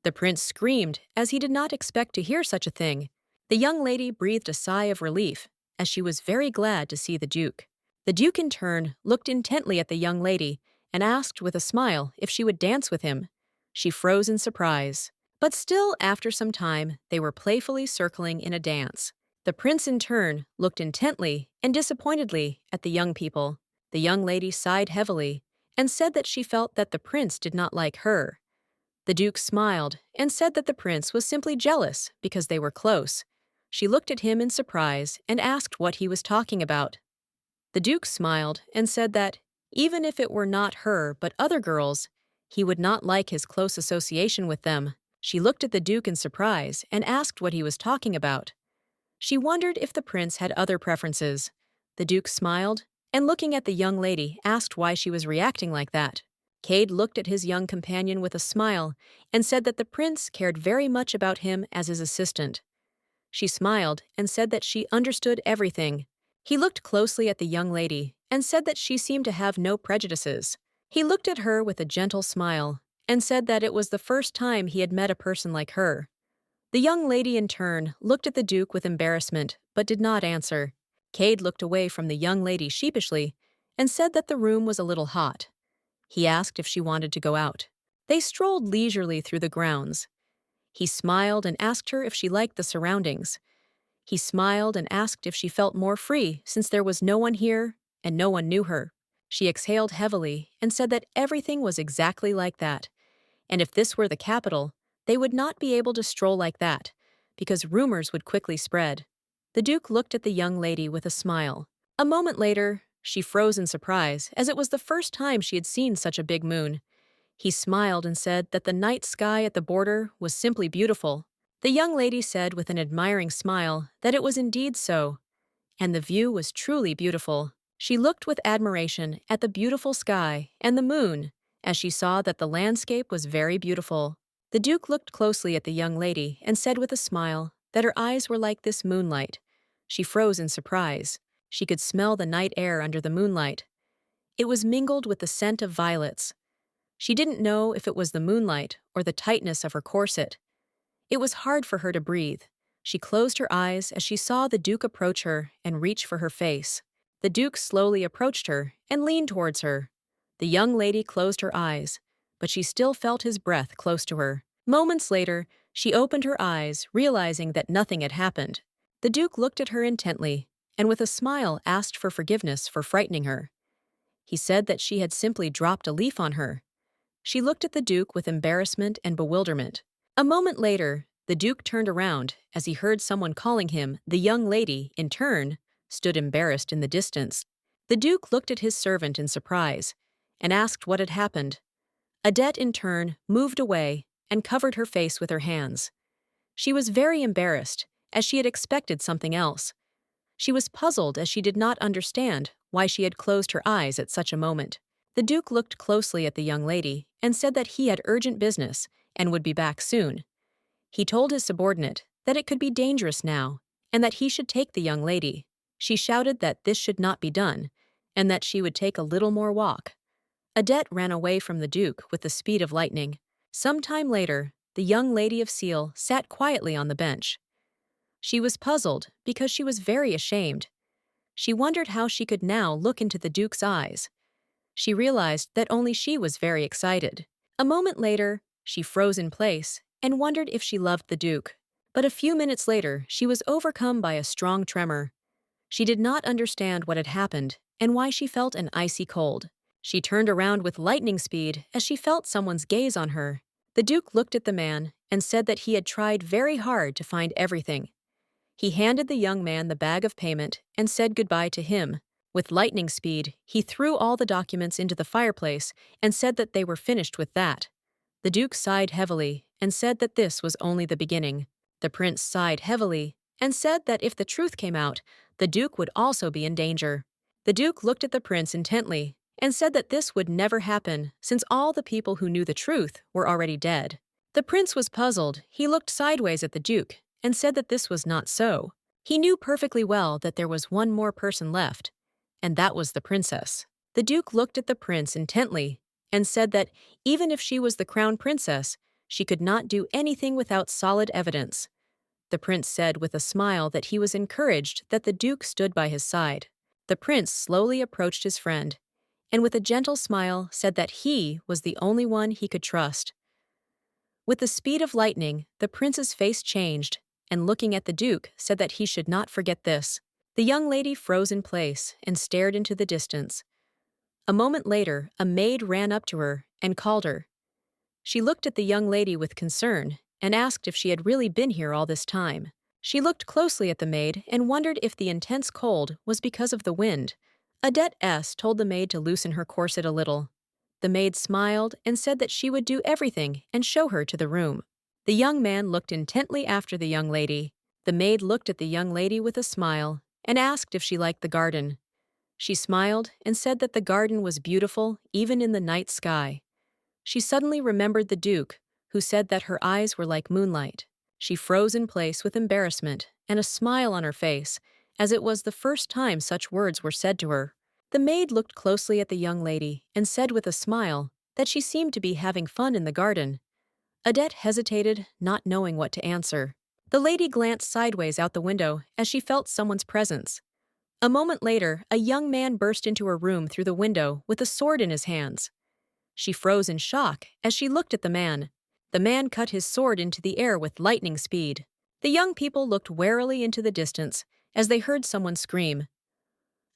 The prince screamed, as he did not expect to hear such a thing. The young lady breathed a sigh of relief, as she was very glad to see the Duke. The Duke in turn looked intently at the young lady and asked with a smile if she would dance with him. She froze in surprise. But still, after some time, they were playfully circling in a dance. The prince in turn looked intently and disappointedly at the young people. The young lady sighed heavily and said that she felt that the prince did not like her. The Duke smiled and said that the prince was simply jealous because they were close. She looked at him in surprise and asked what he was talking about. The Duke smiled and said that, even if it were not her but other girls, he would not like his close association with them. She looked at the Duke in surprise and asked what he was talking about. She wondered if the prince had other preferences. The Duke smiled and, looking at the young lady, asked why she was reacting like that. Cade looked at his young companion with a smile and said that the prince cared very much about him as his assistant. She smiled and said that she understood everything. He looked closely at the young lady and said that she seemed to have no prejudices. He looked at her with a gentle smile and said that it was the first time he had met a person like her. The young lady in turn looked at the Duke with embarrassment but did not answer. Cade looked away from the young lady sheepishly and said that the room was a little hot. He asked if she wanted to go out. They strolled leisurely through the grounds. He smiled and asked her if she liked the surroundings. He smiled and asked if she felt more free since there was no one here and no one knew her. She exhaled heavily and said that everything was exactly like that, and if this were the capital, they would not be able to stroll like that, because rumors would quickly spread. The Duke looked at the young lady with a smile. A moment later, she froze in surprise, as it was the first time she had seen such a big moon. He smiled and said that the night sky at the border was simply beautiful. The young lady said with an admiring smile that it was indeed so, and the view was truly beautiful. She looked with admiration at the beautiful sky and the moon, as she saw that the landscape was very beautiful. The Duke looked closely at the young lady and said with a smile that her eyes were like this moonlight. She froze in surprise. She could smell the night air under the moonlight. It was mingled with the scent of violets. She didn't know if it was the moonlight or the tightness of her corset. It was hard for her to breathe. She closed her eyes as she saw the Duke approach her and reach for her face. The Duke slowly approached her and leaned towards her. The young lady closed her eyes, but she still felt his breath close to her. Moments later, she opened her eyes, realizing that nothing had happened. The Duke looked at her intently, and with a smile asked for forgiveness for frightening her. He said that she had simply dropped a leaf on her. She looked at the Duke with embarrassment and bewilderment. A moment later, the Duke turned around as he heard someone calling him. The young lady, in turn, stood embarrassed in the distance. The Duke looked at his servant in surprise and asked what had happened. Adette, in turn, moved away and covered her face with her hands. She was very embarrassed, as she had expected something else. She was puzzled as she did not understand why she had closed her eyes at such a moment. The Duke looked closely at the young lady and said that he had urgent business and would be back soon. He told his subordinate that it could be dangerous now and that he should take the young lady. She shouted that this should not be done and that she would take a little more walk. Adette ran away from the Duke with the speed of lightning. Some time later, the young lady of Seal sat quietly on the bench. She was puzzled because she was very ashamed. She wondered how she could now look into the Duke's eyes. She realized that only she was very excited. A moment later, she froze in place and wondered if she loved the Duke. But a few minutes later, she was overcome by a strong tremor. She did not understand what had happened and why she felt an icy cold. She turned around with lightning speed as she felt someone's gaze on her. The Duke looked at the man and said that he had tried very hard to find everything. He handed the young man the bag of payment and said goodbye to him. With lightning speed, he threw all the documents into the fireplace and said that they were finished with that. The Duke sighed heavily and said that this was only the beginning. The prince sighed heavily and said that if the truth came out, the Duke would also be in danger. The Duke looked at the prince intently and said that this would never happen since all the people who knew the truth were already dead. The prince was puzzled. He looked sideways at the Duke and said that this was not so. He knew perfectly well that there was one more person left, and that was the princess. The Duke looked at the prince intently and said that even if she was the crown princess, she could not do anything without solid evidence. The prince said with a smile that he was encouraged that the Duke stood by his side. The prince slowly approached his friend and with a gentle smile said that he was the only one he could trust. With the speed of lightning, the prince's face changed, and looking at the Duke, said that he should not forget this. The young lady froze in place and stared into the distance. A moment later, a maid ran up to her and called her. She looked at the young lady with concern and asked if she had really been here all this time. She looked closely at the maid and wondered if the intense cold was because of the wind. Adette S. told the maid to loosen her corset a little. The maid smiled and said that she would do everything and show her to the room. The young man looked intently after the young lady. The maid looked at the young lady with a smile and asked if she liked the garden. She smiled and said that the garden was beautiful even in the night sky. She suddenly remembered the Duke, who said that her eyes were like moonlight. She froze in place with embarrassment and a smile on her face, as it was the first time such words were said to her. The maid looked closely at the young lady and said with a smile that she seemed to be having fun in the garden. Adette hesitated, not knowing what to answer. The lady glanced sideways out the window as she felt someone's presence. A moment later, a young man burst into her room through the window with a sword in his hands. She froze in shock as she looked at the man. The man cut his sword into the air with lightning speed. The young people looked warily into the distance as they heard someone scream.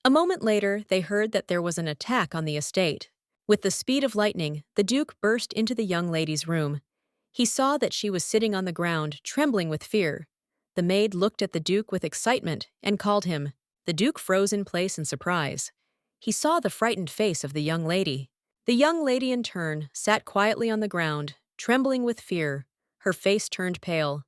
A moment later, they heard that there was an attack on the estate. With the speed of lightning, the Duke burst into the young lady's room. He saw that she was sitting on the ground, trembling with fear. The maid looked at the Duke with excitement and called him. The Duke froze in place in surprise. He saw the frightened face of the young lady. The young lady, in turn, sat quietly on the ground, trembling with fear. Her face turned pale.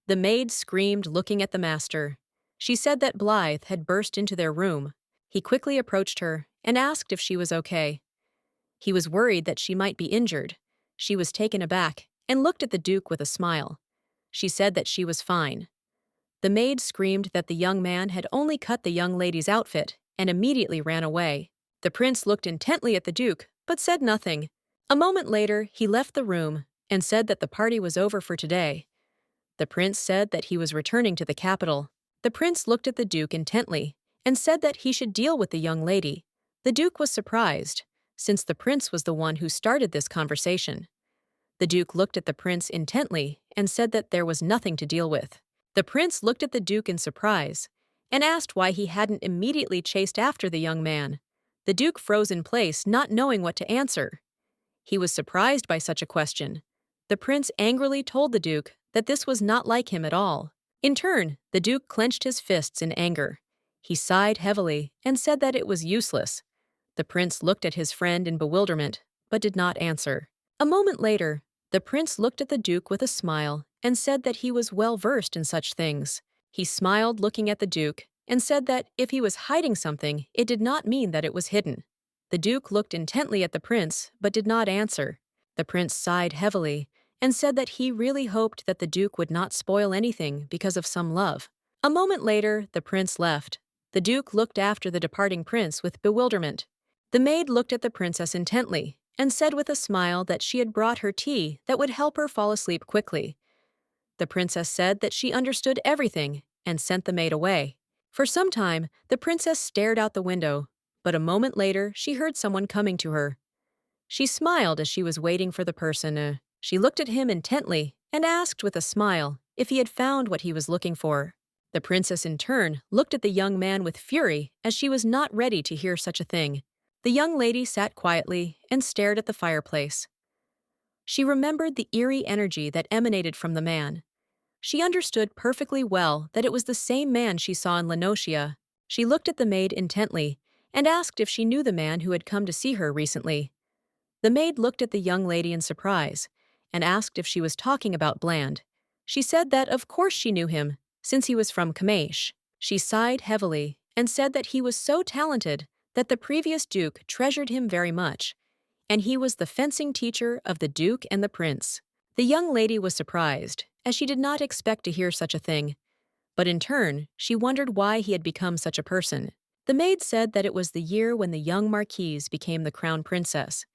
The maid screamed, looking at the master. She said that Blythe had burst into their room. He quickly approached her and asked if she was okay. He was worried that she might be injured. She was taken aback and looked at the Duke with a smile. She said that she was fine. The maid screamed that the young man had only cut the young lady's outfit and immediately ran away. The prince looked intently at the Duke, but said nothing. A moment later, he left the room and said that the party was over for today. The prince said that he was returning to the capital. The prince looked at the Duke intently and said that he should deal with the young lady. The Duke was surprised, since the prince was the one who started this conversation. The Duke looked at the prince intently and said that there was nothing to deal with. The prince looked at the Duke in surprise and asked why he hadn't immediately chased after the young man. The Duke froze in place, not knowing what to answer. He was surprised by such a question. The prince angrily told the Duke that this was not like him at all. In turn, the Duke clenched his fists in anger. He sighed heavily and said that it was useless. The prince looked at his friend in bewilderment, but did not answer. A moment later, the prince looked at the Duke with a smile and said that he was well versed in such things. He smiled, looking at the Duke, and said that if he was hiding something, it did not mean that it was hidden. The Duke looked intently at the prince, but did not answer. The prince sighed heavily and said that he really hoped that the Duke would not spoil anything because of some love. A moment later, the prince left. The Duke looked after the departing prince with bewilderment. The maid looked at the princess intently and said with a smile that she had brought her tea that would help her fall asleep quickly. The princess said that she understood everything and sent the maid away. For some time, the princess stared out the window, but a moment later she heard someone coming to her. She smiled as she was waiting for the person. She looked at him intently and asked with a smile if he had found what he was looking for. The princess, in turn, looked at the young man with fury as she was not ready to hear such a thing. The young lady sat quietly and stared at the fireplace. She remembered the eerie energy that emanated from the man. She understood perfectly well that it was the same man she saw in Lenocia. She looked at the maid intently and asked if she knew the man who had come to see her recently. The maid looked at the young lady in surprise and asked if she was talking about Bland. She said that of course she knew him, since he was from Kamash. She sighed heavily and said that he was so talented that the previous duke treasured him very much, and he was the fencing teacher of the duke and the prince. The young lady was surprised, as she did not expect to hear such a thing, but in turn, she wondered why he had become such a person. The maid said that it was the year when the young marquise became the crown princess.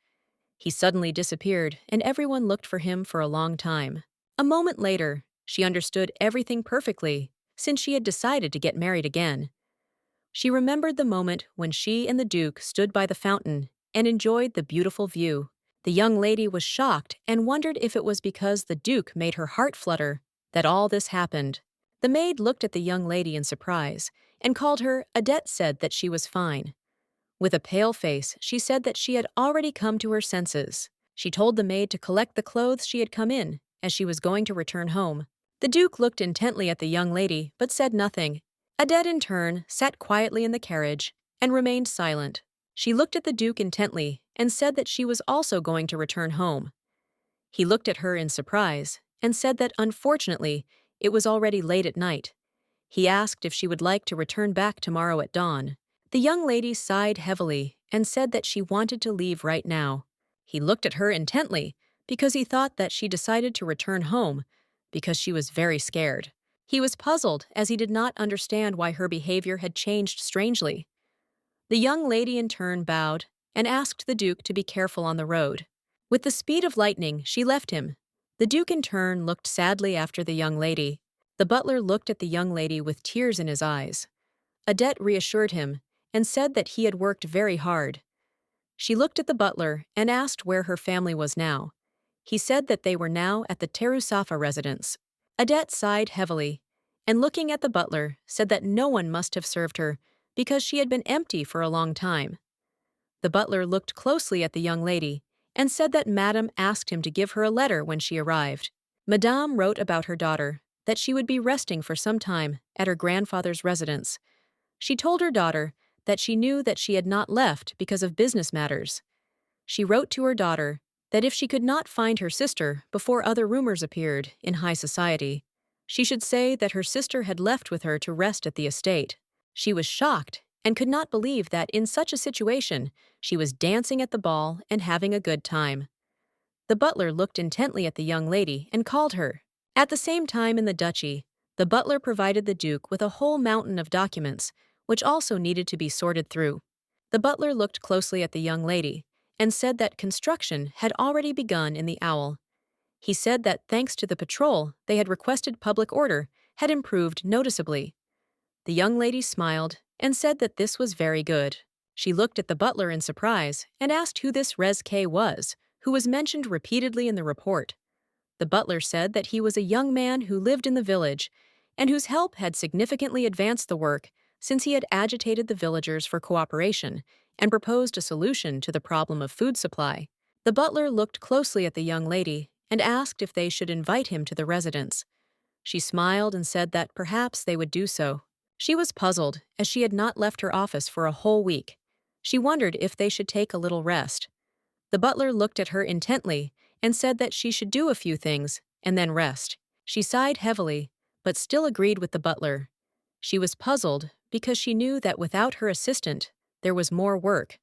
He suddenly disappeared, and everyone looked for him for a long time. A moment later, she understood everything perfectly, since she had decided to get married again. She remembered the moment when she and the Duke stood by the fountain and enjoyed the beautiful view. The young lady was shocked and wondered if it was because the Duke made her heart flutter that all this happened. The maid looked at the young lady in surprise and called her. Adette said that she was fine. With a pale face, she said that she had already come to her senses. She told the maid to collect the clothes she had come in, as she was going to return home. The Duke looked intently at the young lady, but said nothing. Adette, in turn, sat quietly in the carriage and remained silent. She looked at the Duke intently and said that she was also going to return home. He looked at her in surprise and said that, unfortunately, it was already late at night. He asked if she would like to return back tomorrow at dawn. The young lady sighed heavily and said that she wanted to leave right now. He looked at her intently because he thought that she decided to return home because she was very scared. He was puzzled as he did not understand why her behavior had changed strangely. The young lady in turn bowed and asked the Duke to be careful on the road. With the speed of lightning, she left him. The Duke in turn looked sadly after the young lady. The butler looked at the young lady with tears in his eyes. Adette reassured him and said that he had worked very hard. She looked at the butler and asked where her family was now. He said that they were now at the Terusafa residence. Adette sighed heavily and looking at the butler, said that no one must have served her because she had been empty for a long time. The butler looked closely at the young lady and said that Madame asked him to give her a letter when she arrived. Madame wrote about her daughter, that she would be resting for some time at her grandfather's residence. She told her daughter that she knew that she had not left because of business matters. She wrote to her daughter that if she could not find her sister before other rumors appeared in high society, she should say that her sister had left with her to rest at the estate. She was shocked and could not believe that in such a situation she was dancing at the ball and having a good time. The butler looked intently at the young lady and called her. At the same time in the duchy, the butler provided the duke with a whole mountain of documents, which also needed to be sorted through. The butler looked closely at the young lady and said that construction had already begun in the Owl. He said that thanks to the patrol they had requested, public order had improved noticeably. The young lady smiled and said that this was very good. She looked at the butler in surprise and asked who this Res K was, who was mentioned repeatedly in the report. The butler said that he was a young man who lived in the village and whose help had significantly advanced the work since he had agitated the villagers for cooperation and proposed a solution to the problem of food supply. The butler looked closely at the young lady and asked if they should invite him to the residence. She smiled and said that perhaps they would do so. She was puzzled, as she had not left her office for a whole week. She wondered if they should take a little rest. The butler looked at her intently and said that she should do a few things and then rest. She sighed heavily, but still agreed with the butler. She was puzzled because she knew that without her assistant, there was more work.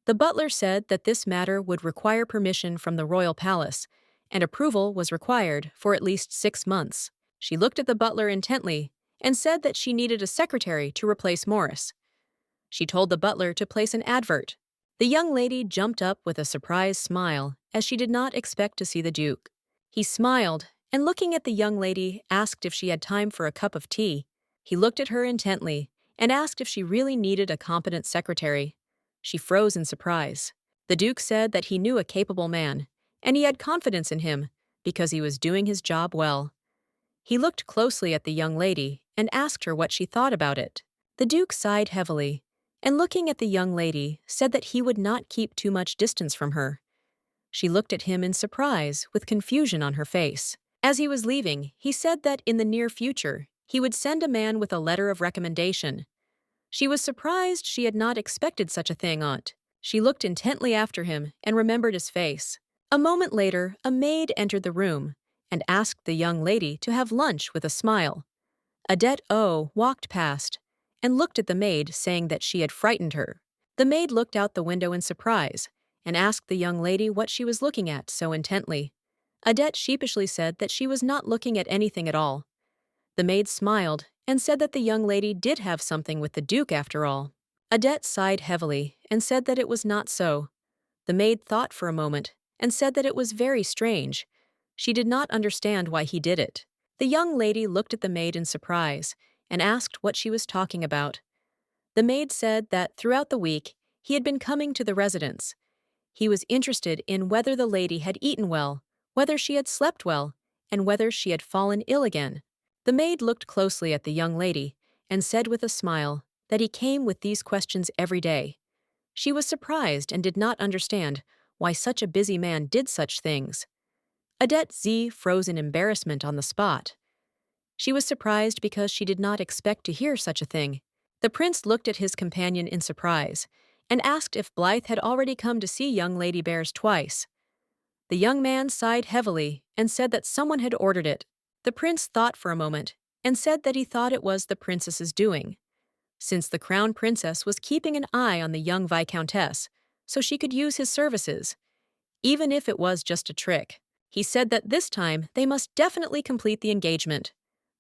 The butler said that this matter would require permission from the royal palace, and approval was required for at least 6 months. She looked at the butler intently and said that she needed a secretary to replace Morris. She told the butler to place an advert. The young lady jumped up with a surprised smile, as she did not expect to see the Duke. He smiled, and looking at the young lady, asked if she had time for a cup of tea. He looked at her intently and asked if she really needed a competent secretary. She froze in surprise. The Duke said that he knew a capable man, and he had confidence in him because he was doing his job well. He looked closely at the young lady and asked her what she thought about it. The Duke sighed heavily, and looking at the young lady, said that he would not keep too much distance from her. She looked at him in surprise, with confusion on her face. As he was leaving, he said that in the near future, he would send a man with a letter of recommendation. She was surprised she had not expected such a thing, aunt. She looked intently after him and remembered his face. A moment later, a maid entered the room and asked the young lady to have lunch with a smile. Adette O walked past and looked at the maid, saying that she had frightened her. The maid looked out the window in surprise and asked the young lady what she was looking at so intently. Adette sheepishly said that she was not looking at anything at all. The maid smiled and said that the young lady did have something with the Duke after all. Adette sighed heavily and said that it was not so. The maid thought for a moment and said that it was very strange. She did not understand why he did it. The young lady looked at the maid in surprise and asked what she was talking about. The maid said that throughout the week he had been coming to the residence. He was interested in whether the lady had eaten well, whether she had slept well, and whether she had fallen ill again. The maid looked closely at the young lady and said with a smile that he came with these questions every day. She was surprised and did not understand why such a busy man did such things. Adette Z froze in embarrassment on the spot. She was surprised because she did not expect to hear such a thing. The prince looked at his companion in surprise and asked if Blythe had already come to see young Lady Bears twice. The young man sighed heavily and said that someone had ordered it. The prince thought for a moment and said that he thought it was the princess's doing, since the crown princess was keeping an eye on the young viscountess, so she could use his services, even if it was just a trick. He said that this time they must definitely complete the engagement.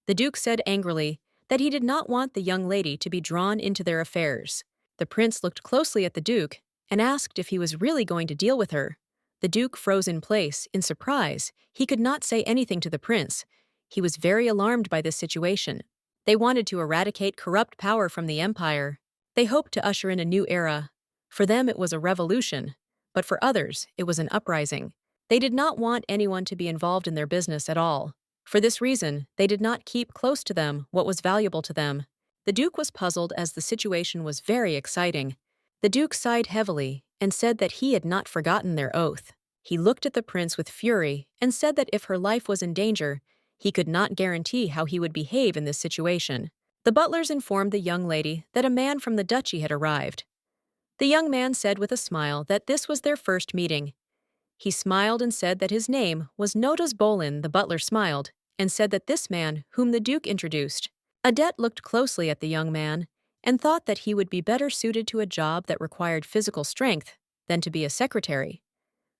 The Duke said angrily that he did not want the young lady to be drawn into their affairs. The prince looked closely at the Duke and asked if he was really going to deal with her. The Duke froze in place, in surprise. He could not say anything to the prince. He was very alarmed by this situation. They wanted to eradicate corrupt power from the empire. They hoped to usher in a new era. For them it was a revolution, but for others it was an uprising. They did not want anyone to be involved in their business at all. For this reason, they did not keep close to them what was valuable to them. The Duke was puzzled as the situation was very exciting. The Duke sighed heavily and said that he had not forgotten their oath. He looked at the prince with fury and said that if her life was in danger, he could not guarantee how he would behave in this situation. The butlers informed the young lady that a man from the duchy had arrived. The young man said with a smile that this was their first meeting. He smiled and said that his name was Notas Bolin. The butler smiled and said that this man, whom the Duke introduced. Adette looked closely at the young man and thought that he would be better suited to a job that required physical strength than to be a secretary.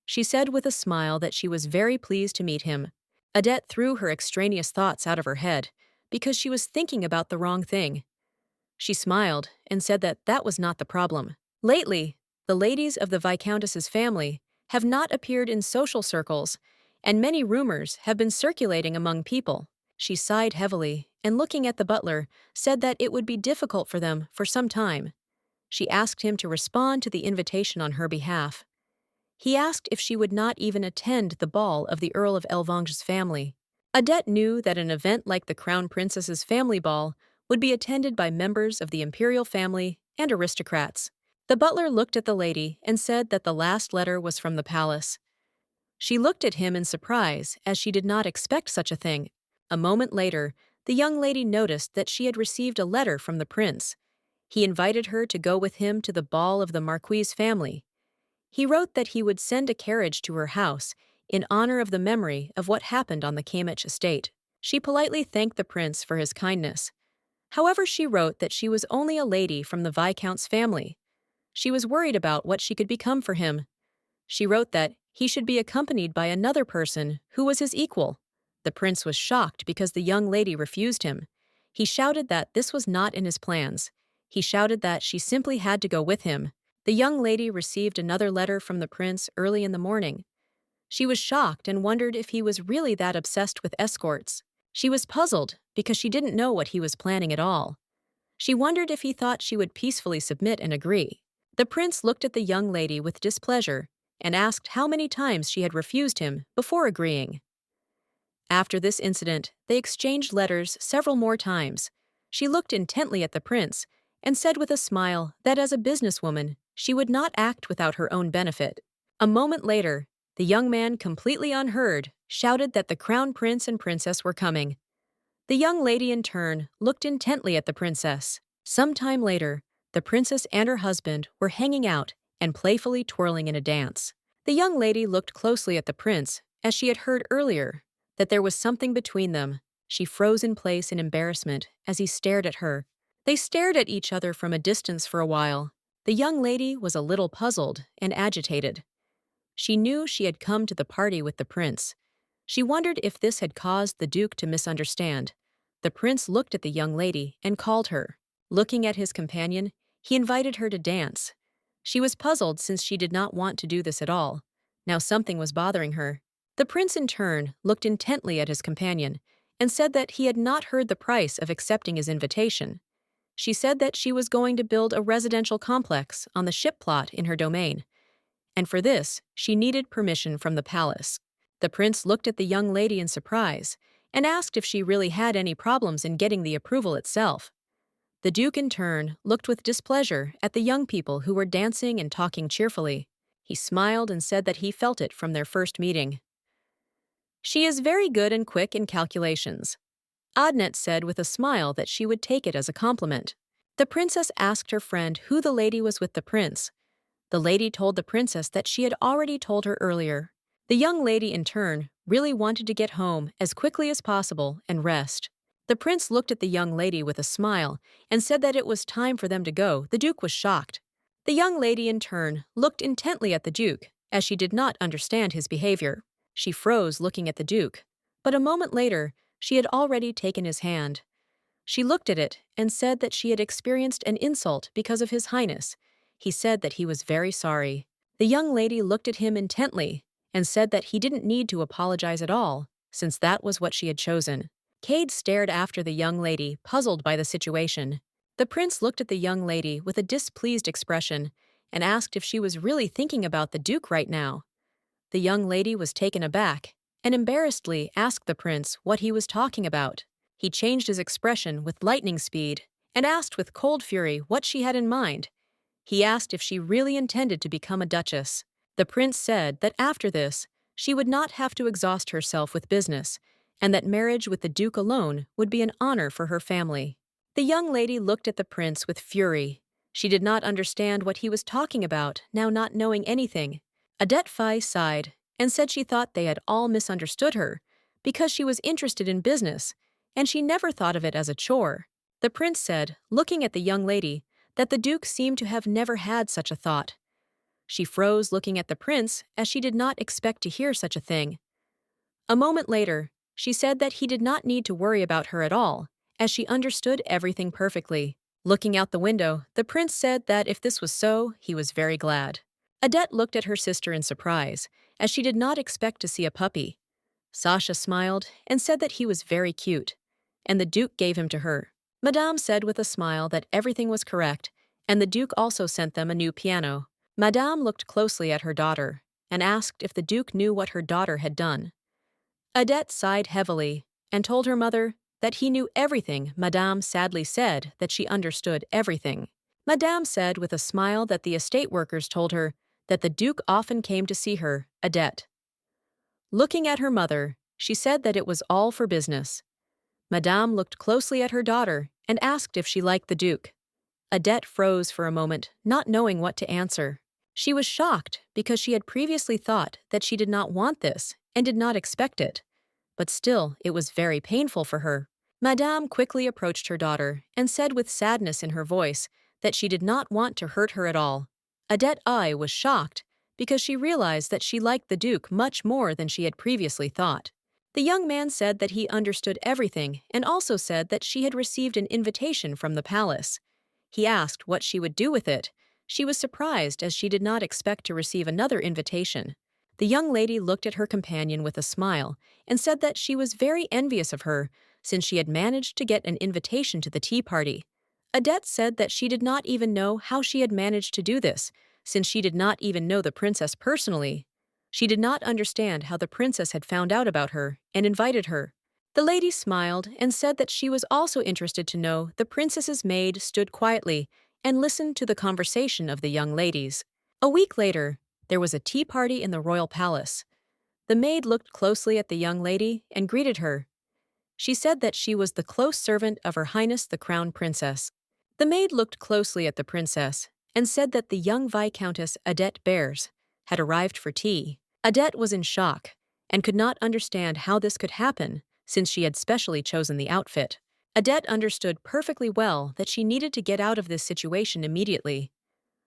She said with a smile that she was very pleased to meet him. Adette threw her extraneous thoughts out of her head because she was thinking about the wrong thing. She smiled and said that that was not the problem. Lately, the ladies of the Viscountess's family have not appeared in social circles, and many rumors have been circulating among people. She sighed heavily and, looking at the butler, said that it would be difficult for them for some time. She asked him to respond to the invitation on her behalf. He asked if she would not even attend the ball of the Earl of Elvange's family. Adette knew that an event like the Crown Princess's family ball would be attended by members of the imperial family and aristocrats. The butler looked at the lady and said that the last letter was from the palace. She looked at him in surprise, as she did not expect such a thing. A moment later, the young lady noticed that she had received a letter from the prince. He invited her to go with him to the ball of the Marquis's family. He wrote that he would send a carriage to her house in honor of the memory of what happened on the Kamich estate. She politely thanked the prince for his kindness. However, she wrote that she was only a lady from the Viscount's family. She was worried about what she could become for him. She wrote that he should be accompanied by another person who was his equal. The prince was shocked because the young lady refused him. He shouted that this was not in his plans. He shouted that she simply had to go with him. The young lady received another letter from the prince early in the morning. She was shocked and wondered if he was really that obsessed with escorts. She was puzzled because she didn't know what he was planning at all. She wondered if he thought she would peacefully submit and agree. The prince looked at the young lady with displeasure and asked how many times she had refused him before agreeing. After this incident, they exchanged letters several more times. She looked intently at the prince and said with a smile that as a businesswoman, she would not act without her own benefit. A moment later, the young man, completely unheard, shouted that the crown prince and princess were coming. The young lady, in turn, looked intently at the princess. Some time later, the princess and her husband were hanging out and playfully twirling in a dance. The young lady looked closely at the prince, as she had heard earlier that there was something between them. She froze in place in embarrassment as he stared at her. They stared at each other from a distance for a while. The young lady was a little puzzled and agitated. She knew she had come to the party with the prince. She wondered if this had caused the Duke to misunderstand. The prince looked at the young lady and called her. Looking at his companion, he invited her to dance. She was puzzled since she did not want to do this at all. Now something was bothering her. The prince, in turn, looked intently at his companion and said that he had not heard the price of accepting his invitation. She said that she was going to build a residential complex on the ship plot in her domain, and for this, she needed permission from the palace. The prince looked at the young lady in surprise and asked if she really had any problems in getting the approval itself. The Duke, in turn, looked with displeasure at the young people who were dancing and talking cheerfully. He smiled and said that he felt it from their first meeting. "She is very good and quick in calculations." Adnet said with a smile that she would take it as a compliment. The princess asked her friend who the lady was with the prince. The lady told the princess that she had already told her earlier. The young lady, in turn, really wanted to get home as quickly as possible and rest. The prince looked at the young lady with a smile and said that it was time for them to go. The Duke was shocked. The young lady, in turn, looked intently at the Duke, as she did not understand his behavior. She froze looking at the Duke, but a moment later, she had already taken his hand. She looked at it and said that she had experienced an insult because of His Highness. He said that he was very sorry. The young lady looked at him intently and said that he didn't need to apologize at all, since that was what she had chosen. Cade stared after the young lady, puzzled by the situation. The prince looked at the young lady with a displeased expression and asked if she was really thinking about the Duke right now. The young lady was taken aback and embarrassedly asked the prince what he was talking about. He changed his expression with lightning speed and asked with cold fury what she had in mind. He asked if she really intended to become a duchess. The prince said that after this, she would not have to exhaust herself with business, and that marriage with the duke alone would be an honor for her family. The young lady looked at the prince with fury. She did not understand what he was talking about, now not knowing anything. Adette Fai sighed and said she thought they had all misunderstood her because she was interested in business, and she never thought of it as a chore. The prince said, looking at the young lady, that the duke seemed to have never had such a thought. She froze looking at the prince as she did not expect to hear such a thing. A moment later, she said that he did not need to worry about her at all, as she understood everything perfectly. Looking out the window, the prince said that if this was so, he was very glad. Adette looked at her sister in surprise, as she did not expect to see a puppy. Sasha smiled and said that he was very cute, and the duke gave him to her. Madame said with a smile that everything was correct, and the duke also sent them a new piano. Madame looked closely at her daughter and asked if the duke knew what her daughter had done. Adette sighed heavily and told her mother that he knew everything. Madame sadly said that she understood everything. Madame said with a smile that the estate workers told her that the duke often came to see her, Adette. Looking at her mother, she said that it was all for business. Madame looked closely at her daughter and asked if she liked the duke. Adette froze for a moment, not knowing what to answer. She was shocked because she had previously thought that she did not want this and did not expect it. But still, it was very painful for her. Madame quickly approached her daughter and said with sadness in her voice that she did not want to hurt her at all. Adette I was shocked because she realized that she liked the duke much more than she had previously thought. The young man said that he understood everything and also said that she had received an invitation from the palace. He asked what she would do with it. She was surprised as she did not expect to receive another invitation. The young lady looked at her companion with a smile and said that she was very envious of her since she had managed to get an invitation to the tea party. Adette said that she did not even know how she had managed to do this, since she did not even know the princess personally. She did not understand how the princess had found out about her and invited her. The lady smiled and said that she was also interested to know the princess's maid stood quietly and listened to the conversation of the young ladies. A week later, there was a tea party in the royal palace. The maid looked closely at the young lady and greeted her. She said that she was the close servant of Her Highness the Crown Princess. The maid looked closely at the princess and said that the young Viscountess Adette Bears had arrived for tea. Adette was in shock and could not understand how this could happen since she had specially chosen the outfit. Adette understood perfectly well that she needed to get out of this situation immediately.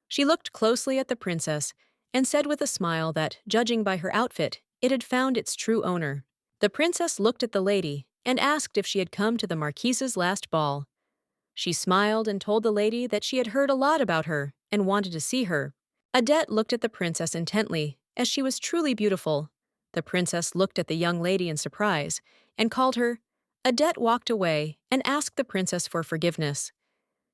She looked closely at the princess and said with a smile that, judging by her outfit, it had found its true owner. The princess looked at the lady and asked if she had come to the marquise's last ball. She smiled and told the lady that she had heard a lot about her and wanted to see her. Adette looked at the princess intently, as she was truly beautiful. The princess looked at the young lady in surprise and called her. Adette walked away and asked the princess for forgiveness.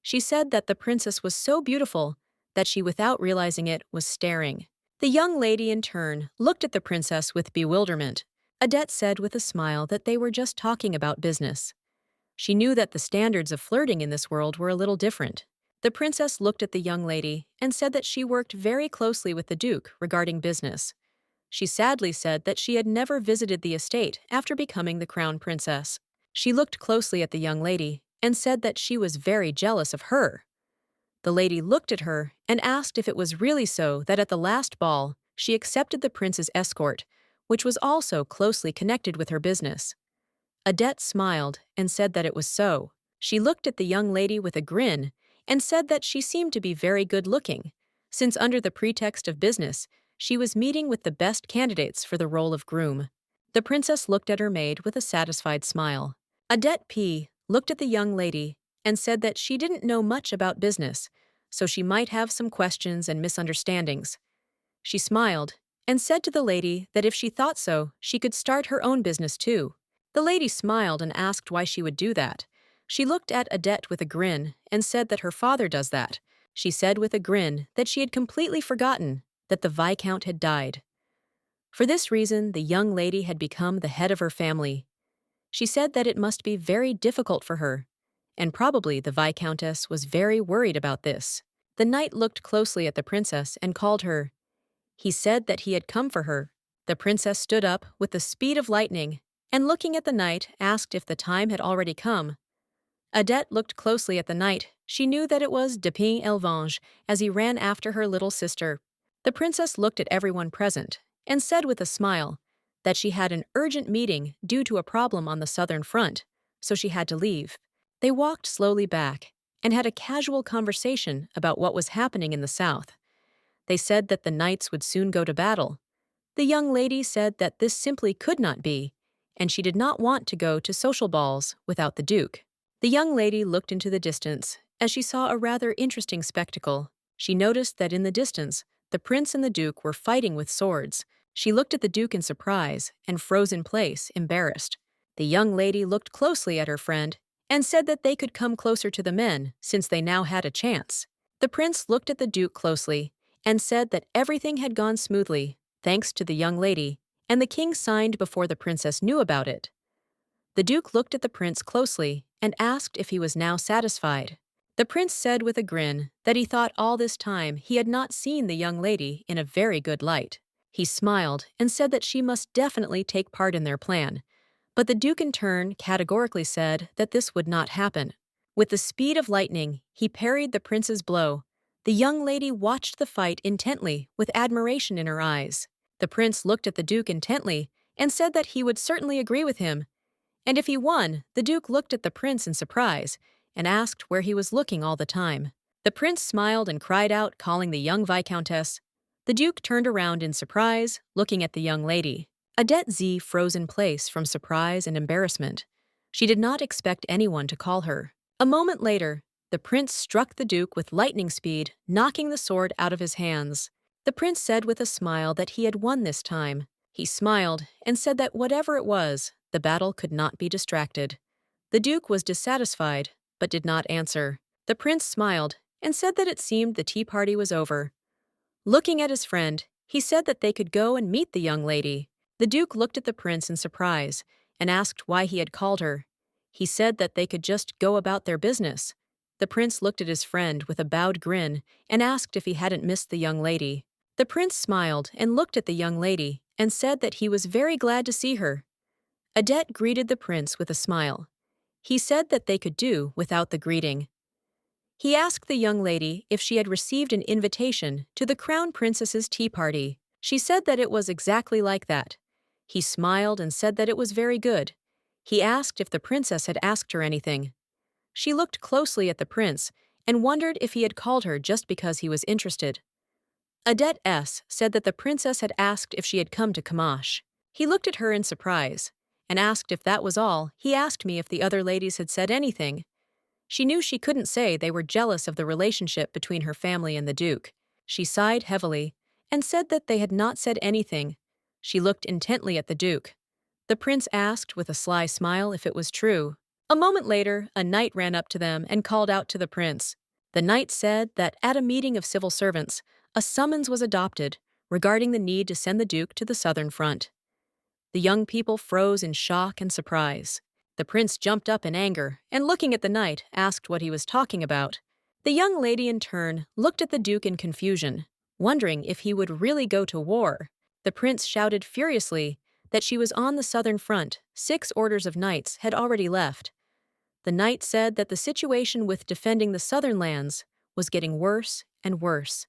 She said that the princess was so beautiful that she, without realizing it, was staring. The young lady, in turn, looked at the princess with bewilderment. Adette said with a smile that they were just talking about business. She knew that the standards of flirting in this world were a little different. The princess looked at the young lady and said that she worked very closely with the duke regarding business. She sadly said that she had never visited the estate after becoming the crown princess. She looked closely at the young lady and said that she was very jealous of her. The lady looked at her and asked if it was really so that at the last ball she accepted the prince's escort, which was also closely connected with her business. Adette smiled and said that it was so. She looked at the young lady with a grin and said that she seemed to be very good-looking, since under the pretext of business, she was meeting with the best candidates for the role of groom. The princess looked at her maid with a satisfied smile. Adette P. looked at the young lady and said that she didn't know much about business, so she might have some questions and misunderstandings. She smiled and said to the lady that if she thought so, she could start her own business too. The lady smiled and asked why she would do that. She looked at Adette with a grin and said that her father does that. She said with a grin that she had completely forgotten that the Viscount had died. For this reason, the young lady had become the head of her family. She said that it must be very difficult for her, and probably the Viscountess was very worried about this. The knight looked closely at the princess and called her. He said that he had come for her. The princess stood up with the speed of lightning, and looking at the knight, asked if the time had already come. Adette looked closely at the knight. She knew that it was Depin Elvange as he ran after her little sister. The princess looked at everyone present and said with a smile that she had an urgent meeting due to a problem on the southern front, so she had to leave. They walked slowly back and had a casual conversation about what was happening in the south. They said that the knights would soon go to battle. The young lady said that this simply could not be, and she did not want to go to social balls without the duke. The young lady looked into the distance as she saw a rather interesting spectacle. She noticed that in the distance, the prince and the duke were fighting with swords. She looked at the duke in surprise and froze in place, embarrassed. The young lady looked closely at her friend and said that they could come closer to the men since they now had a chance. The prince looked at the duke closely and said that everything had gone smoothly, thanks to the young lady, and the king signed before the princess knew about it. The duke looked at the prince closely and asked if he was now satisfied. The prince said with a grin that he thought all this time he had not seen the young lady in a very good light. He smiled and said that she must definitely take part in their plan, but the duke in turn categorically said that this would not happen. With the speed of lightning, he parried the prince's blow. The young lady watched the fight intently with admiration in her eyes. The prince looked at the duke intently and said that he would certainly agree with him. And if he won, the duke looked at the prince in surprise and asked where he was looking all the time. The prince smiled and cried out, calling the young viscountess. The duke turned around in surprise, looking at the young lady. Adette Z froze in place from surprise and embarrassment. She did not expect anyone to call her. A moment later, the prince struck the duke with lightning speed, knocking the sword out of his hands. The prince said with a smile that he had won this time. He smiled and said that whatever it was, the battle could not be distracted. The duke was dissatisfied, but did not answer. The prince smiled and said that it seemed the tea party was over. Looking at his friend, he said that they could go and meet the young lady. The duke looked at the prince in surprise and asked why he had called her. He said that they could just go about their business. The prince looked at his friend with a bowed grin and asked if he hadn't missed the young lady. The prince smiled and looked at the young lady and said that he was very glad to see her. Adette greeted the prince with a smile. He said that they could do without the greeting. He asked the young lady if she had received an invitation to the crown princess's tea party. She said that it was exactly like that. He smiled and said that it was very good. He asked if the princess had asked her anything. She looked closely at the prince and wondered if he had called her just because he was interested. Adette S. said that the princess had asked if she had come to Kamash. He looked at her in surprise and asked if that was all. He asked me if the other ladies had said anything. She knew she couldn't say they were jealous of the relationship between her family and the duke. She sighed heavily and said that they had not said anything. She looked intently at the duke. The prince asked with a sly smile if it was true. A moment later, a knight ran up to them and called out to the prince. The knight said that at a meeting of civil servants, a summons was adopted regarding the need to send the duke to the southern front. The young people froze in shock and surprise. The prince jumped up in anger and, looking at the knight, asked what he was talking about. The young lady in turn looked at the duke in confusion, wondering if he would really go to war. The prince shouted furiously that she was on the southern front. 6 orders of knights had already left. The knight said that the situation with defending the southern lands was getting worse and worse.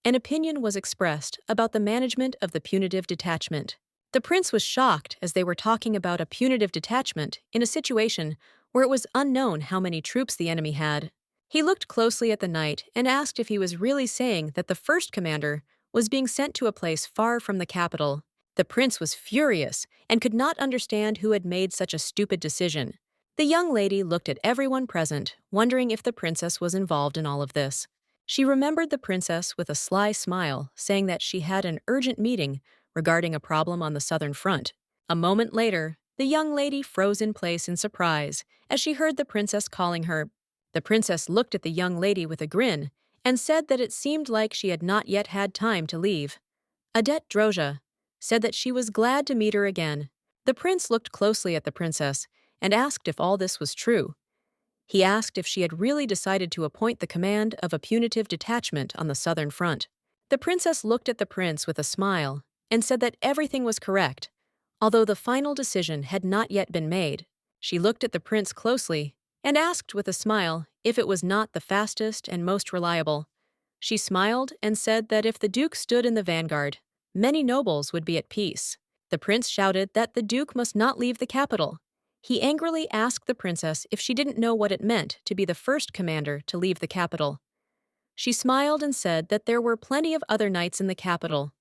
An opinion was expressed about the management of the punitive detachment. The prince was shocked as they were talking about a punitive detachment in a situation where it was unknown how many troops the enemy had. He looked closely at the knight and asked if he was really saying that the first commander was being sent to a place far from the capital. The prince was furious and could not understand who had made such a stupid decision. The young lady looked at everyone present, wondering if the princess was involved in all of this. She remembered the princess with a sly smile, saying that she had an urgent meeting regarding a problem on the southern front. A moment later, the young lady froze in place in surprise as she heard the princess calling her. The princess looked at the young lady with a grin and said that it seemed like she had not yet had time to leave. Adette Droja said that she was glad to meet her again. The prince looked closely at the princess and asked if all this was true. He asked if she had really decided to appoint the command of a punitive detachment on the southern front. The princess looked at the prince with a smile and said that everything was correct, although the final decision had not yet been made. She looked at the prince closely and asked with a smile if it was not the fastest and most reliable. She smiled and said that if the duke stood in the vanguard, many nobles would be at peace. The prince shouted that the duke must not leave the capital. He angrily asked the princess if she didn't know what it meant to be the first commander to leave the capital. She smiled and said that there were plenty of other knights in the capital.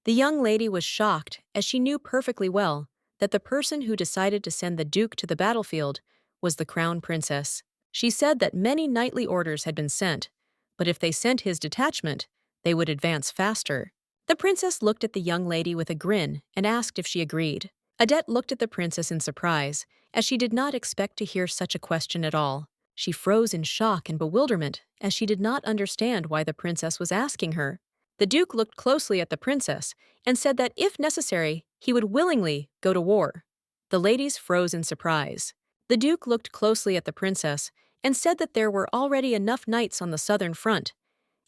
The young lady was shocked, as she knew perfectly well that the person who decided to send the duke to the battlefield was the crown princess. She said that many knightly orders had been sent, but if they sent his detachment, they would advance faster. The princess looked at the young lady with a grin and asked if she agreed. Adette looked at the princess in surprise, as she did not expect to hear such a question at all. She froze in shock and bewilderment, as she did not understand why the princess was asking her. The duke looked closely at the princess and said that if necessary, he would willingly go to war. The ladies froze in surprise. The duke looked closely at the princess and said that there were already enough knights on the southern front,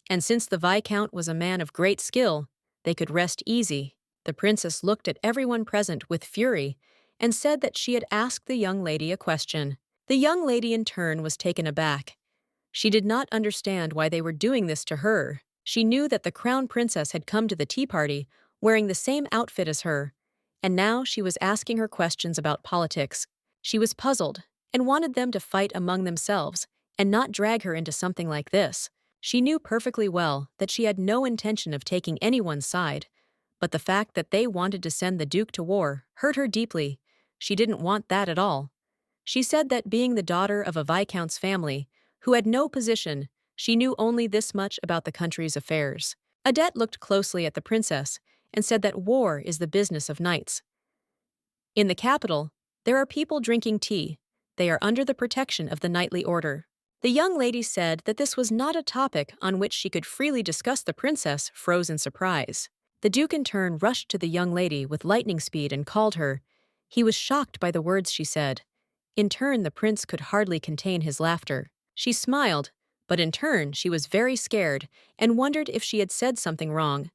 and since the viscount was a man of great skill, they could rest easy. The princess looked at everyone present with fury and said that she had asked the young lady a question. The young lady in turn was taken aback. She did not understand why they were doing this to her. She knew that the crown princess had come to the tea party wearing the same outfit as her, and now she was asking her questions about politics. She was puzzled and wanted them to fight among themselves and not drag her into something like this. She knew perfectly well that she had no intention of taking anyone's side, but the fact that they wanted to send the duke to war hurt her deeply. She didn't want that at all. She said that being the daughter of a viscount's family, who had no position, she knew only this much about the country's affairs. Adette looked closely at the princess and said that war is the business of knights. In the capital, there are people drinking tea. They are under the protection of the knightly order. The young lady said that this was not a topic on which she could freely discuss. The princess froze in surprise. The duke in turn rushed to the young lady with lightning speed and called her. He was shocked by the words she said. In turn, the prince could hardly contain his laughter. She smiled, but in turn she was very scared and wondered if she had said something wrong.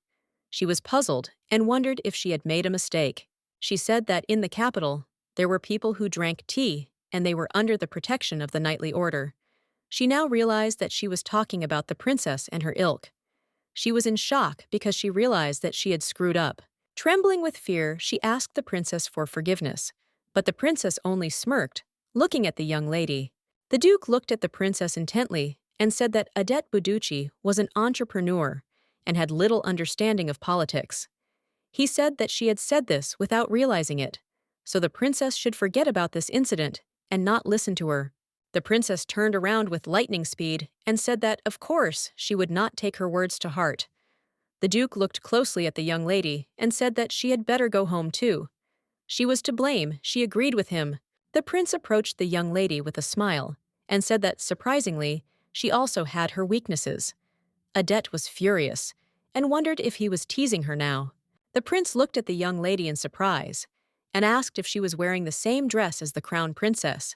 She was puzzled and wondered if she had made a mistake. She said that in the capital, there were people who drank tea and they were under the protection of the knightly order. She now realized that she was talking about the princess and her ilk. She was in shock because she realized that she had screwed up. Trembling with fear, she asked the princess for forgiveness, but the princess only smirked, looking at the young lady. The duke looked at the princess intently and said that Adette Buducci was an entrepreneur and had little understanding of politics. He said that she had said this without realizing it, so the princess should forget about this incident and not listen to her. The princess turned around with lightning speed and said that, of course, she would not take her words to heart. The duke looked closely at the young lady and said that she had better go home too. She was to blame, she agreed with him. The prince approached the young lady with a smile and said that, surprisingly, she also had her weaknesses. Adette was furious and wondered if he was teasing her now. The prince looked at the young lady in surprise and asked if she was wearing the same dress as the crown princess.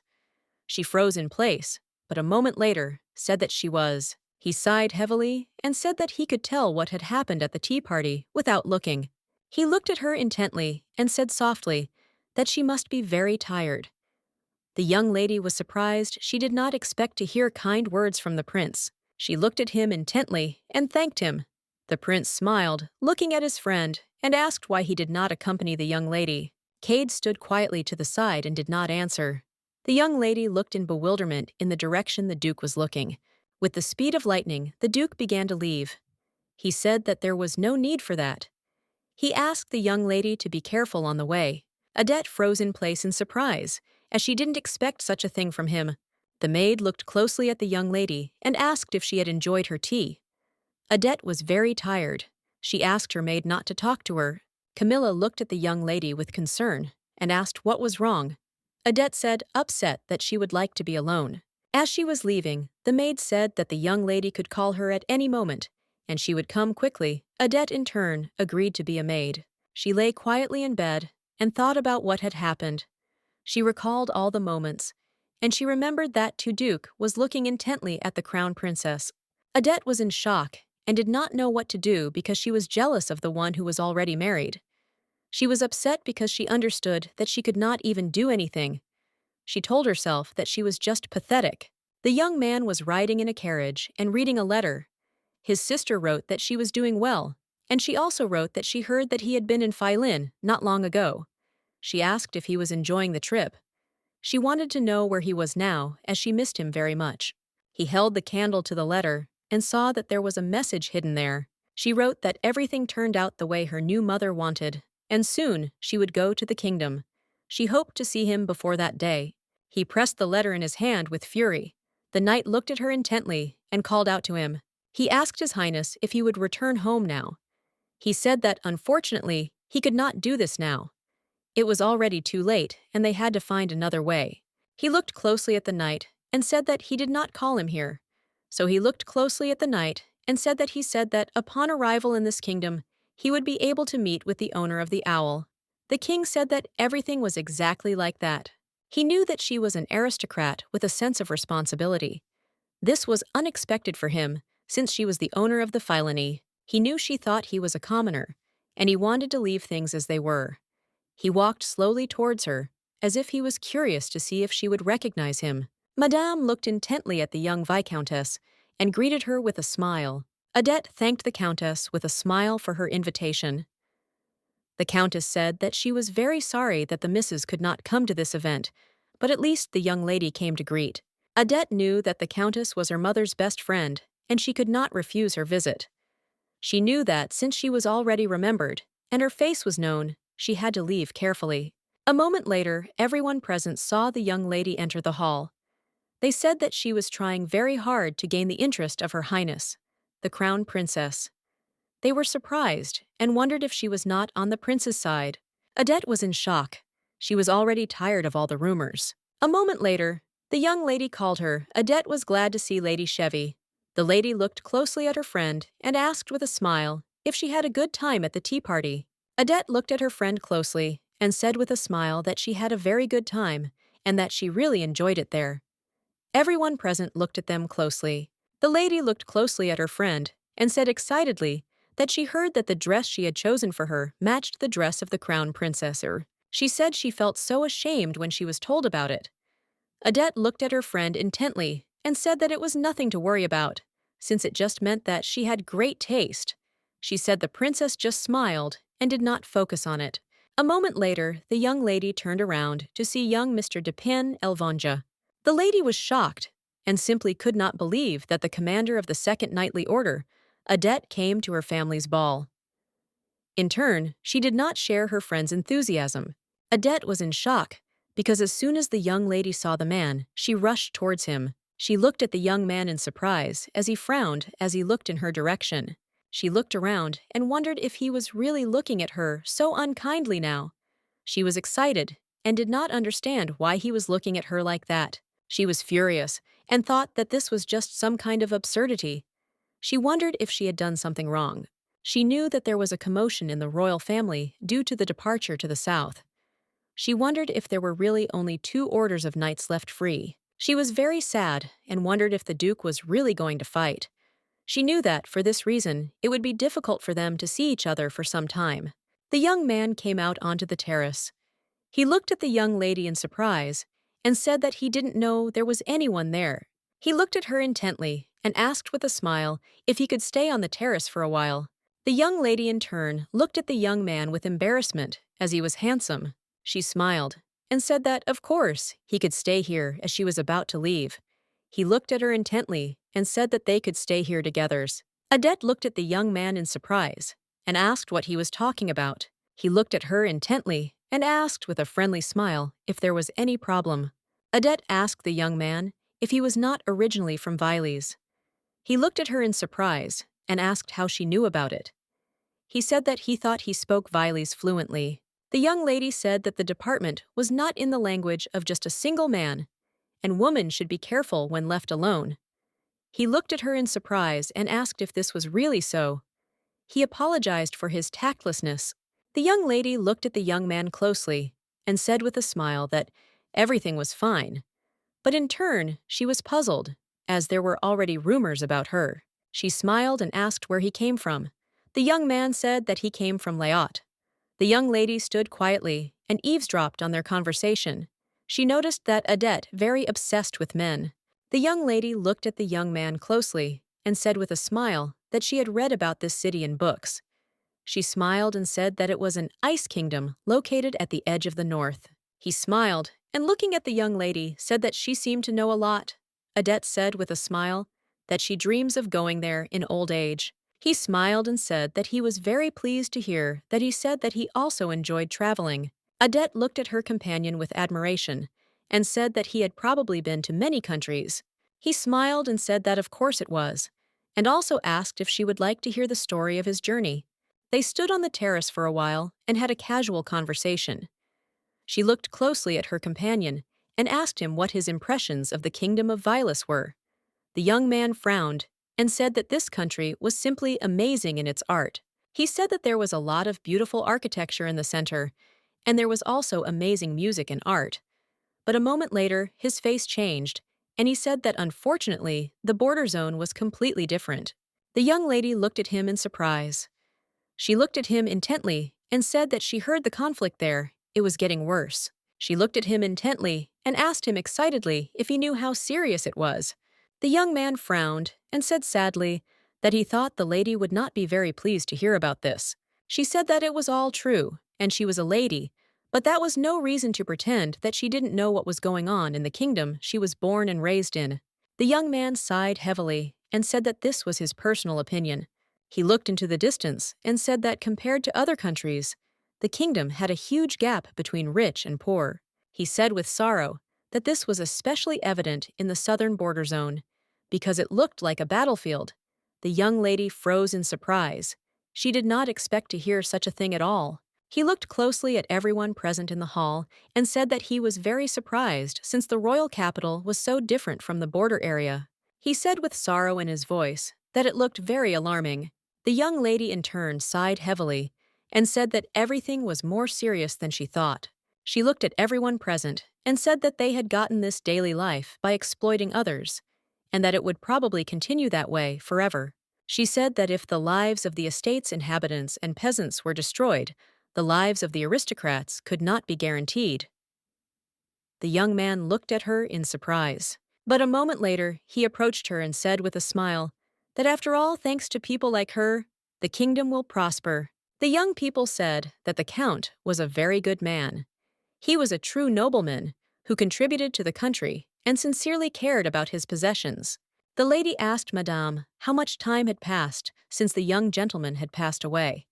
She froze in place, but a moment later said that she was. He sighed heavily and said that he could tell what had happened at the tea party without looking. He looked at her intently and said softly that she must be very tired. The young lady was surprised. She did not expect to hear kind words from the prince. She looked at him intently and thanked him. The prince smiled, looking at his friend, and asked why he did not accompany the young lady. Cade stood quietly to the side and did not answer. The young lady looked in bewilderment in the direction the duke was looking. With the speed of lightning, the duke began to leave. He said that there was no need for that. He asked the young lady to be careful on the way. Adette froze in place in surprise, as she didn't expect such a thing from him. The maid looked closely at the young lady and asked if she had enjoyed her tea. Adette was very tired. She asked her maid not to talk to her. Camilla looked at the young lady with concern and asked what was wrong. Adette said, upset, that she would like to be alone. As she was leaving, the maid said that the young lady could call her at any moment, and she would come quickly. Adette, in turn, agreed to be a maid. She lay quietly in bed and thought about what had happened. She recalled all the moments, and she remembered that Duke was looking intently at the crown princess. Adette was in shock and did not know what to do because she was jealous of the one who was already married. She was upset because she understood that she could not even do anything. She told herself that she was just pathetic. The young man was riding in a carriage and reading a letter. His sister wrote that she was doing well, and she also wrote that she heard that he had been in Philin not long ago. She asked if he was enjoying the trip. She wanted to know where he was now, as she missed him very much. He held the candle to the letter and saw that there was a message hidden there. She wrote that everything turned out the way her new mother wanted, and soon she would go to the kingdom. She hoped to see him before that day. He pressed the letter in his hand with fury. The knight looked at her intently and called out to him. He asked His Highness if he would return home now. He said that, unfortunately, he could not do this now. It was already too late, and they had to find another way. He looked closely at the knight and said that he did not call him here. So he looked closely at the knight and said that upon arrival in this kingdom, he would be able to meet with the owner of the owl. The king said that everything was exactly like that. He knew that she was an aristocrat with a sense of responsibility. This was unexpected for him, since she was the owner of the Philony. He knew she thought he was a commoner, and he wanted to leave things as they were. He walked slowly towards her, as if he was curious to see if she would recognize him. Madame looked intently at the young viscountess and greeted her with a smile. Adette thanked the countess with a smile for her invitation. The countess said that she was very sorry that the missus could not come to this event, but at least the young lady came to greet. Adette knew that the countess was her mother's best friend, and she could not refuse her visit. She knew that since she was already remembered, and her face was known, she had to leave carefully. A moment later, everyone present saw the young lady enter the hall. They said that she was trying very hard to gain the interest of Her Highness, the Crown Princess. They were surprised and wondered if she was not on the prince's side. Adette was in shock. She was already tired of all the rumors. A moment later, the young lady called her. Adette was glad to see Lady Chevy. The lady looked closely at her friend and asked with a smile if she had a good time at the tea party. Adette looked at her friend closely and said with a smile that she had a very good time and that she really enjoyed it there. Everyone present looked at them closely. The lady looked closely at her friend and said excitedly that she heard that the dress she had chosen for her matched the dress of the crown princess. She said she felt so ashamed when she was told about it. Adette looked at her friend intently and said that it was nothing to worry about, since it just meant that she had great taste. She said the princess just smiled and did not focus on it. A moment later, the young lady turned around to see young Mr. Dupin Elvonja. The lady was shocked and simply could not believe that the commander of the Second Knightly Order, Adette, came to her family's ball. In turn, she did not share her friend's enthusiasm. Adette was in shock because as soon as the young lady saw the man, she rushed towards him. She looked at the young man in surprise as he frowned as he looked in her direction. She looked around and wondered if he was really looking at her so unkindly now. She was excited and did not understand why he was looking at her like that. She was furious and thought that this was just some kind of absurdity. She wondered if she had done something wrong. She knew that there was a commotion in the royal family due to the departure to the south. She wondered if there were really only 2 orders of knights left free. She was very sad and wondered if the Duke was really going to fight. She knew that, for this reason, it would be difficult for them to see each other for some time. The young man came out onto the terrace. He looked at the young lady in surprise and said that he didn't know there was anyone there. He looked at her intently and asked with a smile if he could stay on the terrace for a while. The young lady in turn looked at the young man with embarrassment, as he was handsome. She smiled and said that, of course, he could stay here as she was about to leave. He looked at her intently and said that they could stay here together. Adette looked at the young man in surprise and asked what he was talking about. He looked at her intently and asked with a friendly smile if there was any problem. Adette asked the young man if he was not originally from Viles. He looked at her in surprise and asked how she knew about it. He said that he thought he spoke Viles fluently. The young lady said that the department was not in the language of just a single man, and women should be careful when left alone. He looked at her in surprise and asked if this was really so. He apologized for his tactlessness. The young lady looked at the young man closely and said with a smile that everything was fine. But in turn, she was puzzled, as there were already rumors about her. She smiled and asked where he came from. The young man said that he came from Laot. The young lady stood quietly and eavesdropped on their conversation. She noticed that Adet very obsessed with men. The young lady looked at the young man closely and said with a smile that she had read about this city in books. She smiled and said that it was an ice kingdom located at the edge of the north. He smiled and, looking at the young lady, said that she seemed to know a lot. Adet said with a smile that she dreams of going there in old age. He smiled and said that he was very pleased to hear that he said that he also enjoyed traveling. Adet looked at her companion with admiration and said that he had probably been to many countries. He smiled and said that of course it was, and also asked if she would like to hear the story of his journey. They stood on the terrace for a while and had a casual conversation. She looked closely at her companion and asked him what his impressions of the kingdom of Violus were. The young man frowned and said that this country was simply amazing in its art. He said that there was a lot of beautiful architecture in the center, and there was also amazing music and art. But a moment later, his face changed, and he said that unfortunately, the border zone was completely different. The young lady looked at him in surprise. She looked at him intently and said that she heard the conflict there. It was getting worse. She looked at him intently and asked him excitedly if he knew how serious it was. The young man frowned and said sadly that he thought the lady would not be very pleased to hear about this. She said that it was all true, and she was a lady, but that was no reason to pretend that she didn't know what was going on in the kingdom she was born and raised in. The young man sighed heavily and said that this was his personal opinion. He looked into the distance and said that compared to other countries, the kingdom had a huge gap between rich and poor. He said with sorrow that this was especially evident in the southern border zone, because it looked like a battlefield. The young lady froze in surprise. She did not expect to hear such a thing at all. He looked closely at everyone present in the hall and said that he was very surprised since the royal capital was so different from the border area. He said with sorrow in his voice that it looked very alarming. The young lady in turn sighed heavily and said that everything was more serious than she thought. She looked at everyone present and said that they had gotten this daily life by exploiting others, and that it would probably continue that way forever. She said that if the lives of the estate's inhabitants and peasants were destroyed, the lives of the aristocrats could not be guaranteed. The young man looked at her in surprise. But a moment later, he approached her and said with a smile that after all, thanks to people like her, the kingdom will prosper. The young people said that the count was a very good man. He was a true nobleman who contributed to the country and sincerely cared about his possessions. The lady asked Madame how much time had passed since the young gentleman had passed away.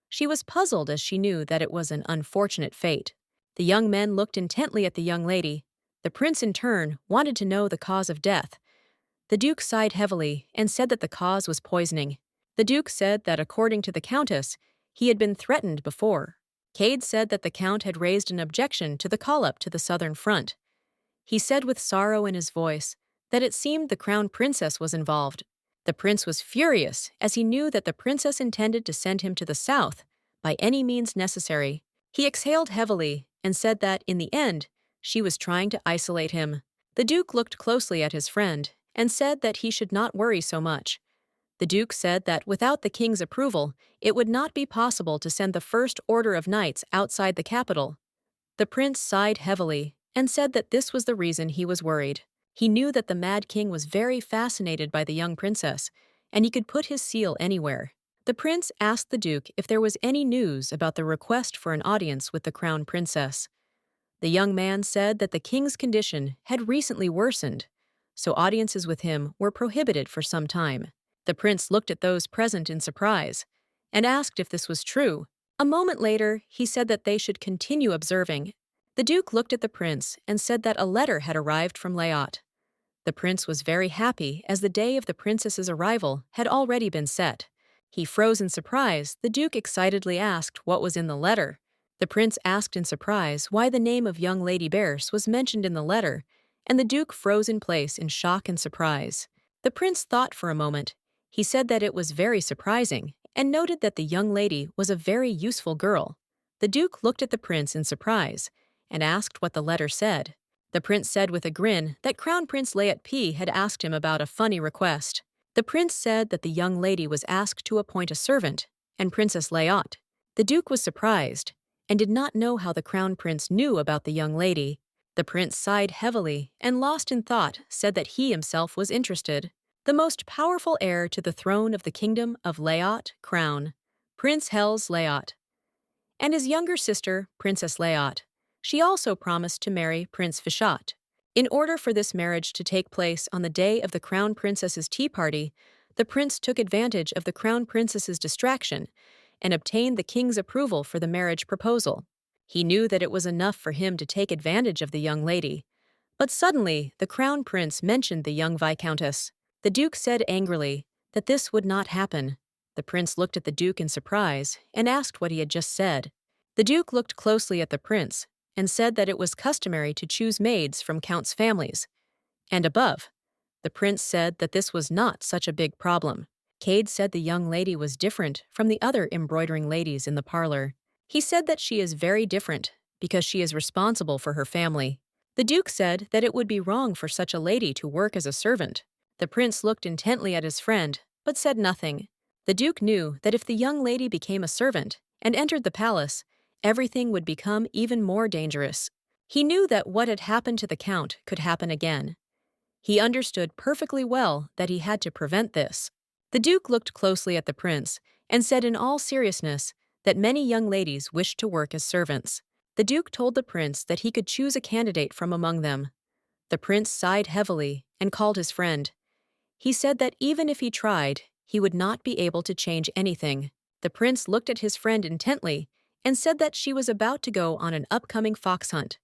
She was puzzled as she knew that it was an unfortunate fate. The young men looked intently at the young lady. The prince in turn wanted to know the cause of death. The duke sighed heavily and said that the cause was poisoning. The duke said that according to the countess, he had been threatened before. Cade said that the count had raised an objection to the call-up to the southern front. He said with sorrow in his voice that it seemed the crown princess was involved. The prince was furious as he knew that the princess intended to send him to the south by any means necessary. He exhaled heavily and said that, in the end, she was trying to isolate him. The duke looked closely at his friend and said that he should not worry so much. The duke said that without the king's approval, it would not be possible to send the first order of knights outside the capital. The prince sighed heavily and said that this was the reason he was worried. He knew that the Mad King was very fascinated by the young princess, and he could put his seal anywhere. The prince asked the duke if there was any news about the request for an audience with the crown princess. The young man said that the king's condition had recently worsened, so audiences with him were prohibited for some time. The prince looked at those present in surprise and asked if this was true. A moment later, he said that they should continue observing. The duke looked at the prince and said that a letter had arrived from Laot. The prince was very happy as the day of the princess's arrival had already been set. He froze in surprise. The duke excitedly asked what was in the letter. The prince asked in surprise why the name of young Lady Bears was mentioned in the letter, and the duke froze in place in shock and surprise. The prince thought for a moment. He said that it was very surprising, and noted that the young lady was a very useful girl. The Duke looked at the prince in surprise and asked what the letter said. The prince said with a grin that Crown Prince Layat P had asked him about a funny request. The prince said that the young lady was asked to appoint a servant, and Princess Layat. The Duke was surprised and did not know how the Crown Prince knew about the young lady. The prince sighed heavily and, lost in thought, said that he himself was interested. The most powerful heir to the throne of the kingdom of Layat, Crown, Prince Hels Layat, and his younger sister, Princess Layat. She also promised to marry Prince Fishat. In order for this marriage to take place on the day of the Crown Princess's tea party, the prince took advantage of the Crown Princess's distraction and obtained the king's approval for the marriage proposal. He knew that it was enough for him to take advantage of the young lady. But suddenly, the Crown Prince mentioned the young Viscountess. The Duke said angrily that this would not happen. The prince looked at the Duke in surprise and asked what he had just said. The Duke looked closely at the prince and said that it was customary to choose maids from counts' families. And above, the prince said that this was not such a big problem. Cade said the young lady was different from the other embroidering ladies in the parlor. He said that she is very different because she is responsible for her family. The Duke said that it would be wrong for such a lady to work as a servant. The prince looked intently at his friend, but said nothing. The Duke knew that if the young lady became a servant and entered the palace, everything would become even more dangerous. He knew that what had happened to the Count could happen again. He understood perfectly well that he had to prevent this. The Duke looked closely at the prince and said in all seriousness that many young ladies wished to work as servants. The Duke told the prince that he could choose a candidate from among them. The prince sighed heavily and called his friend. He said that even if he tried, he would not be able to change anything. The prince looked at his friend intently and said that she was about to go on an upcoming fox hunt.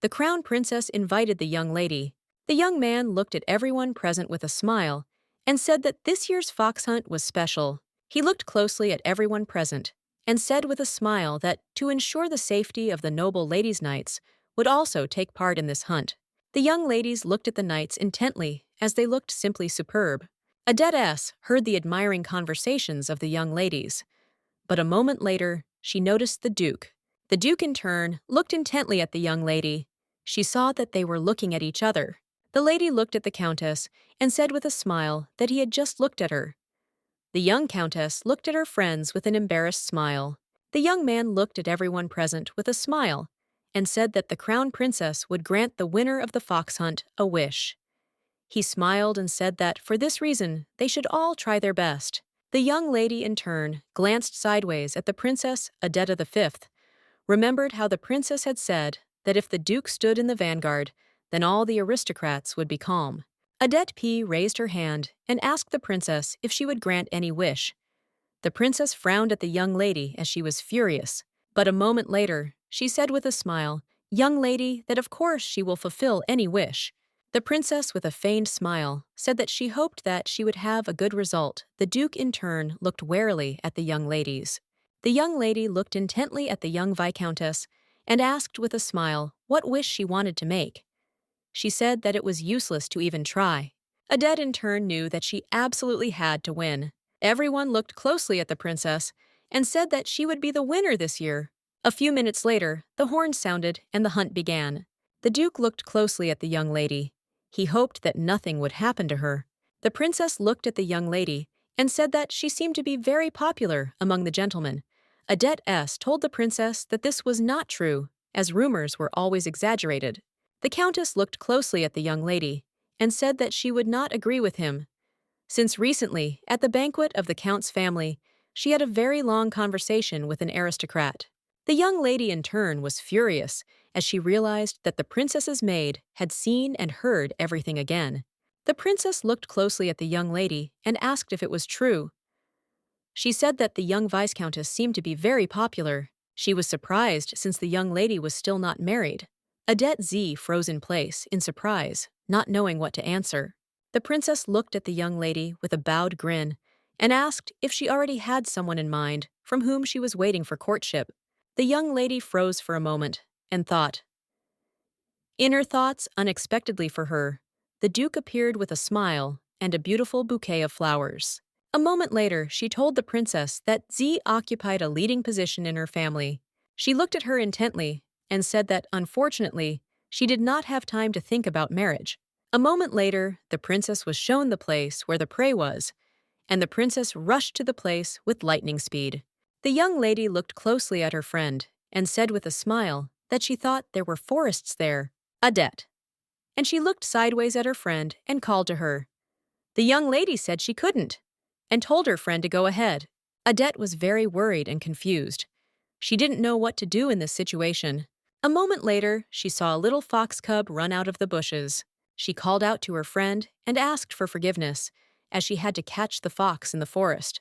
The Crown Princess invited the young lady. The young man looked at everyone present with a smile and said that this year's fox hunt was special. He looked closely at everyone present and said with a smile that, to ensure the safety of the noble ladies' knights, would also take part in this hunt. The young ladies looked at the knights intently as they looked simply superb. Adette S. heard the admiring conversations of the young ladies, but a moment later, she noticed the Duke. The Duke, in turn, looked intently at the young lady. She saw that they were looking at each other. The lady looked at the Countess and said with a smile that he had just looked at her. The young Countess looked at her friends with an embarrassed smile. The young man looked at everyone present with a smile and said that the Crown Princess would grant the winner of the fox hunt a wish. He smiled and said that, for this reason, they should all try their best. The young lady, in turn, glanced sideways at the Princess Adetta V, remembered how the princess had said that if the Duke stood in the vanguard, then all the aristocrats would be calm. Adette P. raised her hand and asked the princess if she would grant any wish. The princess frowned at the young lady as she was furious, but a moment later, she said with a smile, "Young lady, that of course she will fulfill any wish." The princess, with a feigned smile, said that she hoped that she would have a good result. The Duke, in turn, looked warily at the young ladies. The young lady looked intently at the young Viscountess and asked with a smile what wish she wanted to make. She said that it was useless to even try. Adette, in turn, knew that she absolutely had to win. Everyone looked closely at the princess and said that she would be the winner this year. A few minutes later, the horn sounded and the hunt began. The Duke looked closely at the young lady. He hoped that nothing would happen to her. The princess looked at the young lady and said that she seemed to be very popular among the gentlemen. Adette S. told the princess that this was not true, as rumors were always exaggerated. The countess looked closely at the young lady and said that she would not agree with him. Since recently, at the banquet of the count's family, she had a very long conversation with an aristocrat. The young lady, in turn, was furious as she realized that the princess's maid had seen and heard everything again. The princess looked closely at the young lady and asked if it was true. She said that the young viscountess seemed to be very popular. She was surprised since the young lady was still not married. Adette Z froze in place, in surprise, not knowing what to answer. The princess looked at the young lady with a bowed grin and asked if she already had someone in mind from whom she was waiting for courtship. The young lady froze for a moment and thought. In her thoughts, unexpectedly for her, the Duke appeared with a smile and a beautiful bouquet of flowers. A moment later, she told the princess that Z occupied a leading position in her family. She looked at her intently and said that, unfortunately, she did not have time to think about marriage. A moment later, the princess was shown the place where the prey was, and the princess rushed to the place with lightning speed. The young lady looked closely at her friend and said with a smile that she thought there were forests there, a debt. And she looked sideways at her friend and called to her. The young lady said she couldn't, and told her friend to go ahead. Adette was very worried and confused. She didn't know what to do in this situation. A moment later, she saw a little fox cub run out of the bushes. She called out to her friend and asked for forgiveness, as she had to catch the fox in the forest.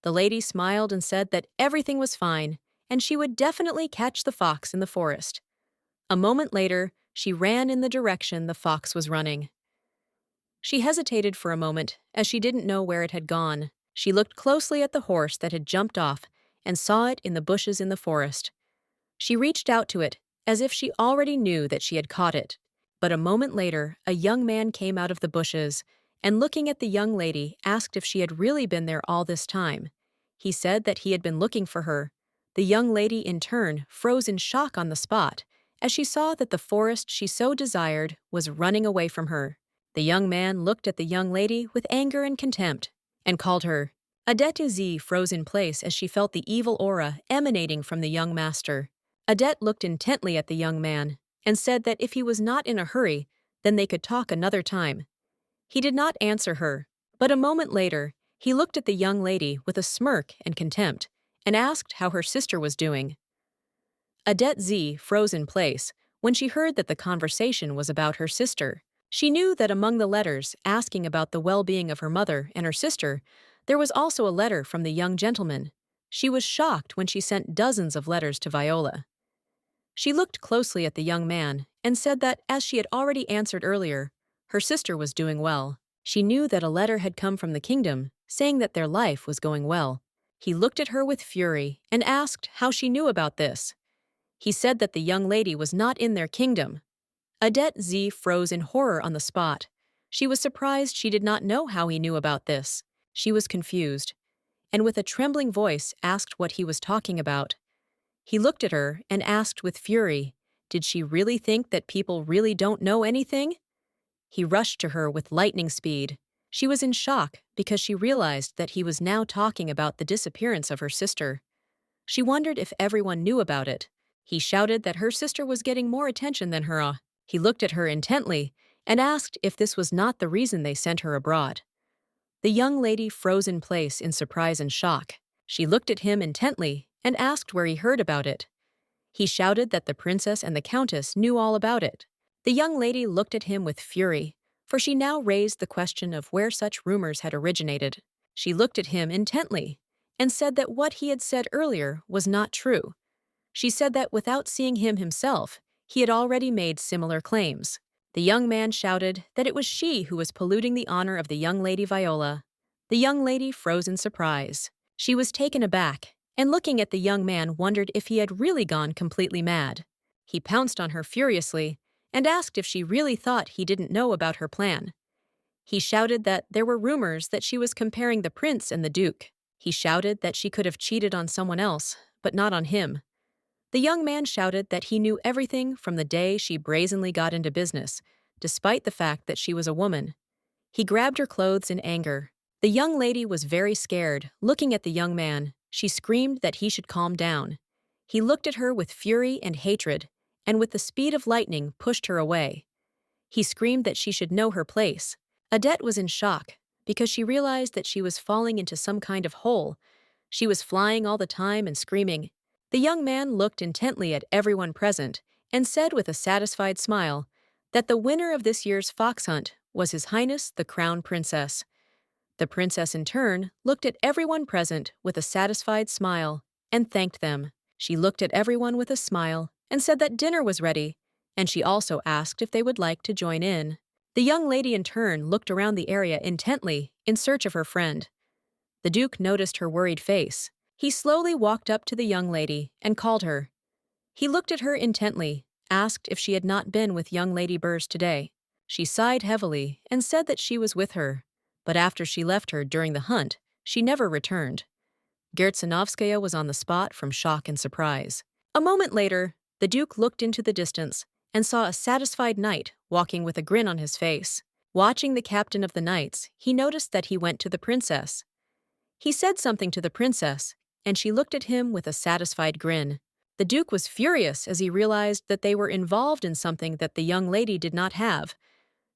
The lady smiled and said that everything was fine, and she would definitely catch the fox in the forest. A moment later, she ran in the direction the fox was running. She hesitated for a moment, as she didn't know where it had gone. She looked closely at the horse that had jumped off and saw it in the bushes in the forest. She reached out to it, as if she already knew that she had caught it. But a moment later, a young man came out of the bushes, and looking at the young lady, asked if she had really been there all this time. He said that he had been looking for her. The young lady, in turn, froze in shock on the spot, as she saw that the forest she so desired was running away from her. The young man looked at the young lady with anger and contempt, and called her. Adette Z froze in place as she felt the evil aura emanating from the young master. Adette looked intently at the young man, and said that if he was not in a hurry, then they could talk another time. He did not answer her, but a moment later, he looked at the young lady with a smirk and contempt, and asked how her sister was doing. Adette Z froze in place when she heard that the conversation was about her sister. She knew that among the letters asking about the well-being of her mother and her sister, there was also a letter from the young gentleman. She was shocked when she sent dozens of letters to Viola. She looked closely at the young man and said that, as she had already answered earlier, her sister was doing well. She knew that a letter had come from the kingdom, saying that their life was going well. He looked at her with fury and asked how she knew about this. He said that the young lady was not in their kingdom. Adette Z froze in horror on the spot. She was surprised she did not know how he knew about this. She was confused, and with a trembling voice asked what he was talking about. He looked at her and asked with fury, did she really think that people really don't know anything? He rushed to her with lightning speed. She was in shock because she realized that he was now talking about the disappearance of her sister. She wondered if everyone knew about it. He shouted that her sister was getting more attention than her. He looked at her intently and asked if this was not the reason they sent her abroad. The young lady froze in place in surprise and shock. She looked at him intently and asked where he heard about it. He shouted that the princess and the countess knew all about it. The young lady looked at him with fury, for she now raised the question of where such rumors had originated. She looked at him intently and said that what he had said earlier was not true. She said that without seeing him himself, he had already made similar claims. The young man shouted that it was she who was polluting the honor of the young lady Viola. The young lady froze in surprise. She was taken aback, and looking at the young man wondered if he had really gone completely mad. He pounced on her furiously and asked if she really thought he didn't know about her plan. He shouted that there were rumors that she was comparing the prince and the duke. He shouted that she could have cheated on someone else, but not on him. The young man shouted that he knew everything from the day she brazenly got into business, despite the fact that she was a woman. He grabbed her clothes in anger. The young lady was very scared, looking at the young man. She screamed that he should calm down. He looked at her with fury and hatred, and with the speed of lightning pushed her away. He screamed that she should know her place. Adette was in shock, because she realized that she was falling into some kind of hole. She was flying all the time and screaming. The young man looked intently at everyone present and said with a satisfied smile that the winner of this year's fox hunt was His Highness the Crown Princess. The princess in turn looked at everyone present with a satisfied smile and thanked them. She looked at everyone with a smile and said that dinner was ready, and she also asked if they would like to join in. The young lady in turn looked around the area intently in search of her friend. The Duke noticed her worried face. He slowly walked up to the young lady and called her. He looked at her intently, asked if she had not been with young Lady Burrs today. She sighed heavily and said that she was with her, but after she left her during the hunt, She never returned. Gertsinovskaya was on the spot from shock and surprise. A moment later, the Duke looked into the distance and saw a satisfied knight walking with a grin on his face. Watching the captain of the knights, he noticed that he went to the princess. He said something to the princess, and she looked at him with a satisfied grin. The Duke was furious as he realized that they were involved in something that the young lady did not have.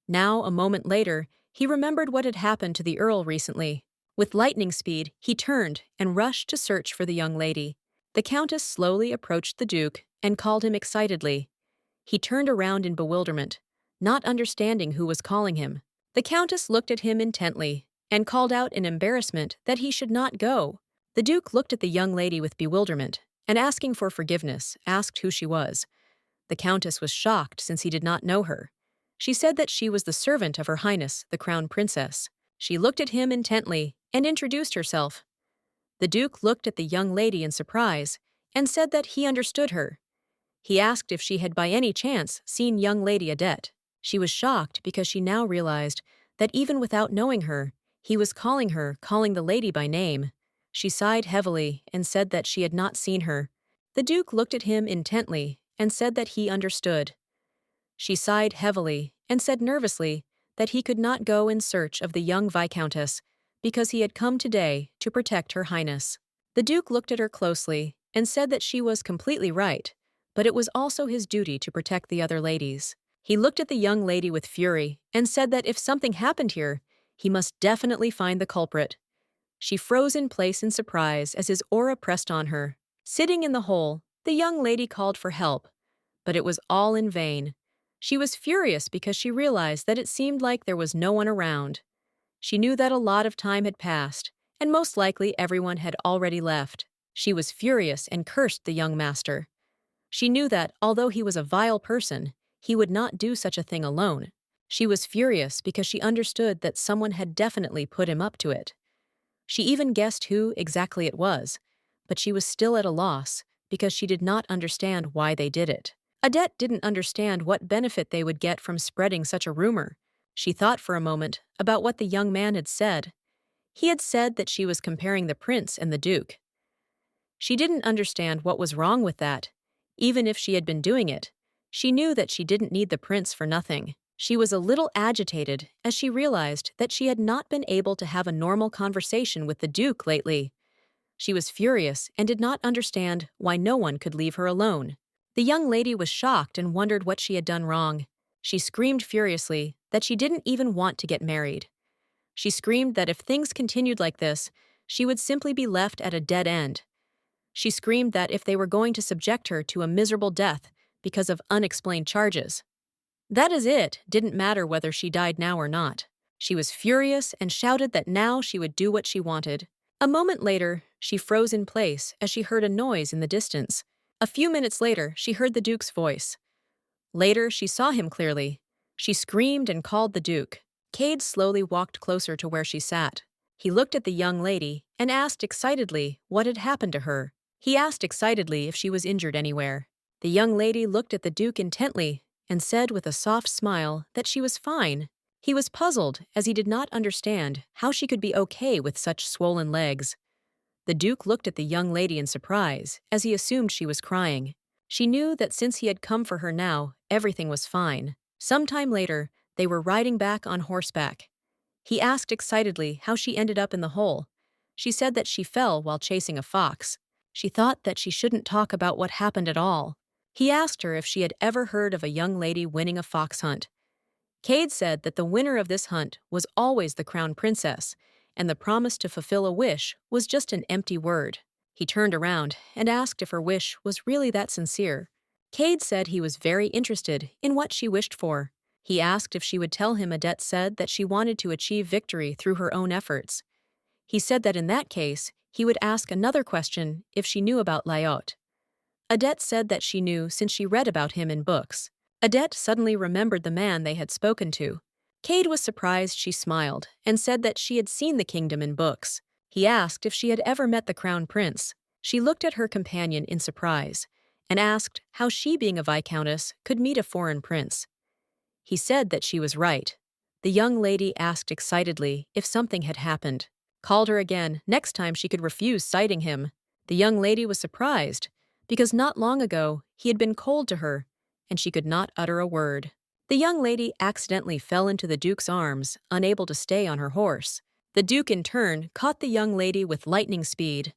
Now, a moment later, he remembered what had happened to the Earl recently. With lightning speed, he turned and rushed to search for the young lady. The Countess slowly approached the Duke and called him excitedly. He turned around in bewilderment, not understanding who was calling him. The Countess looked at him intently and called out in embarrassment that he should not go. The Duke looked at the young lady with bewilderment and, asking for forgiveness, asked who she was. The Countess was shocked since he did not know her. She said that she was the servant of Her Highness, the Crown Princess. She looked at him intently and introduced herself. The Duke looked at the young lady in surprise and said that he understood her. He asked if she had by any chance seen young Lady Adette. She was shocked because she now realized that even without knowing her, he was calling the lady by name. She sighed heavily and said that she had not seen her. The Duke looked at him intently and said that he understood. She sighed heavily and said nervously that he could not go in search of the young Viscountess because he had come today to protect Her Highness. The Duke looked at her closely and said that she was completely right, but it was also his duty to protect the other ladies. He looked at the young lady with fury and said that if something happened here, he must definitely find the culprit. She froze in place in surprise as his aura pressed on her. Sitting in the hole, the young lady called for help, but it was all in vain. She was furious because she realized that it seemed like there was no one around. She knew that a lot of time had passed, and most likely everyone had already left. She was furious and cursed the young master. She knew that, although he was a vile person, he would not do such a thing alone. She was furious because she understood that someone had definitely put him up to it. She even guessed who exactly it was, but she was still at a loss because she did not understand why they did it. Adette didn't understand what benefit they would get from spreading such a rumor. She thought for a moment about what the young man had said. He had said that she was comparing the prince and the Duke. She didn't understand what was wrong with that. Even if she had been doing it, she knew that she didn't need the prince for nothing. She was a little agitated as she realized that she had not been able to have a normal conversation with the Duke lately. She was furious and did not understand why no one could leave her alone. The young lady was shocked and wondered what she had done wrong. She screamed furiously that she didn't even want to get married. She screamed that if things continued like this, she would simply be left at a dead end. She screamed that if they were going to subject her to a miserable death because of unexplained charges, that is it, didn't matter whether she died now or not. She was furious and shouted that now she would do what she wanted. A moment later, she froze in place as she heard a noise in the distance. A few minutes later, she heard the Duke's voice. Later, she saw him clearly. She screamed and called the Duke. Cade slowly walked closer to where she sat. He looked at the young lady and asked excitedly what had happened to her. He asked excitedly if she was injured anywhere. The young lady looked at the Duke intently and said with a soft smile that she was fine. He was puzzled as he did not understand how she could be okay with such swollen legs. The Duke looked at the young lady in surprise as he assumed she was crying. She knew that since he had come for her now, everything was fine. Sometime later, they were riding back on horseback. He asked excitedly how she ended up in the hole. She said that she fell while chasing a fox. She thought that she shouldn't talk about what happened at all. He asked her if she had ever heard of a young lady winning a fox hunt. Cade said that the winner of this hunt was always the crown princess, and the promise to fulfill a wish was just an empty word. He turned around and asked if her wish was really that sincere. Cade said he was very interested in what she wished for. He asked if she would tell him Adette said that she wanted to achieve victory through her own efforts. He said that in that case, he would ask another question if she knew about Lyot. Adette said that she knew since she read about him in books. Adette suddenly remembered the man they had spoken to. Cade was surprised she smiled and said that she had seen the kingdom in books. He asked if she had ever met the crown prince. She looked at her companion in surprise and asked how she, being a viscountess, could meet a foreign prince. He said that she was right. The young lady asked excitedly if something had happened. called her again next time she could refuse sighting him. The young lady was surprised, because not long ago he had been cold to her, and she could not utter a word. The young lady accidentally fell into the Duke's arms, unable to stay on her horse. The Duke, in turn, caught the young lady with lightning speed.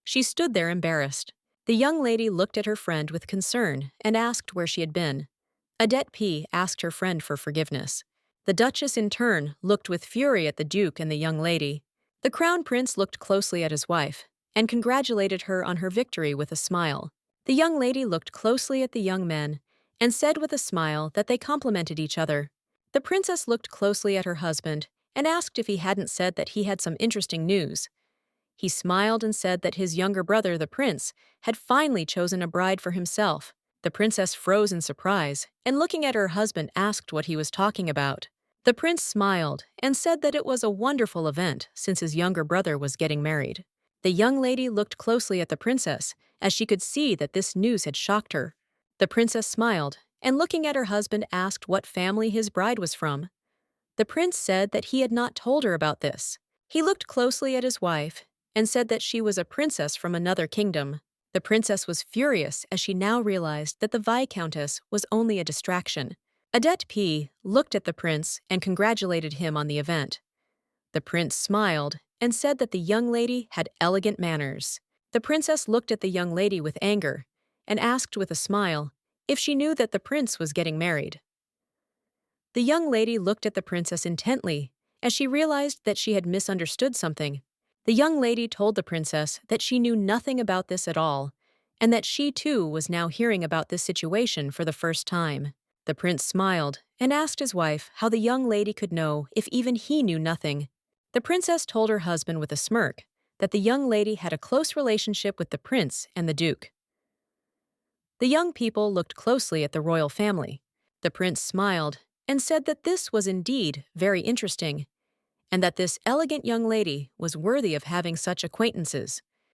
She stood there embarrassed. The young lady looked at her friend with concern and asked where she had been. Adette P. asked her friend for forgiveness. The Duchess, in turn, looked with fury at the Duke and the young lady. The Crown Prince looked closely at his wife and congratulated her on her victory with a smile. The young lady looked closely at the young men and said with a smile that they complimented each other. The princess looked closely at her husband and asked if he hadn't said that he had some interesting news. He smiled and said that his younger brother, the prince, had finally chosen a bride for himself. The princess froze in surprise and, looking at her husband, asked what he was talking about. The prince smiled and said that it was a wonderful event since his younger brother was getting married. The young lady looked closely at the princess, as she could see that this news had shocked her. The princess smiled and, looking at her husband, asked what family his bride was from. The prince said that he had not told her about this. He looked closely at his wife and said that she was a princess from another kingdom. The princess was furious as she now realized that the Viscountess was only a distraction. Adette P. looked at the prince and congratulated him on the event. The prince smiled and said that the young lady had elegant manners. The princess looked at the young lady with anger and asked with a smile if she knew that the prince was getting married. The young lady looked at the princess intently as she realized that she had misunderstood something. The young lady told the princess that she knew nothing about this at all, and that she too was now hearing about this situation for the first time. The prince smiled and asked his wife how the young lady could know if even he knew nothing. The princess told her husband with a smirk that the young lady had a close relationship with the prince and the duke. The young people looked closely at the royal family. The prince smiled and said that this was indeed very interesting, and that this elegant young lady was worthy of having such acquaintances.